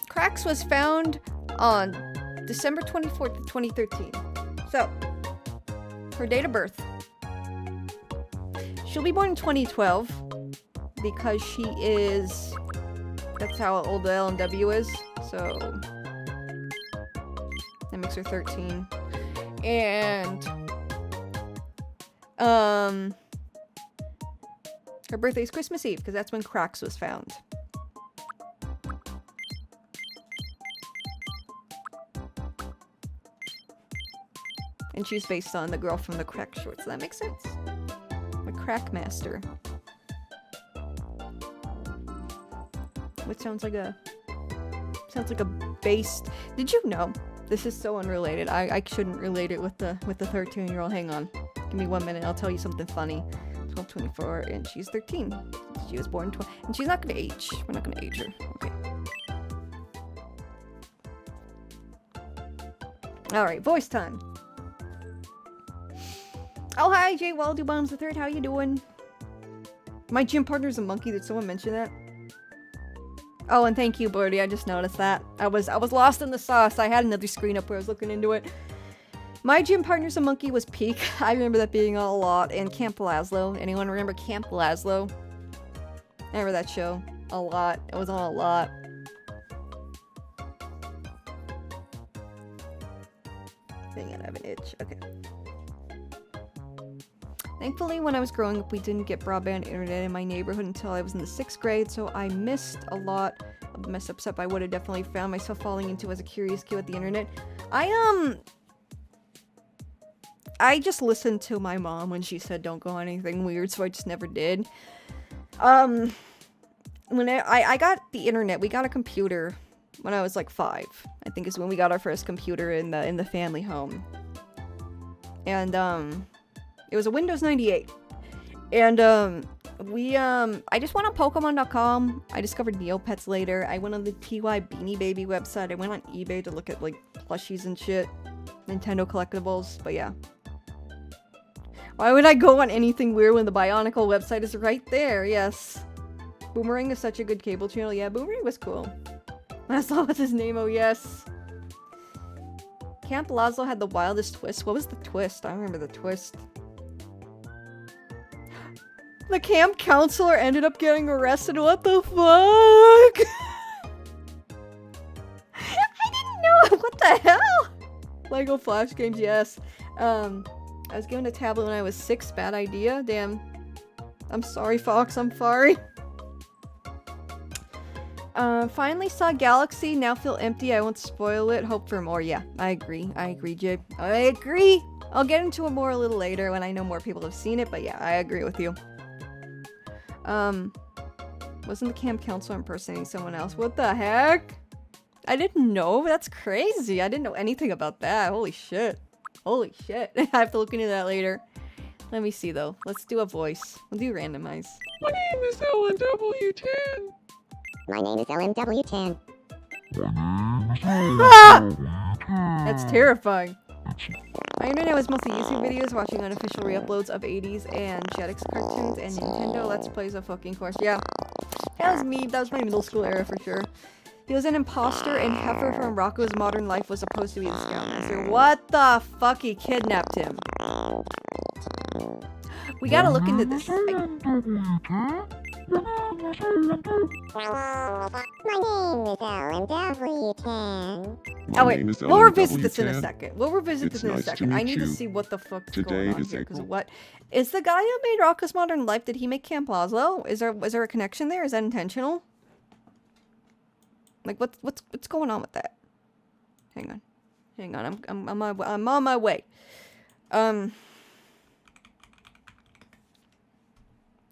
Cracks was found on December 24th of 2013. So, her date of birth. She'll be born in 2012 because she is... That's how old the LMW is. So, that makes her 13. And, her birthday is Christmas Eve because that's when Cracks was found. And she's based on the girl from the Crack Shorts. That makes sense. The Crack Master. Which sounds like a based... Did you know? This is so unrelated. I shouldn't relate it with the 13-year-old. Hang on. Give me 1 minute. I'll tell you something funny. 12, 24, and she's 13. She was born 12. And she's not gonna age. We're not gonna age her. Okay. Alright, voice time. Oh, hi, Jay Waldo Bombs the Third. How you doing? My gym partner's a monkey. Did someone mention that? Oh, and thank you, Birdie. I just noticed that. I was lost in the sauce. I had another screen up where I was looking into it. My gym partner's a monkey was Peak. I remember that being on a lot. And Camp Lazlo. Anyone remember Camp Lazlo? I remember that show a lot. It was on a lot. Dang it, I have an itch. Okay. Thankfully, when I was growing up, we didn't get broadband internet in my neighborhood until I was in the 6th grade, so I missed a lot of the mess-ups up I would have definitely found myself falling into as a curious kid with the internet. I just listened to my mom when she said don't go on anything weird, so I just never did. When I got the internet, we got a computer when I was like 5. I think is when we got our first computer in the family home. And, it was a Windows 98. And, I just went on Pokemon.com. I discovered Neopets later. I went on the TY Beanie Baby website. I went on eBay to look at, like, plushies and shit. Nintendo collectibles. But yeah. Why would I go on anything weird when the Bionicle website is right there? Yes. Boomerang is such a good cable channel. Yeah, Boomerang was cool. That's all what's his name. Oh, yes. Camp Lazlo had the wildest twist. What was the twist? I don't remember the twist. The camp counselor ended up getting arrested. What the fuck? I didn't know. What the hell? Lego Flash games, yes. I was given a tablet when I was 6. Bad idea. Damn. I'm sorry, Fox. I'm sorry. Finally saw Galaxy. Now feel empty. I won't spoil it. Hope for more. Yeah, I agree. I agree, Jay. I agree. I'll get into it more a little later when I know more people have seen it. But yeah, I agree with you. Wasn't the camp counselor impersonating someone else? What the heck? I didn't know. That's crazy. I didn't know anything about that. Holy shit. Holy shit. I have to look into that later. Let me see though. Let's do a voice. We'll do randomize. My name is LNW10. My name is LMW10. Ah! That's terrifying. My internet was mostly YouTube videos, watching unofficial re-uploads of 80s and Jetix cartoons, and Nintendo Let's Plays, of fucking course. Yeah. That was me. That was my middle school era for sure. He was an imposter, and Heifer from Rocco's Modern Life was supposed to be the Scoutmaster. What the fuck? He kidnapped him. We gotta look into this. My name is LMW10. Oh wait, name is we'll revisit this in a LMW10. second. We'll revisit It's this in a nice to second. I meet need to you. see what the fuck's Today going on is here. Because April. what is the guy who made Rocco's Modern Life? Did he make Camp Lazlo? Is there a connection there? Is that intentional? Like what's going on with that? Hang on. I'm on my way.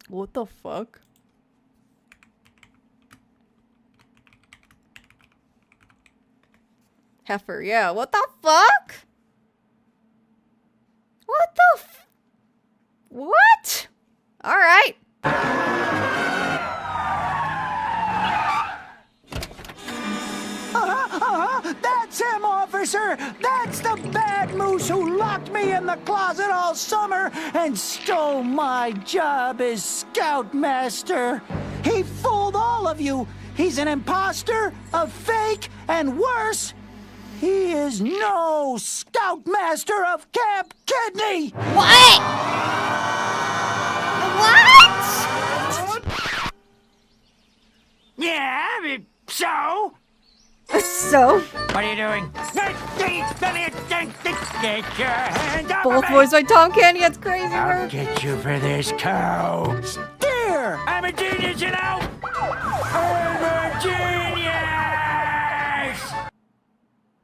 What the fuck? Heifer, yeah. What the fuck? What the what? All right. That's him, officer! That's the bad moose who locked me in the closet all summer and stole my job as scoutmaster. He fooled all of you. He's an imposter, a fake, and worse, he is no scoutmaster of Camp Kidney! What? Yeah, so? So, What are you doing? Get your hands off both of me! voiced by Tom Candy. That's crazy, I'll bro. get you for this cow. Steer! I'm a genius, you know! I'm a genius!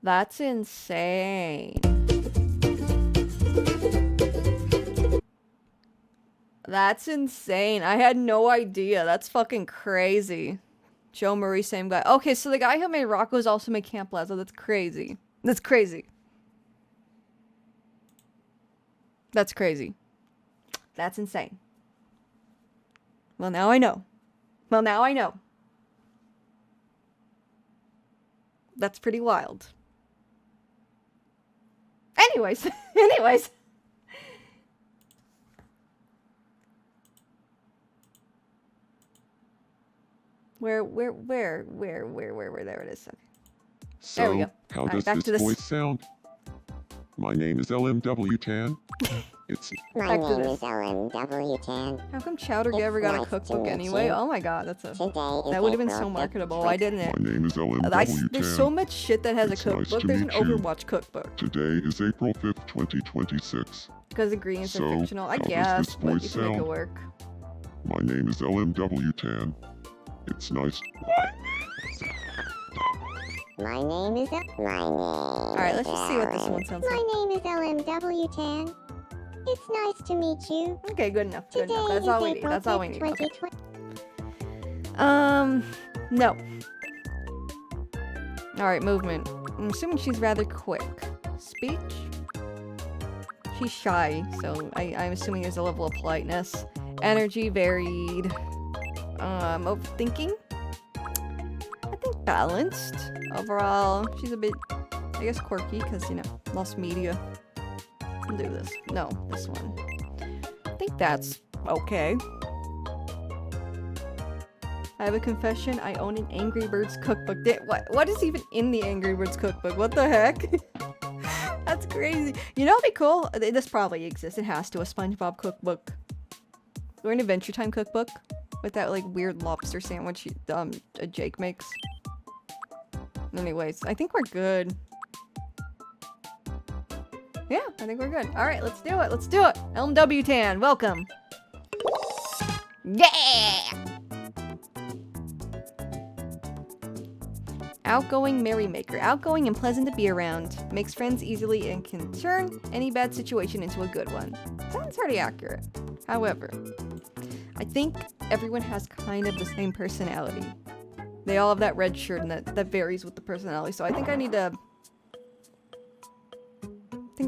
That's insane. That's insane. I had no idea. That's fucking crazy. Joe Murray, same guy. Okay, so the guy who made Rocco's also made Camp Lazlo. That's crazy. That's crazy. That's crazy. That's insane. Well, now I know. Well, now I know. That's pretty wild. Anyways, anyways. Where, there it is. Okay. So, There we go. how Alright, does back this to this. voice sound? My name is LMW10. It's My Back to name this. is LMW10. How come Chowder It's ever got a nice to cookbook meet anyway? you. Oh my god, that's a... Today is That would have been so April marketable. 5th. Why didn't it? my name is LMW10. There's so much shit that has It's a nice cookbook. to There's an meet you. Overwatch cookbook. Today is April 5th, 2026. Because ingredients are So, fictional. I how does guess, this but you voice can make it sound? work. My name is LMW10. It's nice. My name is Alright, let's just see what this one sounds My like. name is LMW10. It's nice to meet you. Okay, good enough. Good Today enough. That's is all we need. April That's all we 5th, need. Okay. 2020. No. Alright, movement. I'm assuming she's rather quick. Speech? She's shy, so I'm assuming there's a level of politeness. Energy varied. Overthinking? I think balanced. Overall, she's a bit, I guess, quirky, because, you know, lost media. I'll do this. No, this one. I think that's okay. I have a confession. I own an Angry Birds cookbook. What is even in the Angry Birds cookbook? What the heck? That's crazy. You know what'd be cool? This probably exists. It has to. A SpongeBob cookbook. Or an Adventure Time cookbook. With that, like, weird lobster sandwich Jake makes. Anyways, I think we're good. Yeah, I think we're good. Alright, let's do it. Let's do it. LMW Tan, welcome. Yeah! Outgoing merrymaker. Outgoing and pleasant to be around. Makes friends easily and can turn any bad situation into a good one. Sounds pretty accurate. However, I think everyone has kind of the same personality. They all have that red shirt and that varies with the personality. So I think I need to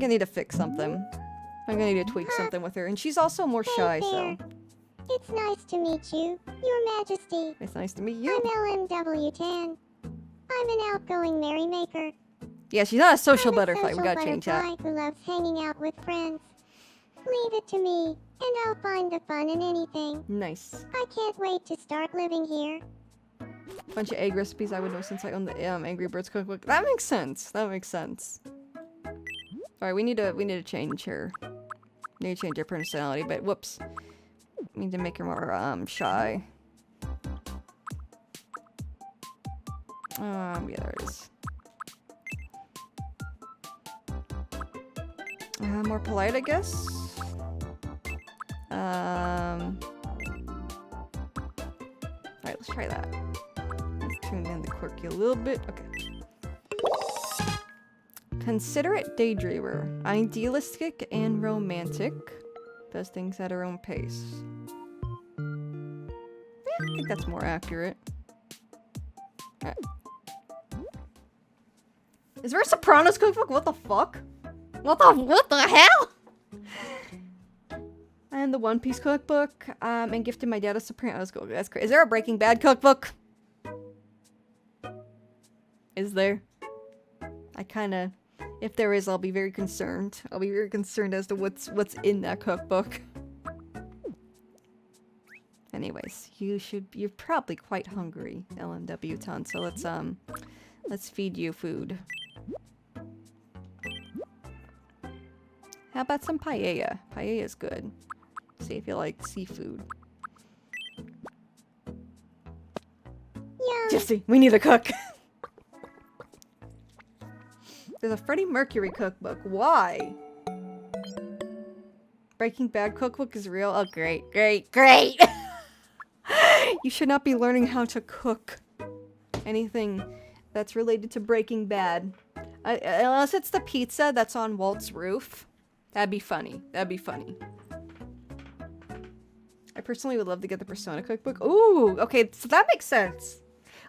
think I need to fix something. I'm gonna need to tweak something with her. And she's also more shy, so... It's nice to meet you, Your Majesty. It's nice to meet you. I'm LMW Tan. I'm an outgoing merrymaker. Yeah, she's not a social I'm butterfly. a We social gotta change that. butterfly who loves hanging out with friends. Leave it to me, and I'll find the fun in anything. Nice. I can't wait to start living here. Bunch of egg recipes I would know since I own the Angry Birds cookbook. That makes sense. That makes sense. Alright, we need to change her. Need to change her personality, but whoops. We need to make her more shy. Yeah, there it is. More polite, I guess. Alright, let's try that. Let's tune down the quirky a little bit. Okay. Considerate daydreamer. Idealistic and romantic. Does things at her own pace. Yeah, I think that's more accurate. Alright. Is there a Sopranos cookbook? What the fuck? What the hell? And the One Piece cookbook. And gifted my dad a Sopranos cookbook. That's crazy. Is there a Breaking Bad cookbook? Is there? I kinda... If there is, I'll be very concerned. I'll be very concerned as to what's in that cookbook. Anyways, you're probably quite hungry, LMW Ton, so let's feed you food. How about some paella? Paella's good. See if you like seafood. Yum. Jesse, we need a cook. There's a Freddie Mercury cookbook. Why? Breaking Bad cookbook is real? Oh, great, great, great! You should not be learning how to cook anything that's related to Breaking Bad. Unless it's the pizza that's on Walt's roof. That'd be funny. That'd be funny. I personally would love to get the Persona cookbook. Ooh, okay, so that makes sense.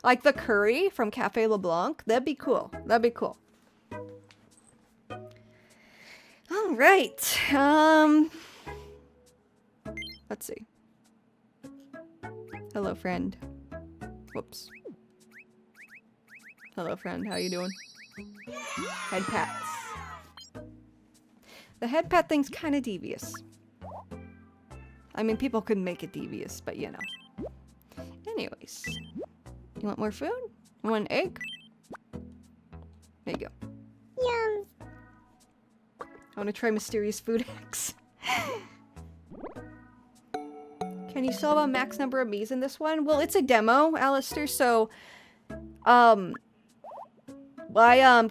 Like the curry from Cafe LeBlanc. That'd be cool. That'd be cool. All right. Let's see. Hello, friend. Whoops. Hello, friend. How you doing? Head pats. The head pat thing's kind of devious. I mean, people could make it devious, but you know. Anyways. You want more food? You want an egg? There you go. Yum. I want to try mysterious food hacks. Can you solve a max number of Miis in this one? Well, it's a demo, Alistair, so... I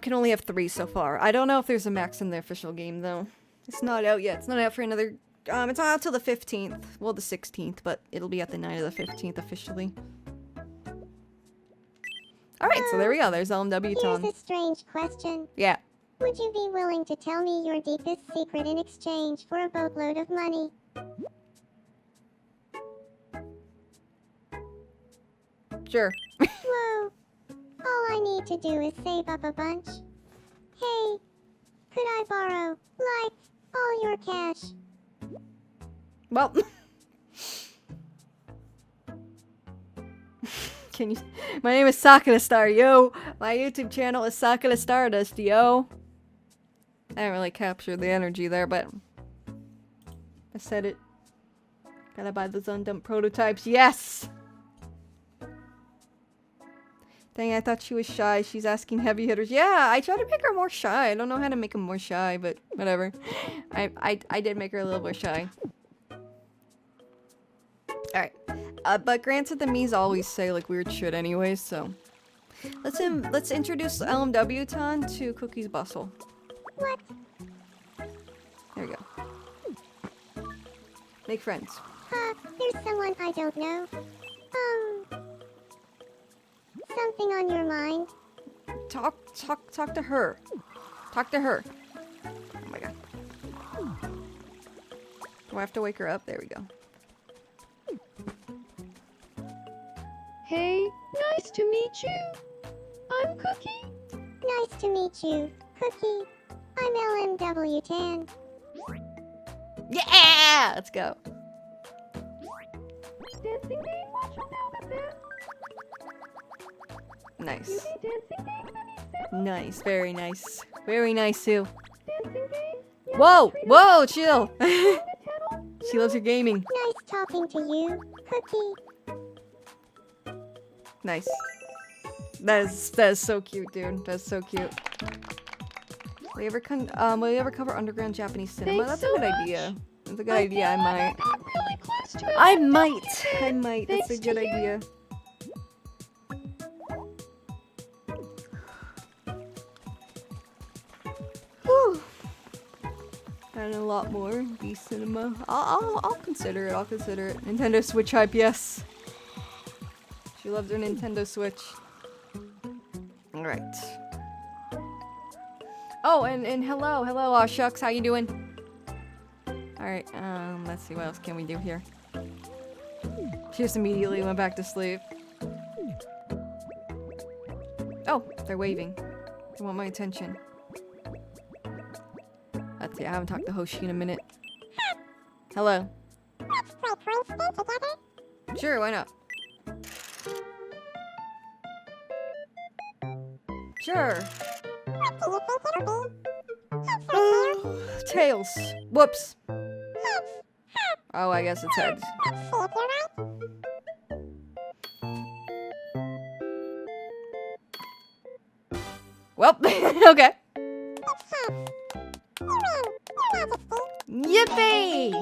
can only have 3 so far. I don't know if there's a max in the official game, though. It's not out yet. It's not out for another... it's not out till the 15th. Well, the 16th, but it'll be at the night of the 15th officially. Alright, so there we go. There's LMW Ton. Here's a strange question. Yeah. Would you be willing to tell me your deepest secret in exchange for a boatload of money? Sure. Whoa. All I need to do is save up a bunch. Hey, could I borrow, like, all your cash? Well... Can you... My name is Sakura Star, yo! My YouTube channel is Sakura Stardust, yo! I didn't really capture the energy there, but... I said it. Gotta buy those undumped prototypes, yes! Dang, I thought she was shy. She's asking heavy hitters. Yeah, I tried to make her more shy. I don't know how to make her more shy, but whatever. I did make her a little more shy. Alright. But granted, the Miis always say like weird shit anyway, so... Let's introduce LMW Ton to Cookie's Bustle. What? There we go. Make friends. There's someone I don't know. Something on your mind? Talk to her. Talk to her. Oh my god. Do I have to wake her up? There we go. Hey, nice to meet you. I'm Cookie. Nice to meet you, Cookie. I'm LMW Tan. Yeah! Let's go. Dancing game, watch out now with that. Nice. Dancing game, Nice. Very nice. Very nice, Sue. dancing game. Whoa! Whoa! Chill! She loves her gaming. Nice talking to you, Cookie. Nice. That is so cute, dude. That's so cute. Will you ever cover underground Japanese cinema? Thanks That's a so good much. idea. That's a good idea. I might. Got really close to it. I might. That's a Thanks good to you. idea. Whew. And a lot more. B cinema. I'll consider it. I'll consider it. Nintendo Switch hype, yes. She loves her Nintendo Switch. Alright. Oh, and hello, Shucks, how you doing? Alright, let's see, what else can we do here? She just immediately went back to sleep. Oh, they're waving. They want my attention. Let's see, I haven't talked to Hoshi in a minute. Hello. Sure, why not? Sure. Tails. Whoops. Oh, I guess it's heads. Well, okay. Yippee!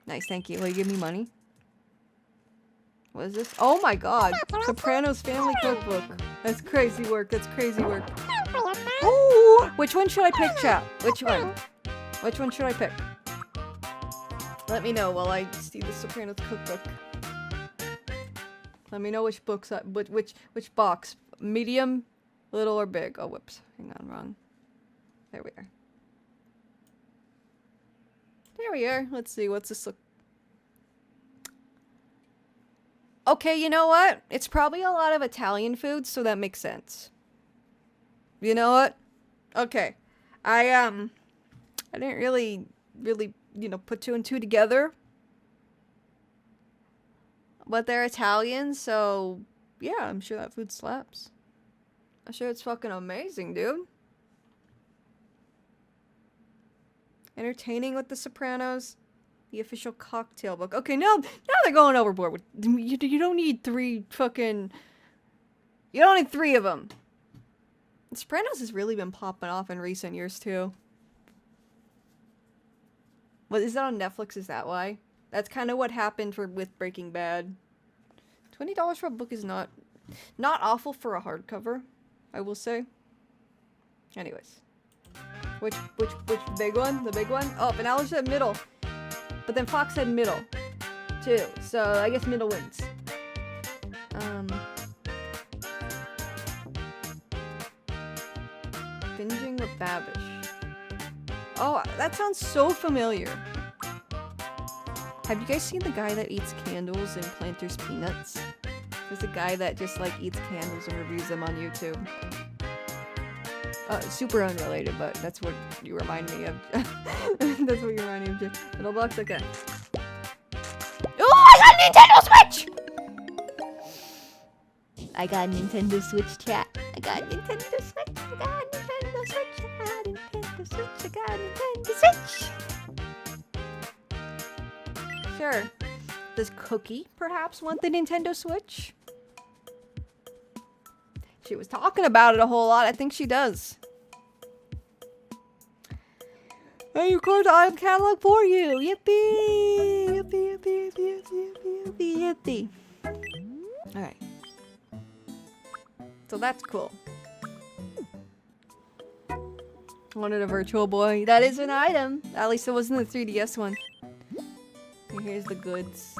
Nice, thank you. Will you give me money? What is this? Oh my god. Sopranos Family Cookbook. That's crazy work. That's crazy work. Ooh! Which one should I pick, chat? Which one? Which one should I pick? Let me know while I see the Sopranos Cookbook. Let me know which books, which box. Medium, little, or big. Oh, whoops. Hang on, wrong. There we are. There we are. Let's see. What's this look? Okay, you know what? It's probably a lot of Italian food, so that makes sense. You know what? Okay. I didn't really, put two and two together. But they're Italian, so yeah, I'm sure that food slaps. I'm sure it's fucking amazing, dude. Entertaining with the Sopranos. The official cocktail book. Okay, now they're going overboard. With, you don't need three fucking... You don't need three of them. The Sopranos has really been popping off in recent years, too. What, is that on Netflix? Is that why? That's kind of what happened with Breaking Bad. $20 for a book is not awful for a hardcover, I will say. Anyways. Which big one? The big one? Oh, Vanilla said middle. But then Fox said middle, too. So I guess middle wins. Binging with Babish. Oh, that sounds so familiar. Have you guys seen the guy that eats candles and Planters peanuts? There's a guy that just like eats candles and reviews them on YouTube. Super unrelated, but that's what you remind me of. That's what you remind me of. Middle box, okay. Oh, I got a Nintendo Switch! I got a Nintendo Switch, chat. I got a Nintendo Switch. I got a Nintendo Switch. I got a Nintendo Switch. I got a Nintendo Switch. Sure. Does Cookie perhaps want the Nintendo Switch? She was talking about it a whole lot. I think she does. Hey, you called the item catalog for you. Yippee! Yippee, yippee, yippee, yippee, yippee, yippee. Alright. So that's cool. Wanted a Virtual Boy. That is an item. At least it wasn't the 3DS one. And here's the goods.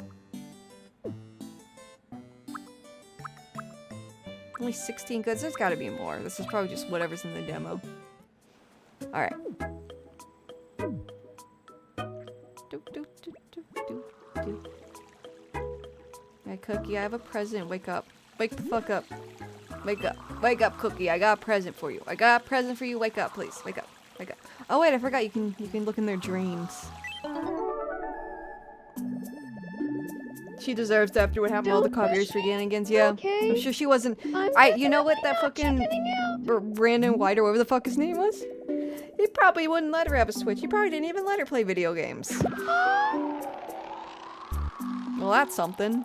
Only 16 goods. There's gotta be more. This is probably just whatever's in the demo. Alright. Hey, Cookie, I have a present. Wake up. Wake the fuck up. Wake up. Wake up, Cookie. I got a present for you. I got a present for you. Wake up, please. Wake up. Oh wait, I forgot you can look in their dreams. She deserves after what happened to all the Don't copyright push me, shenanigans. Yeah, okay? I'm sure she wasn't. You know what? That fucking Brandon White or whatever the fuck his name was. He probably wouldn't let her have a Switch. He probably didn't even let her play video games. Well, that's something.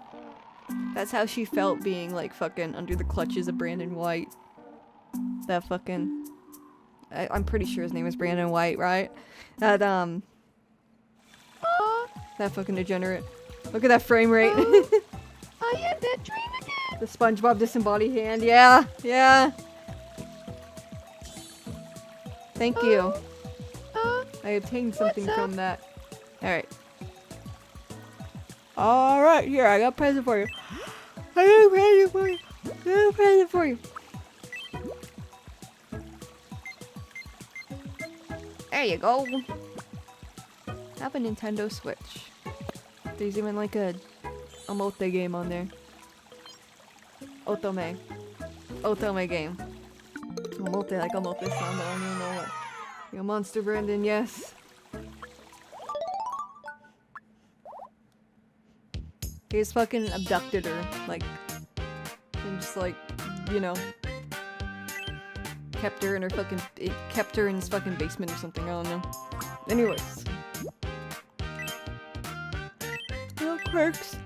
That's how she felt being like fucking under the clutches of Brandon White. That fucking. I'm pretty sure his name is Brandon White, right? That that fucking degenerate. Look at that frame rate. I had that dream again. The SpongeBob disembodied hand. Yeah, yeah. Thank you. I obtained something what's from that. Alright. Alright, here, I got a present for you. I got a present for you. I got a present for you. There you go. Have a Nintendo Switch. There's even like a Omote game on there. Otome. Otome game. Omote, like Omote sound, but I don't even know what. You're a monster, Brandon, yes. He just fucking abducted her, like, and just like, you know, kept her in his fucking basement or something, I don't know. Anyways. Little quirks.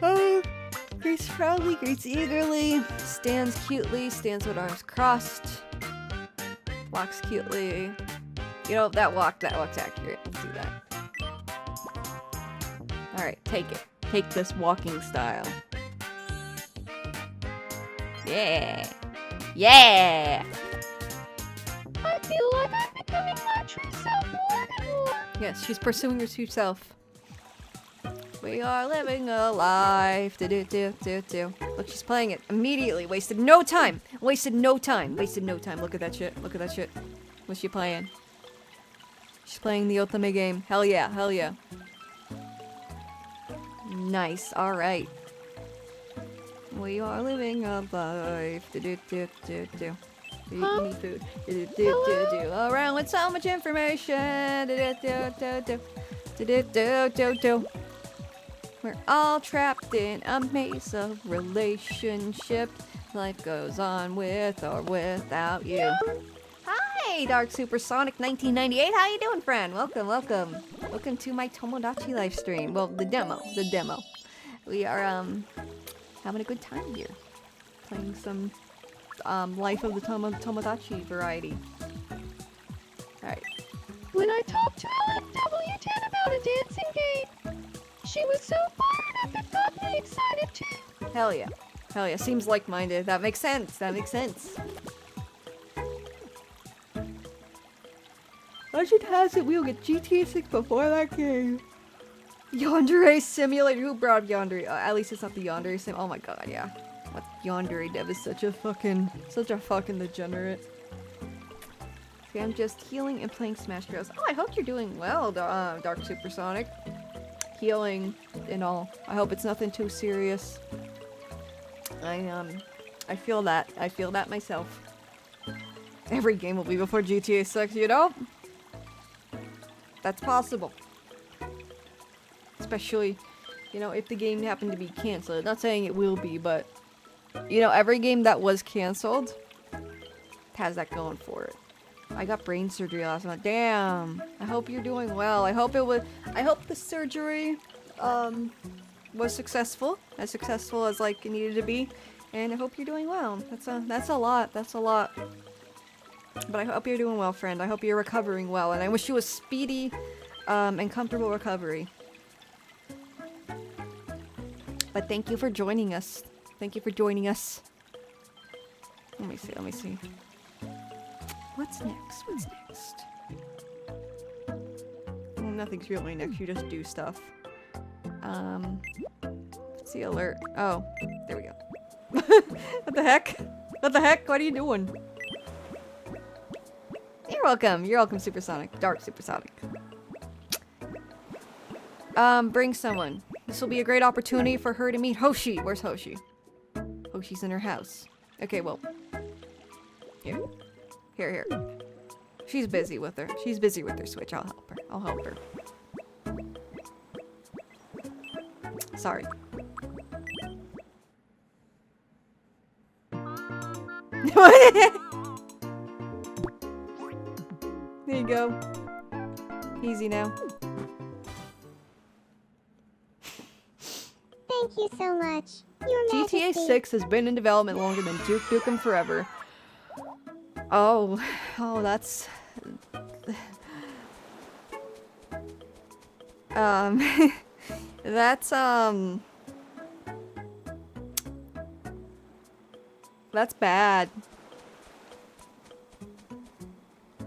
Oh, greets proudly, greets eagerly, stands cutely, stands with arms crossed, walks cutely. You know, that walk's accurate. Let's do that. Alright, take it. Take this walking style. Yeah! Yeah! I feel like I'm becoming my true self more and more. Yes, she's pursuing her true self. We are living a life. Do. Look, she's playing it immediately. Wasted no time. Wasted no time. Wasted no time. Look at that shit. Look at that shit. What's she playing? She's playing the Otome game. Hell yeah. Hell yeah. Nice. All right. We are living a life. Do. You need food. Do. Around with so much information. Do. We're all trapped in a maze of relationship. Life goes on with or without you. Hi, Dark Supersonic 1998. How you doing, friend? Welcome. Welcome to my Tomodachi live stream. Well, the demo. We are having a good time here, playing some Life of the Tomodachi variety. All right. When I talked to LMW10 about a dancing game, she was so fired up and got me excited too. Hell yeah. Seems like-minded. That makes sense. Legend has it we'll get GTA 6 before that game. Yandere Simulator. Who brought up Yandere? At least it's not the Yandere Sim. Oh my god, yeah. What Yandere dev is such a fucking degenerate. Okay, I'm just healing and playing Smash Bros. Oh, I hope you're doing well, Dark Supersonic. Healing and all. I hope it's nothing too serious. I feel that. I feel that myself. Every game will be before GTA 6, you know? That's possible. Especially, you know, if the game happened to be canceled. Not saying it will be, but you know, every game that was canceled has that going for it. I got brain surgery last night. Damn. I hope you're doing well. I hope the surgery was successful. As successful as like it needed to be. And I hope you're doing well. That's a lot. But I hope you're doing well, friend. I hope you're recovering well, and I wish you a speedy and comfortable recovery. But thank you for joining us. Let me see. What's next? Well, nothing's really next. You just do stuff. Let's see alert. Oh, there we go. What the heck? What are you doing? You're welcome, Supersonic. Dark Supersonic. Bring someone. This will be a great opportunity for her to meet Hoshi. Where's Hoshi? Hoshi's in her house. Okay, well. Here. She's busy with her. She's busy with her Switch. I'll help her. I'll help her. Sorry. There you go. Easy now. Thank you so much. Your GTA Majesty. 6 has been in development longer than Duke Nukem Forever. Oh, that's... That's bad.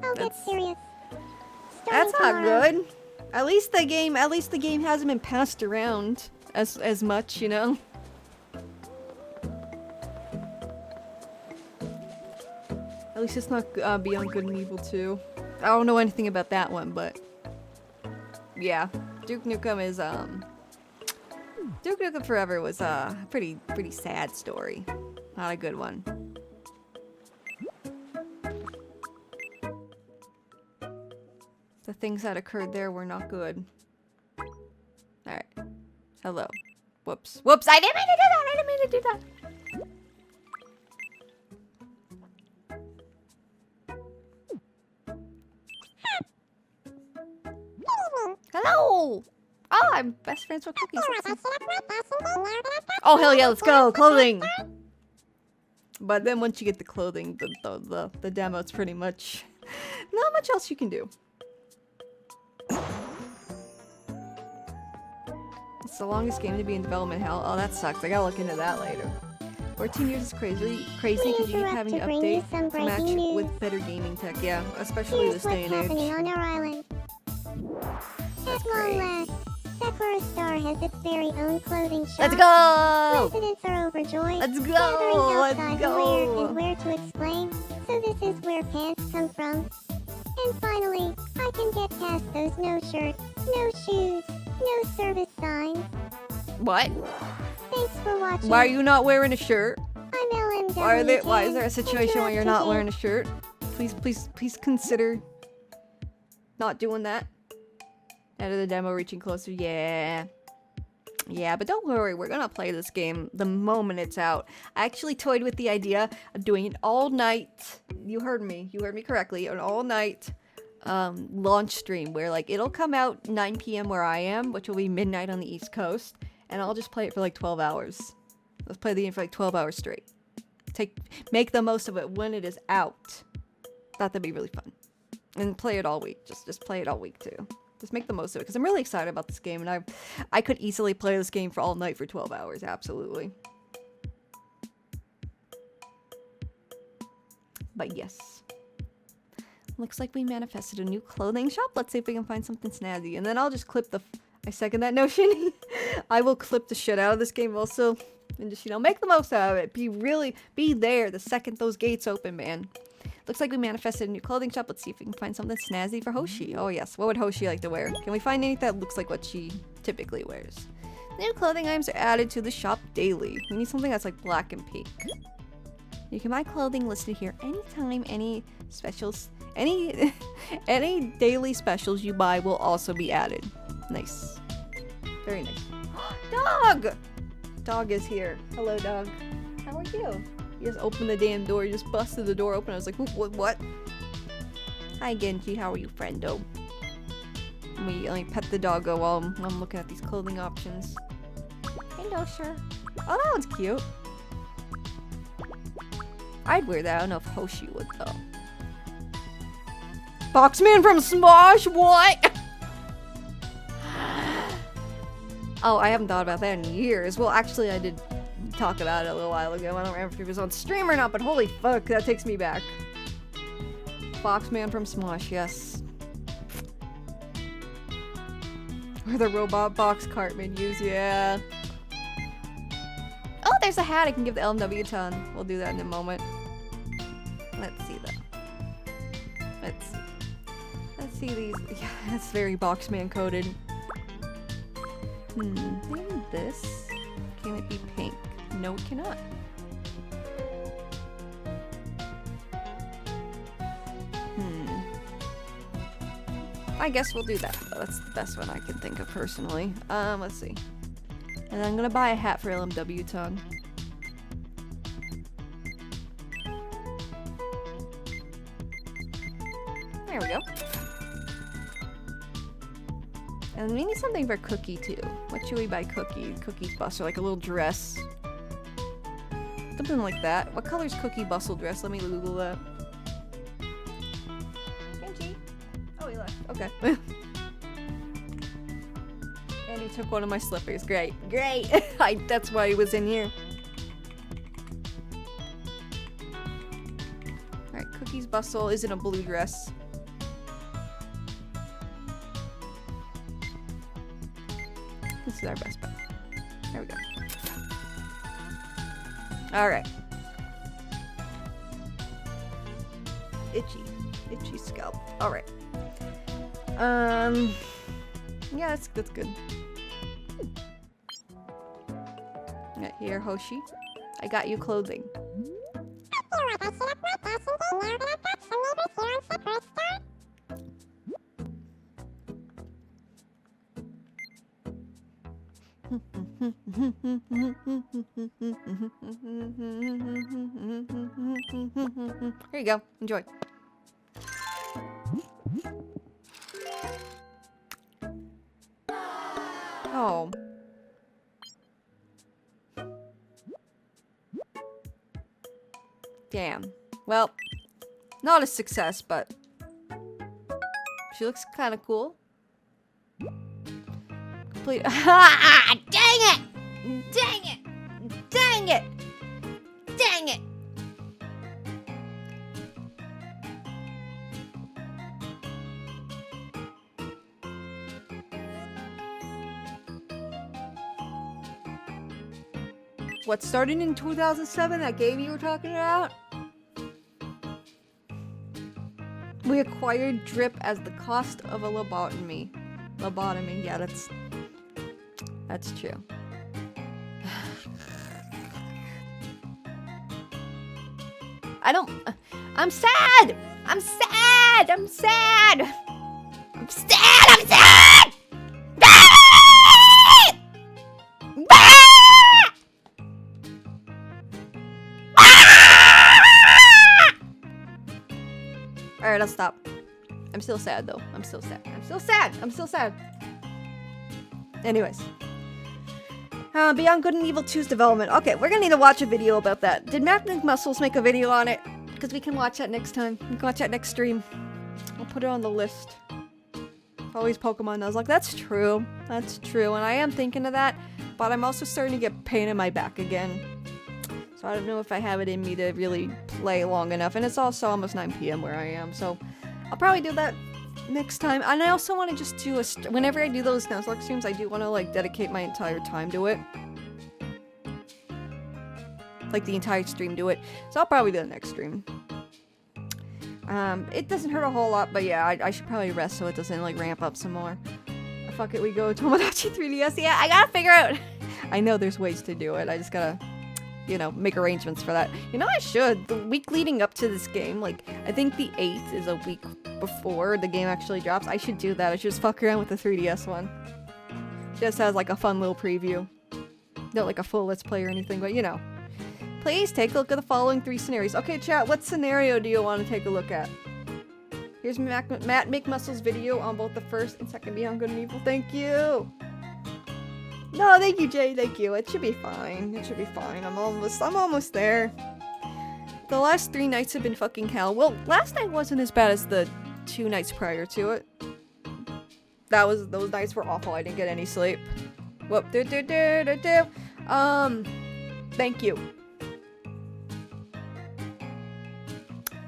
I'll get That's- serious. That's Starting not tomorrow. good. At least the game hasn't been passed around as much, you know? At least it's not Beyond Good and Evil 2. I don't know anything about that one, but yeah, Duke Nukem is Duke Nukem Forever was a pretty sad story. Not a good one. The things that occurred there were not good. Alright. Hello. Whoops. Whoops! I didn't mean to do that! I didn't mean to do that! Hello! Oh, I'm best friends with cookies. Oh, hell yeah, let's go! Clothing! But then once you get the clothing, the demo, it's pretty much... not much else you can do. It's the longest game to be in development hell. Oh, that sucks. I gotta look into that later. 14 years is crazy because you keep interrupt having to to bring you update some to match breaking news. with better gaming tech. Yeah, especially Here's this what's day and happening age. on our island. That's At long great. last, Sakura Star has its very own clothing shop. Let's go! Residents are overjoyed. Let's go! Gathering Let's outside go! Where and where to explain. So this is where pants come from. And finally, I can get past those no shirt, no shoes, no service signs. What? Thanks for watching. Why are you not wearing a shirt? I'm LMW. Why is there a situation where you're not wearing a shirt? Please consider not doing that. Out of the demo, reaching closer. Yeah. Yeah, but don't worry, we're gonna play this game the moment it's out. I actually toyed with the idea of doing an all-night, you heard me correctly, an all-night launch stream where like it'll come out 9 p.m. where I am, which will be midnight on the East Coast, and I'll just play it for like 12 hours. Let's play the game for like 12 hours straight. Make the most of it when it is out. Thought that'd be really fun. And play it all week. Just play it all week too. Just make the most of it because I'm really excited about this game, and I could easily play this game for all night for 12 hours. Absolutely. But yes. Looks like we manifested a new clothing shop. Let's see if we can find something snazzy. And then I'll just clip I second that notion. I will clip the shit out of this game also. And just, make the most out of it. Be there the second those gates open, man. Looks like we manifested a new clothing shop. Let's see if we can find something snazzy for Hoshi. Oh yes, what would Hoshi like to wear? Can we find anything that looks like what she typically wears? New clothing items are added to the shop daily. We need something that's like black and pink. You can buy clothing listed here anytime. Any specials, any daily specials you buy will also be added. Nice. Very nice. Dog! Dog is here. Hello, dog. How are you? You just opened the damn door. You just busted the door open. I was like, what? Hi, Genji. How are you, friendo? Let me pet the doggo while I'm looking at these clothing options. Hello, sir. Oh, that one's cute. I'd wear that. I don't know if Hoshi would, though. Boxman from Smosh? What? Oh, I haven't thought about that in years. Well, actually, I did talk about it a little while ago. I don't remember if it was on stream or not, but holy fuck, that takes me back. Boxman from Smosh, yes. Or the robot box cart menus, yeah. Oh, there's a hat I can give the LMW ton. We'll do that in a moment. Let's see though. Let's see these. Yeah, that's very Boxman coded. Maybe this. Can it be pink? No, it cannot. I guess we'll do that. That's the best one I can think of personally. Let's see. And I'm gonna buy a hat for LMW Ton. There we go. And we need something for Cookie too. What should we buy Cookie? Cookie's bustle, like a little dress. Something like that. What color's Cookie bustle dress? Let me Google that. Kenji. Oh, he left. Okay. And he took one of my slippers. Great. Great. That's why he was in here. Alright, Cookie's bustle is in a blue dress. This is our best bet. There we go. Alright. Itchy scalp. Alright. Yeah, that's good. Yeah, here, Hoshi. I got you clothing. Here you go. Enjoy. Oh. Damn. Well, not a success, but she looks kind of cool. Complete. Ah! Dang it! Dang it! Dang it! Dang it! What started in 2007? That game you were talking about? We acquired drip as the cost of a lobotomy. Lobotomy, yeah, that's true. I'm sad! I'm sad! I'm sad! I'm sad! I'm sad! Alright, I'll stop. I'm still sad though. I'm still sad. I'm still sad. I'm still sad. Anyways. Beyond Good and Evil 2's development. Okay, we're gonna need to watch a video about that. Did Matt Muscles make a video on it? Because we can watch that next time. We can watch that next stream. I'll put it on the list. Always Pokemon. I was like, that's true. That's true. And I am thinking of that. But I'm also starting to get pain in my back again. So I don't know if I have it in me to really play long enough. And it's also almost 9 p.m. where I am. So I'll probably do that next time. And I also want to just do whenever I do those Nuzlocke streams, I do want to like dedicate my entire time to it. Like the entire stream to it. So I'll probably do the next stream. It doesn't hurt a whole lot, but yeah, I should probably rest so it doesn't like ramp up some more. Fuck it, we go Tomodachi 3DS. Yeah, I gotta figure out. I know there's ways to do it. I just gotta, you know, make arrangements for that. You know, I should. The week leading up to this game, like, I think the 8th is a week before the game actually drops. I should do that. I should just fuck around with the 3DS one. Just as like a fun little preview. Not like a full Let's Play or anything, but you know. Please take a look at the following 3 scenarios. Okay, chat, what scenario do you want to take a look at? Here's Matt McMuscle's video on both the first and second Beyond Good and Evil. Thank you! No, thank you, Jay. Thank you. It should be fine. It should be fine. I'm almost there. The last 3 nights have been fucking hell. Well, last night wasn't as bad as the 2 nights prior to it. Those nights were awful. I didn't get any sleep. Whoop, thank you.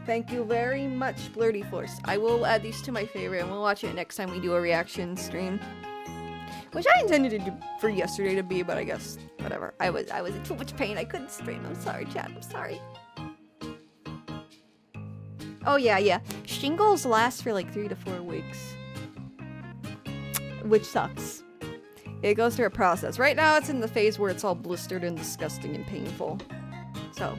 Thank you very much, Blurty Force. I will add these to my favorite and we'll watch it next time we do a reaction stream. Which I intended to do for yesterday to be, but I guess, whatever. I was in too much pain. I couldn't stream. I'm sorry, chat. I'm sorry. Oh, yeah. Shingles last for like 3 to 4 weeks. Which sucks. It goes through a process. Right now, it's in the phase where it's all blistered and disgusting and painful. So.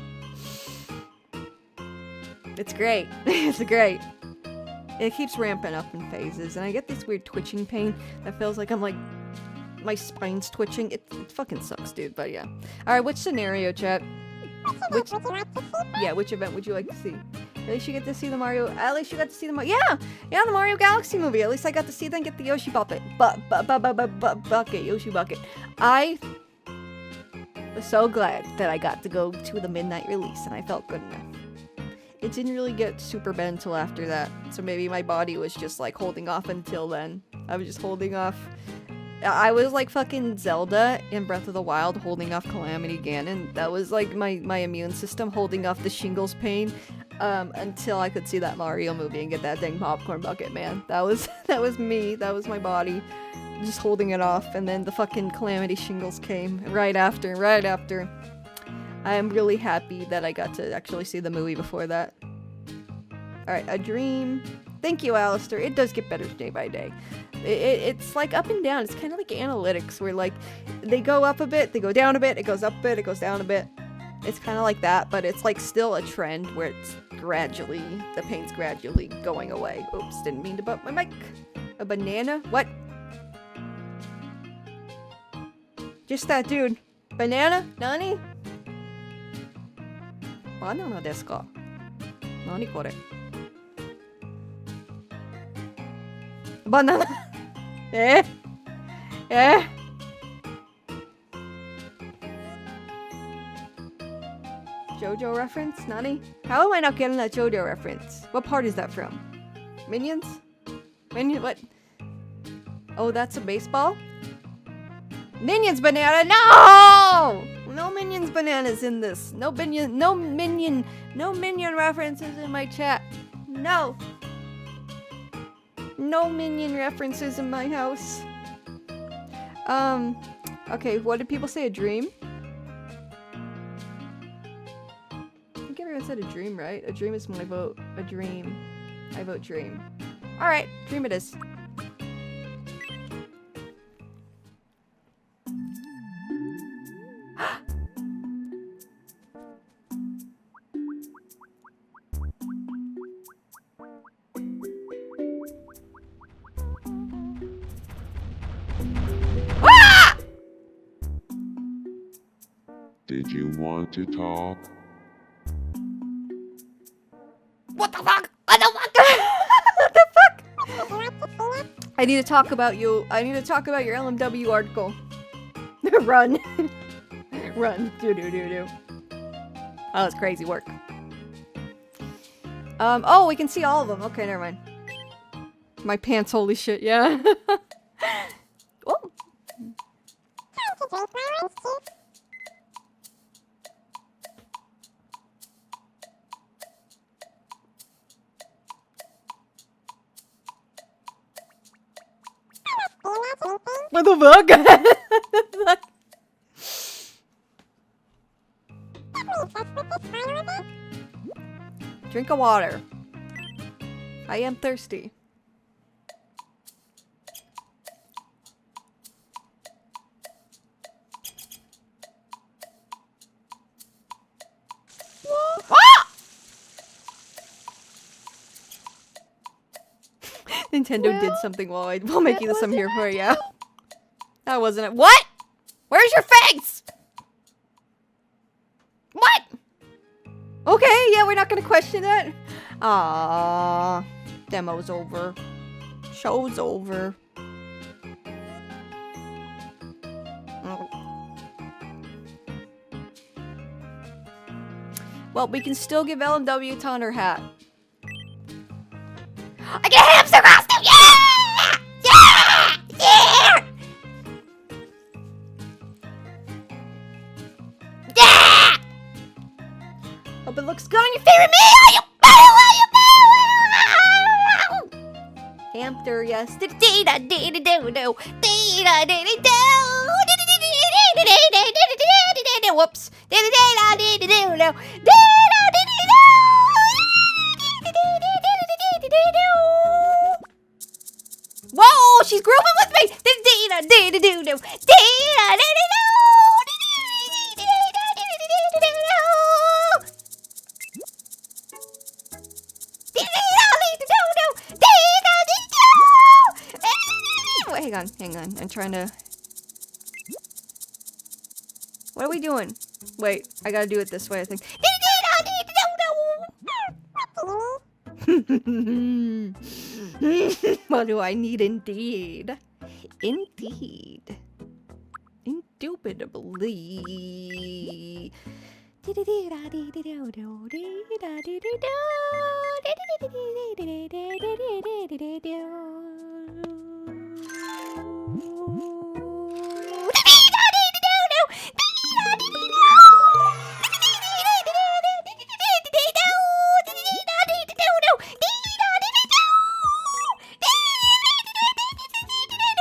It's great. It's great. It keeps ramping up in phases, and I get this weird twitching pain that feels like I'm like, my spine's twitching. It fucking sucks, dude, but yeah. Alright, which scenario, chat? Which event would you like to see? At least you get to see the Mario, at least you got to see the yeah, the Mario Galaxy movie. At least I got to see them get the Yoshi bucket. Bucket, Yoshi bucket. I was so glad that I got to go to the midnight release, and I felt good enough. It didn't really get super bad until after that, so maybe my body was just like holding off until then. I was just holding off. I was like fucking Zelda in Breath of the Wild holding off Calamity Ganon. That was like my immune system holding off the shingles pain until I could see that Mario movie and get that dang popcorn bucket, man. That was me. That was my body just holding it off, and then the fucking Calamity shingles came right after. I am really happy that I got to actually see the movie before that. Alright, a dream. Thank you, Alistair. It does get better day by day. It's like up and down. It's kind of like analytics where like they go up a bit, they go down a bit, it goes up a bit, it goes down a bit. It's kind of like that, but it's like still a trend where it's gradually, the pain's gradually going away. Oops, didn't mean to bump my mic. A banana? What? Just that dude. Banana? Nani? Banana desu ka? Nani kore? Banana. Eh? JoJo reference? Nani? How am I not getting that JoJo reference? What part is that from? Minions? What? Oh, that's a baseball? Minions banana? No! No Minions bananas in this. No minion references in my chat. No. No Minion references in my house. Okay, what did people say? A dream? I think everyone said a dream, right? A dream is when I vote. A dream. I vote dream. Alright, dream it is. Did you want to talk? What the fuck? What the fuck? What the fuck? I need to talk about you. I need to talk about your LMW article. Run. Run. Do. Oh, that's crazy work. Oh, we can see all of them. Okay, never mind. My pants, holy shit, yeah. Oh. What the fuck? What the fuck? Drink of water. I am thirsty. Nintendo did something while making this. I'm here for you. That wasn't it. What? Where's your face? What? Okay, yeah, we're not gonna question that. Ah, demo's over. Show's over. Well, we can still give LMW a ton her hat. I get a hamster costume! Yeah! Yeah! Yeah! Yeah! Hope it looks good on your favorite meal! Hamster, yes. Whoops. Whoa, she's grooving with me. hang on. I'm trying to... What are we doing? Wait, I gotta do it this way, I think. What do I need indeed? Indeed. Indubitably.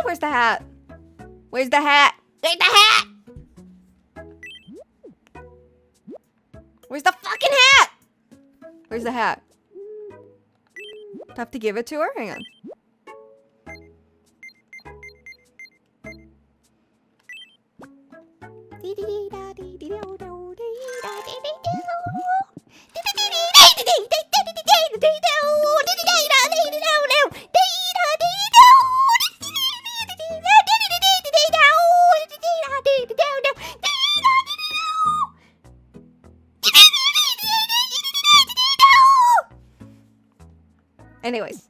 Where's the hat? Where's the hat? Where's the hat? Where's the fucking hat? Where's the hat? Do I have to give it to her? Hang on. Anyways,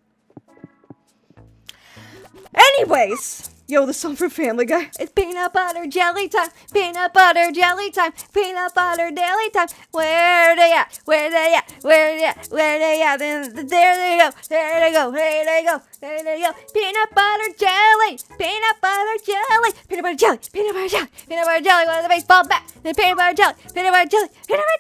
yo, the song from Family Guy. It's peanut butter jelly time, peanut butter jelly time, peanut butter jelly time. Where they at? Where they at? Where they at? Where they at? Then there they go. There they go. There they go. There they go. Peanut butter jelly, peanut butter jelly, peanut butter jelly, peanut butter jelly, peanut butter jelly. One of the baseball bat. Then peanut butter jelly, peanut butter jelly, peanut butter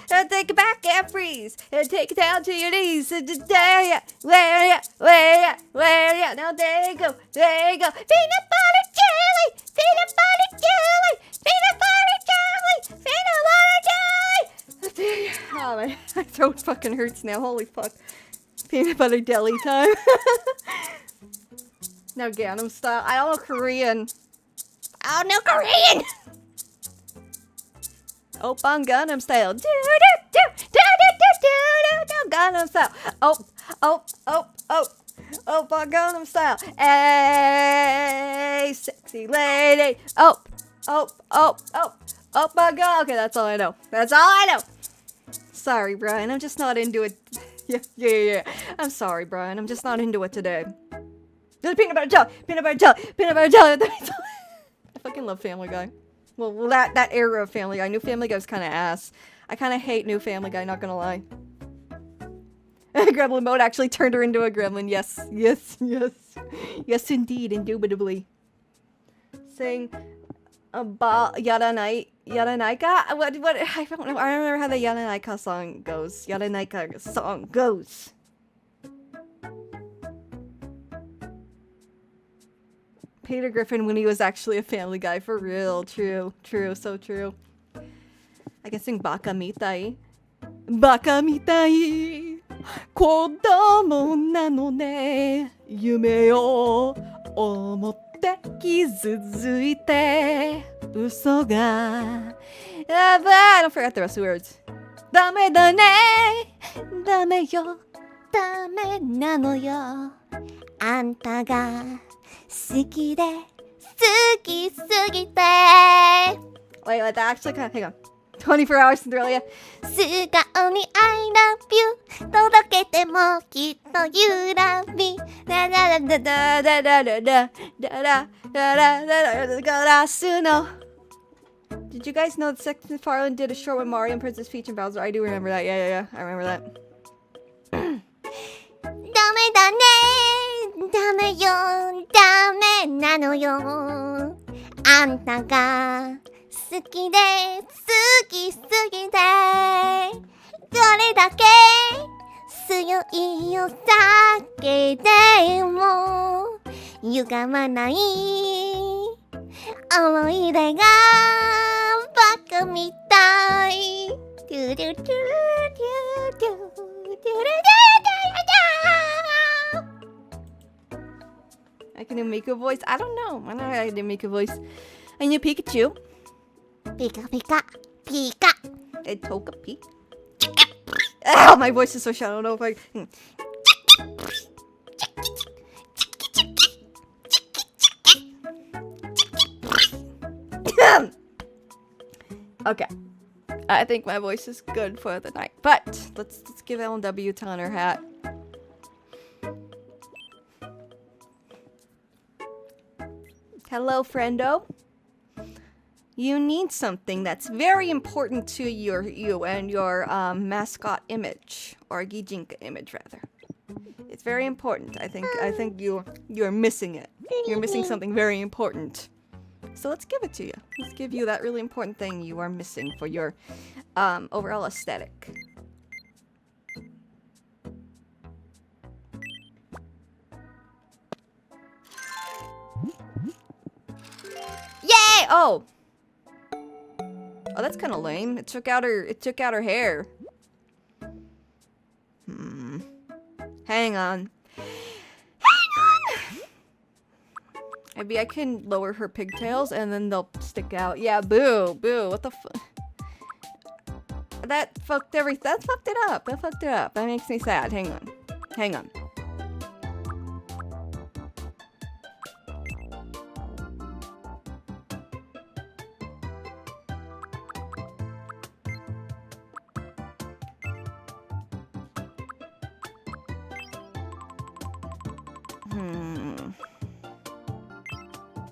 jelly. Take it back and freeze, and take it down to your knees. And just there you, where you, where you, where you. Now there you go. There you go. Peanut butter jelly! Peanut butter jelly! Peanut butter jelly! Peanut butter jelly! Oh man, my throat fucking hurts now. Holy fuck. Peanut butter jelly time. Now Gangnam Style. I don't know Korean. I don't know Korean! Oppa Gangnam Style. Do do do do do do do do Gangnam Style. Oh. Oppa Gangnam Style. Hey, sexy lady. Oppa Gangnam. Okay, that's all I know. That's all I know. Sorry, Brian. I'm just not into it. Yeah. I'm sorry, Brian. I'm just not into it today. Peanut butter jelly. Peanut butter jelly. Peanut butter jelly. I fucking love Family Guy. Well, that era of Family Guy. New Family Guy was kind of ass. I kind of hate New Family Guy, not gonna lie. Gremlin mode actually turned her into a gremlin. Yes. Yes, indeed, indubitably. Saying about Yaranaika? What? I don't know. I remember how the Yaranaika song goes. Yaranaika song goes. Peter Griffin when he was actually a Family Guy, for real. True, so true. I can sing Baka Mitai. Baka Mitai. 子供なのね夢を思って傷ついて嘘が I don't forget the rest of the words ダメだねダメよダメなのよあんたが好きで好きすぎて Wait, that actually kind of, hang on 24 hours Cinderella 素顔に I love you 届けてもきっと You love me ダダダダダダダダダダダダダダダスノ Did you guys know that Seth MacFarlane did a short with Mario and Princess Peach and Bowser? I do remember that. Yeah. I remember that. ダメだねダメよダメなのよあんたが好きで好きすぎてどれだけ強いお酒でも歪まない思い出がバカみたいトゥルトゥルトゥルトゥルトゥルトゥルI can make a voice. I don't know. I don't know how to make a voice. I knew Pikachu. Pika, pika, pika. It took a peek. Oh, my voice is so shut. I don't know if I. Okay. I think my voice is good for the night. But let's give LMW Ton her hat. Hello, friendo. You need something that's very important to you and your mascot image, or Gijinka image rather. It's very important. I think you're missing it. You're missing something very important. So let's give it to you. Let's give you that really important thing you are missing for your overall aesthetic. Yay! Oh! Oh, that's kind of lame. It took out her hair. Hang on. Maybe I can lower her pigtails and then they'll stick out. Yeah, boo, boo. What the fuck? That fucked everything. That fucked it up. That fucked it up. That makes me sad. Hang on. Hang on.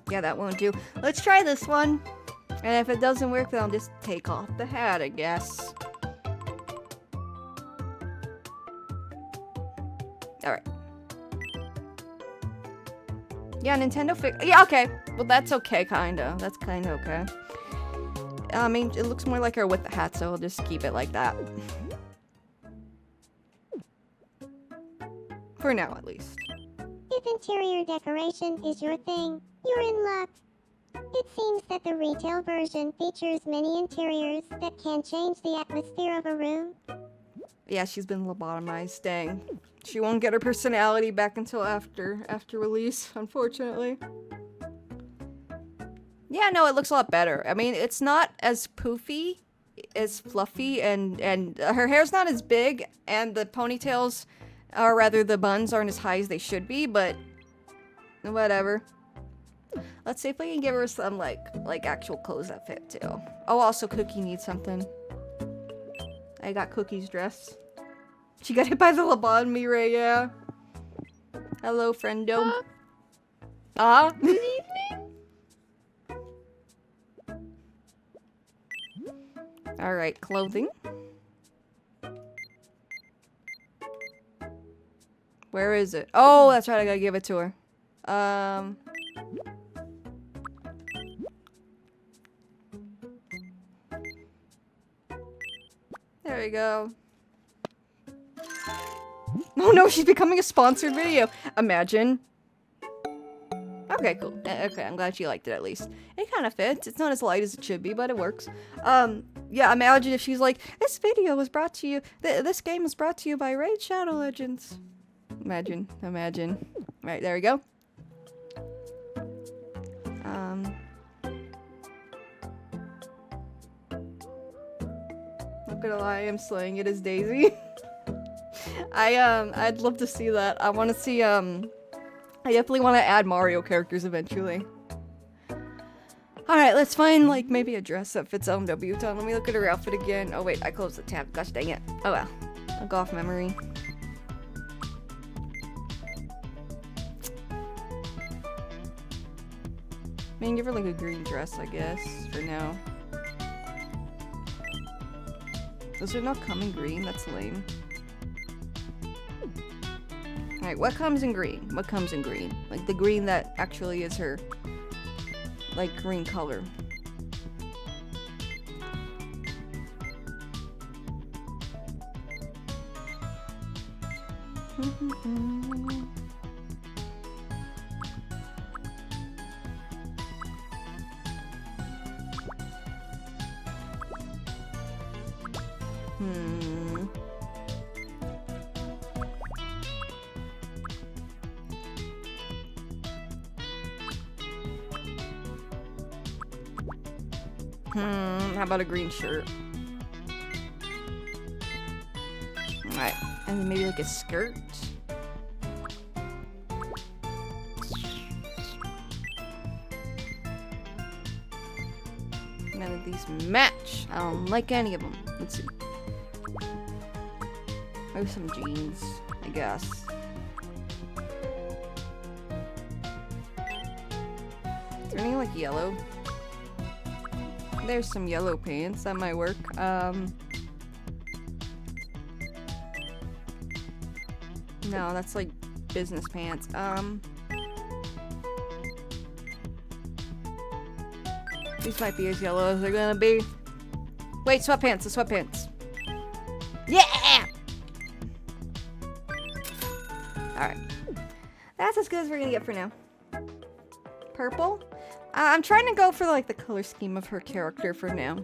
Yeah, that won't do. Let's try this one. And if it doesn't work, then I'll just take off the hat, I guess. Alright. Yeah, Nintendo yeah, okay. Well, that's okay, kinda. That's kinda okay. I mean, it looks more like her with the hat, so I'll just keep it like that. For now, at least. If interior decoration is your thing, you're in luck. It seems that the retail version features many interiors that can change the atmosphere of a room. Yeah, she's been lobotomized. Dang. She won't get her personality back until after release, unfortunately. Yeah, no, it looks a lot better. I mean, it's not as poofy, as fluffy, and her hair's not as big, and the ponytails, or rather the buns, aren't as high as they should be, but whatever. Let's see if we can give her some, like actual clothes that fit, too. Oh, also, Cookie needs something. I got Cookie's dress. She got hit by the lobotomy ray, yeah. Hello, friendo. Good evening. Alright, clothing. Where is it? Oh, that's right, I gotta give it to her. There we go. Oh no, she's becoming a sponsored video. Imagine. Okay, cool. Okay, I'm glad she liked it at least. It kind of fits. It's not as light as it should be, but it works. Yeah, imagine if she's like, this video was brought to you, this game was brought to you by Raid Shadow Legends. Imagine. Right, there we go. Not gonna lie, I'm slaying it as Daisy. I'd love to see that. I want to see, I definitely want to add Mario characters eventually. Alright, let's find, like, maybe a dress that fits LMW Ton. Let me look at her outfit again. Oh, wait, I closed the tab. Gosh dang it. Oh, well. I'll go off memory. I mean, give her, like, a green dress, I guess, for now. Does it not come in green? That's lame. Alright, what comes in green? What comes in green? Like, the green that actually is her, like, green color. How about a green shirt? Alright, and then maybe like a skirt? And then these match. I don't like any of them. Let's see. Maybe some jeans, I guess. Is there any like yellow? There's some yellow pants that might work. No, that's like business pants. These might be as yellow as they're gonna be. Wait, sweatpants, the sweatpants. Yeah! Alright. That's as good as we're gonna get for now. Purple? I'm trying to go for like the color scheme of her character for now.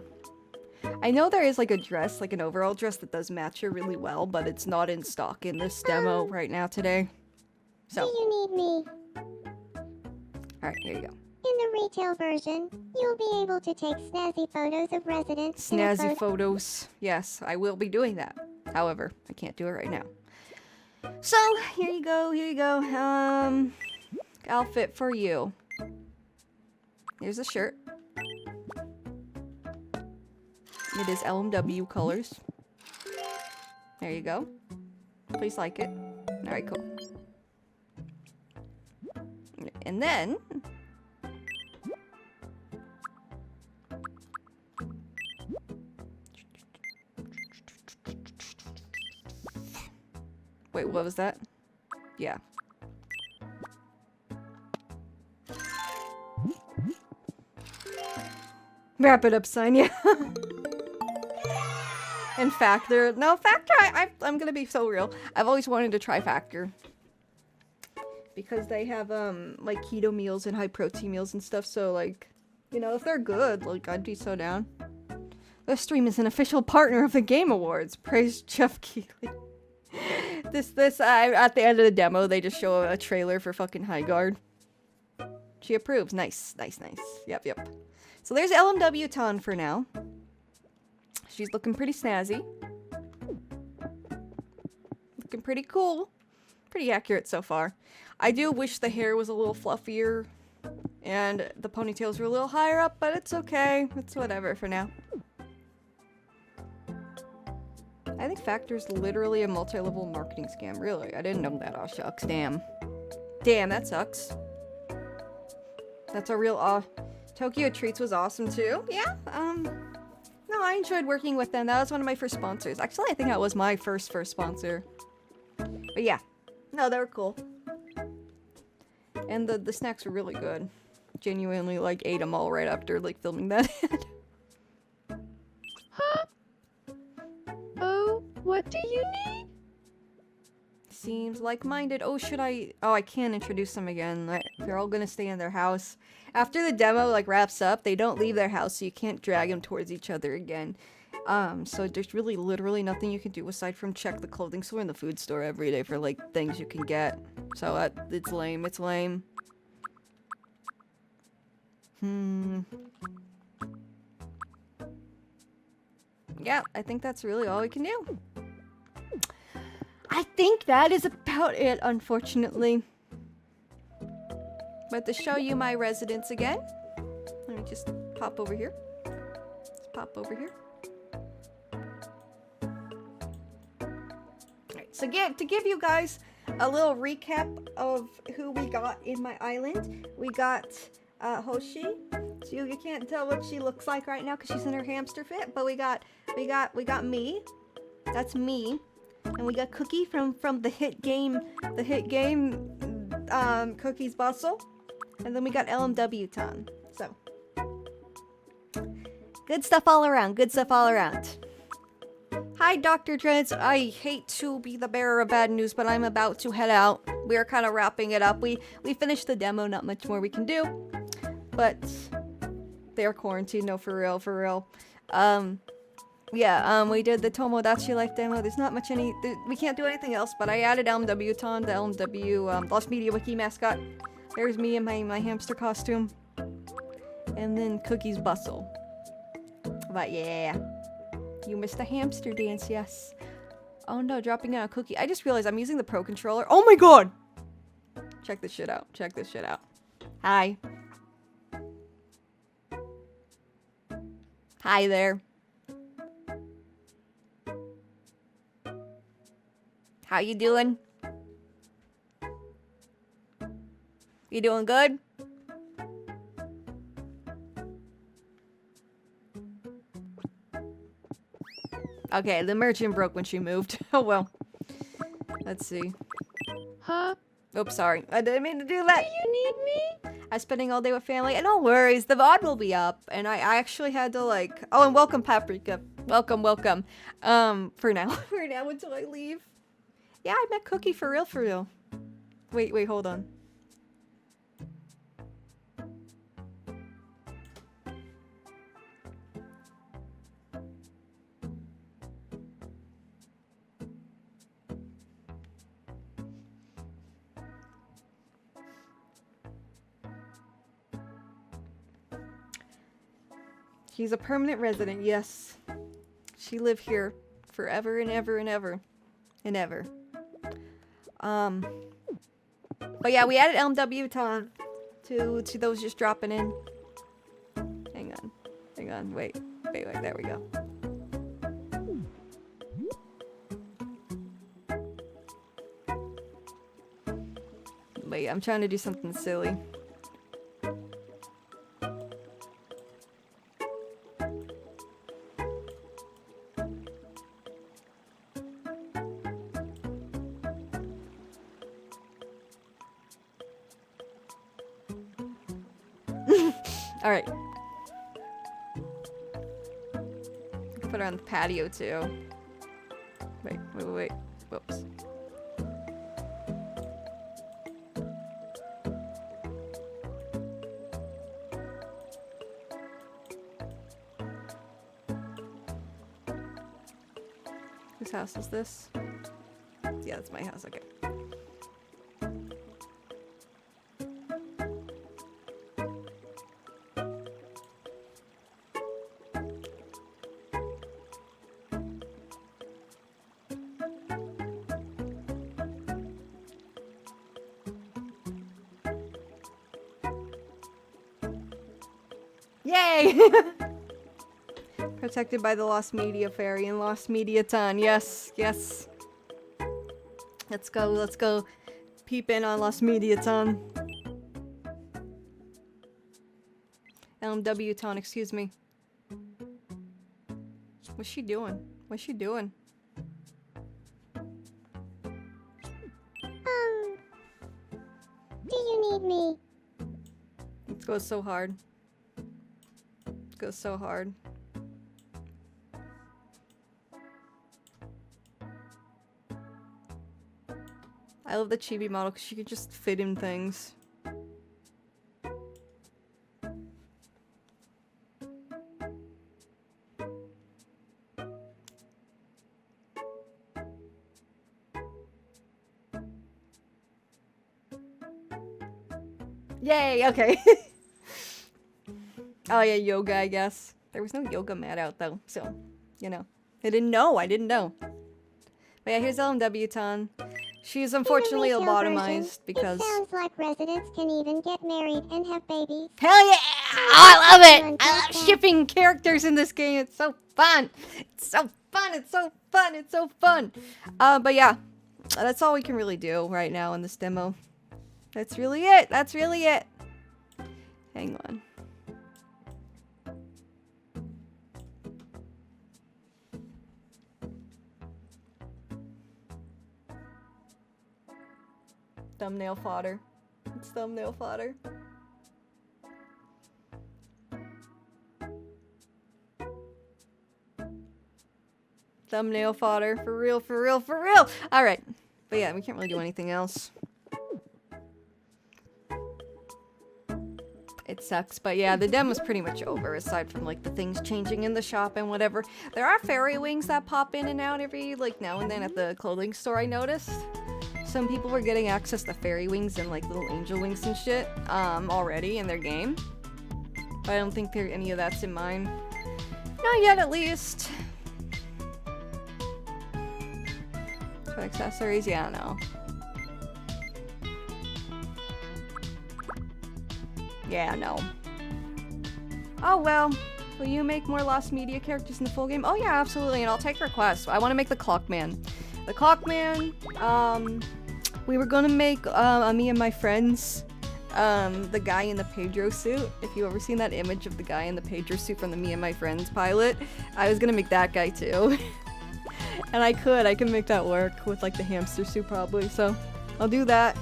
I know there is like a dress, like an overall dress that does match her really well, but it's not in stock in this demo right now today. Do So, you need me? alright, here you go. In the retail version, you'll be able to take snazzy photos of residents. in a Snazzy photos. Yes, I will be doing that. However, I can't do it right now. So, here you go, here you go. Outfit for you. Here's a shirt. It is LMW colors. There you go. Please like it. Alright, cool. And then... Wait, what was that? Yeah. Wrap it up, sign, yeah. And Factor. No, Factor, I'm gonna be so real. I've always wanted to try Factor. Because they have, like, keto meals and high protein meals and stuff, so, like, you know, if they're good, like, I'd be so down. This stream is an official partner of the Game Awards. Praise Jeff Keighley. At the end of the demo, they just show a trailer for fucking High Guard. She approves. Nice, nice, nice. Yep, yep. So there's LMW Ton for now. She's looking pretty snazzy. Looking pretty cool. Pretty accurate so far. I do wish the hair was a little fluffier and the ponytails were a little higher up, but it's okay. It's whatever for now. I think Factor's literally a multi-level marketing scam. Really? I didn't know that. Oh, shucks. Damn. Damn, that sucks. That's a real, Tokyo Treats was awesome too. Yeah, no, I enjoyed working with them. That was one of my first sponsors. Actually, I think that was my first sponsor. But yeah. No, they were cool. And the snacks were really good. Genuinely, like, ate them all right after, like, filming that. Huh? Oh, what do you need? Seems like-minded. Oh, should I... Oh, I can't introduce them again. They're all gonna stay in their house. After the demo, like, wraps up, they don't leave their house, so you can't drag them towards each other again. So there's really literally nothing you can do aside from check the clothing store and the food store every day for, like, things you can get. So, it's lame. It's lame. Yeah, I think that's really all we can do. I think that is about it, unfortunately. But to show you my residence again, let me just pop over here. Let's pop over here. Alright, so to give you guys a little recap of who we got in my island, we got Hoshi. So you can't tell what she looks like right now because she's in her hamster fit, but we got me. That's me. And we got Cookie from the hit game Cookie's Bustle. And then we got LMW Ton. So good stuff all around. Good stuff all around. Hi, Dr. Dreads. I hate to be the bearer of bad news, but I'm about to head out. We're kind of wrapping it up. We finished the demo. Not much more we can do. But they're quarantined. No, for real, for real. Yeah, we did the Tomodachi Life demo. There's not much we can't do anything else, but I added LMW Ton, the LMW Lost Media Wiki mascot. There's me in my hamster costume. And then Cookie's Bustle. But yeah. You missed the hamster dance, yes. Oh no, dropping out a Cookie. I just realized I'm using the Pro Controller. Oh my god! Check this shit out. Check this shit out. Hi. Hi there. How you doing? You doing good? Okay, the merchant broke when she moved. Oh well. Let's see. Huh? Oops, sorry. I didn't mean to do that. You need me? I'm spending all day with family. And no worries, the VOD will be up. And I actually had to like... Oh, and welcome, Paprika. Welcome, welcome. For now. For now until I leave. Yeah, I met Cookie for real, for real. Wait, hold on. He's a permanent resident, yes. She lived here forever and ever and ever. And ever. But yeah, we added LMW Ton to those just dropping in. Hang on, wait, there we go. But yeah, I'm trying to do something silly. Alright. Put her on the patio too. Wait. Whoops. Whose house is this? Yeah, that's my house, okay. Yay! Protected by the Lost Media Fairy and Lost Media Ton. Yes. Let's go peep in on Lost Media Ton. LMW Ton, excuse me. What's she doing? Do you need me? It goes so hard. I love the chibi model because she can just fit in things. Yay, okay. Oh yeah, yoga, I guess. There was no yoga mat out though, so, you know. I didn't know. But yeah, here's LMW Ton. She's unfortunately In the retail lobotomized version, because... It sounds like residents can even get married and have babies. Hell yeah! Oh, I love it! I love shipping characters in this game. It's so fun! But yeah, that's all we can really do right now in this demo. That's really it. Hang on. Thumbnail fodder. It's thumbnail fodder. Thumbnail fodder. For real. Alright. But yeah, we can't really do anything else. It sucks, but yeah, the demo's pretty much over, aside from, like, the things changing in the shop and whatever. There are fairy wings that pop in and out every, like, now and then at the clothing store, I noticed. Some people were getting access to fairy wings and, like, little angel wings and shit, already in their game. But I don't think any of that's in mine. Not yet, at least. For accessories, yeah, no. Yeah, no. Oh well, will you make more Lost Media characters in the full game? Oh yeah, absolutely, and I'll take requests. I want to make the Clockman. The Clockman, we were gonna make, me and my friends, the guy in the Pedro suit. If you've ever seen that image of the guy in the Pedro suit from the Me and My Friends pilot, I was gonna make that guy too. And I can make that work with like the hamster suit probably, so I'll do that.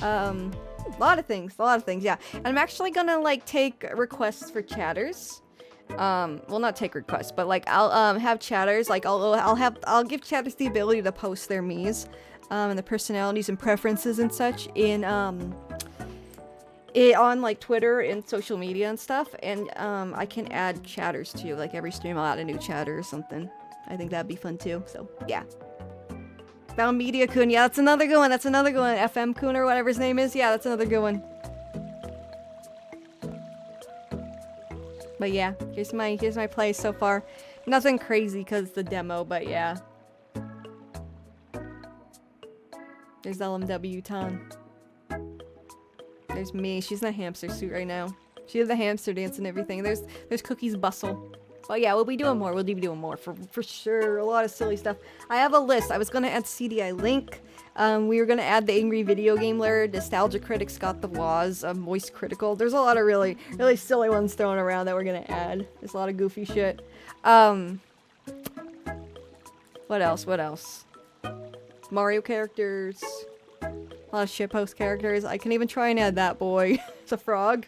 A lot of things, yeah. And I'm actually gonna like take requests for chatters. Well, not take requests, but like I'll have chatters, like I'll give chatters the ability to post their Miis, and the personalities and preferences and such in on like Twitter and social media and stuff, and I can add chatters too. Like every stream I'll add a new chatter or something. I think that'd be fun too. So yeah. Found Media Kun, yeah, that's another good one. FM Kun or whatever his name is. Yeah, that's another good one. But yeah, here's my play so far. Nothing crazy because the demo, but yeah. There's LMW Tan. There's me. She's in a hamster suit right now. She did the hamster dance and everything. There's Cookie's bustle. Oh yeah, we'll be doing more. We'll be doing more for sure. A lot of silly stuff. I have a list. I was gonna add CDI Link. We were gonna add the Angry Video Game Lair, Nostalgia Critics got the Waz, Moist Critical. There's a lot of really silly ones thrown around that we're gonna add. There's a lot of goofy shit. What else? Mario characters. A lot of shitpost characters. I can even try and add that boy. It's a frog.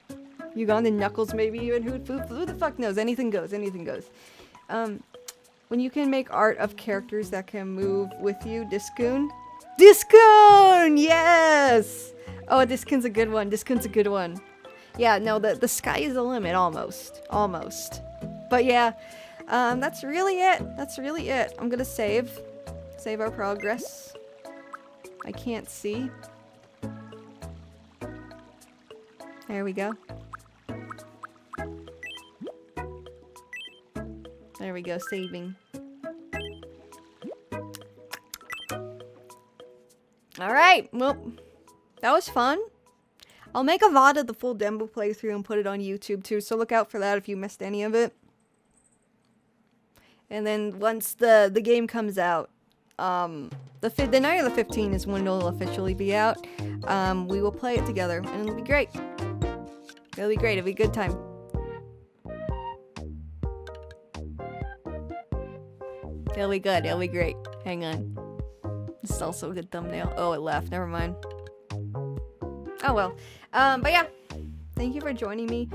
Ugandan Knuckles, maybe even. Who the fuck knows? Anything goes. When you can make art of characters that can move with you, Discoon, yes! Oh, Discoon's a good one. Yeah, no, the sky is the limit, almost. But yeah, that's really it. I'm gonna save our progress. I can't see. There we go. There we go, saving. Alright, well, that was fun. I'll make a VOD of the full demo playthrough and put it on YouTube too, so look out for that if you missed any of it. And then once the game comes out, the night of the 15th is when it'll officially be out. We will play it together, and it'll be great. It'll be a good time. It'll be great. Hang on. This is also a good thumbnail. Oh, it left. Never mind. Oh well. But yeah. Thank you for joining me.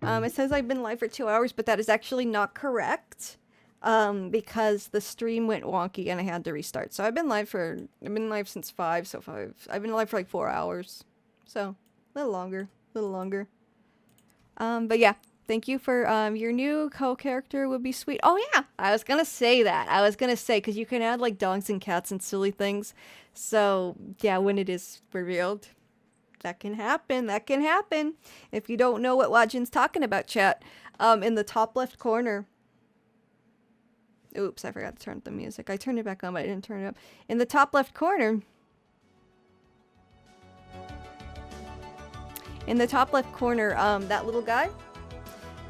It says I've been live for 2 hours, but that is actually not correct. Because the stream went wonky and I had to restart. So I've been live since 5, so I've been live for like 4 hours. So, a little longer. But yeah. Thank you for, your new co-character would be sweet. Oh yeah, I was gonna say that. Because you can add, like, dogs and cats and silly things. So, yeah, when it is revealed, that can happen. If you don't know what Wajin's talking about, chat, in the top left corner. Oops, I forgot to turn up the music. I turned it back on, but I didn't turn it up. In the top left corner, that little guy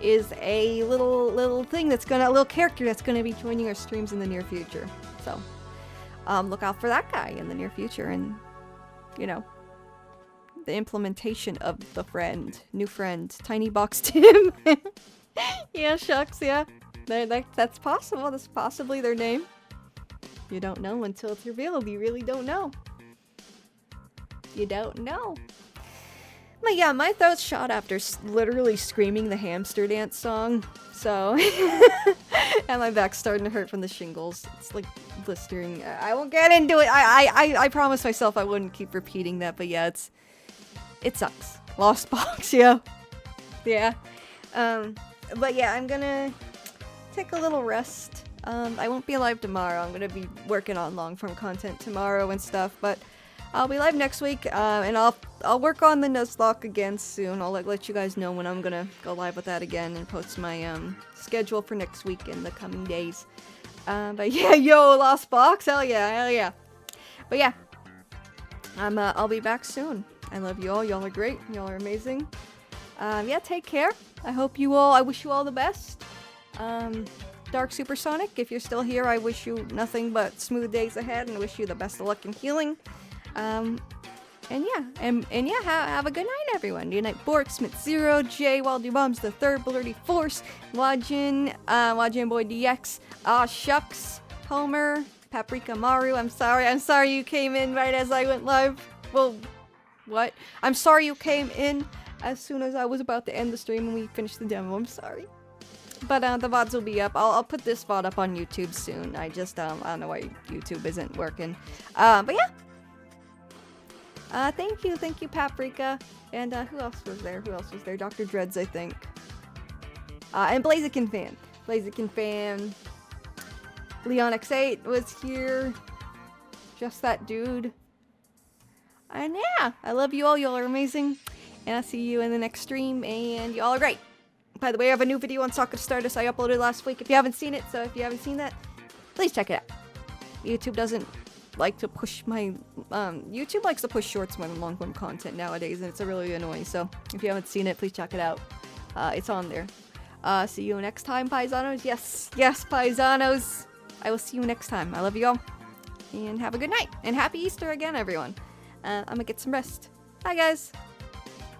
is a little character that's gonna be joining our streams in the near future. So, look out for that guy in the near future, and you know, the implementation of the new friend, Tiny Box Tim. Yeah, shucks, yeah, that's possible. That's possibly their name. You don't know until it's revealed. You really don't know. But yeah, my throat's shot after literally screaming the hamster dance song, so... and my back's starting to hurt from the shingles. It's like blistering. I won't get into it. I promised myself I wouldn't keep repeating that, but yeah, it sucks. Lost box, yeah. Yeah. But yeah, I'm gonna take a little rest. I won't be live tomorrow. I'm gonna be working on long-form content tomorrow and stuff, but I'll be live next week, and I'll work on the Nuzlocke again soon. I'll let you guys know when I'm gonna go live with that again and post my schedule for next week in the coming days. But yeah, yo, Lost Box, hell yeah. But yeah, I'll be back soon. I love you all. Y'all are great. Y'all are amazing. Yeah, take care. I wish you all the best. Dark Supersonic, if you're still here, I wish you nothing but smooth days ahead and wish you the best of luck in healing. And yeah, have a good night, everyone. Good night, Bork, Smith Zero, Jay, Waldy Bombs, the Third, Blurty Force, Wajin, Wajin Boy DX, Aw Shucks, Homer, Paprika Maru. I'm sorry you came in right as I went live. Well, what? I'm sorry you came in as soon as I was about to end the stream and we finished the demo. I'm sorry. But the VODs will be up. I'll put this VOD up on YouTube soon. I just, I don't know why YouTube isn't working. But yeah. Thank you, Paprika. And who else was there? Dr. Dreads, I think. And Blaziken Fan. Leon X8 was here. Just that dude. And yeah, I love you all. Y'all are amazing. And I'll see you in the next stream. And y'all are great. By the way, I have a new video on Soccer Stardust I uploaded last week. If you haven't seen it, so if you haven't seen that, please check it out. YouTube doesn't like to push my... YouTube likes to push shorts more than long-form content nowadays, and it's really annoying. So if you haven't seen it, please check it out. It's on there. See you next time, Paisanos. Yes, Paisanos. I will see you next time. I love you all. And have a good night. And happy Easter again, everyone. I'm gonna get some rest. Bye, guys.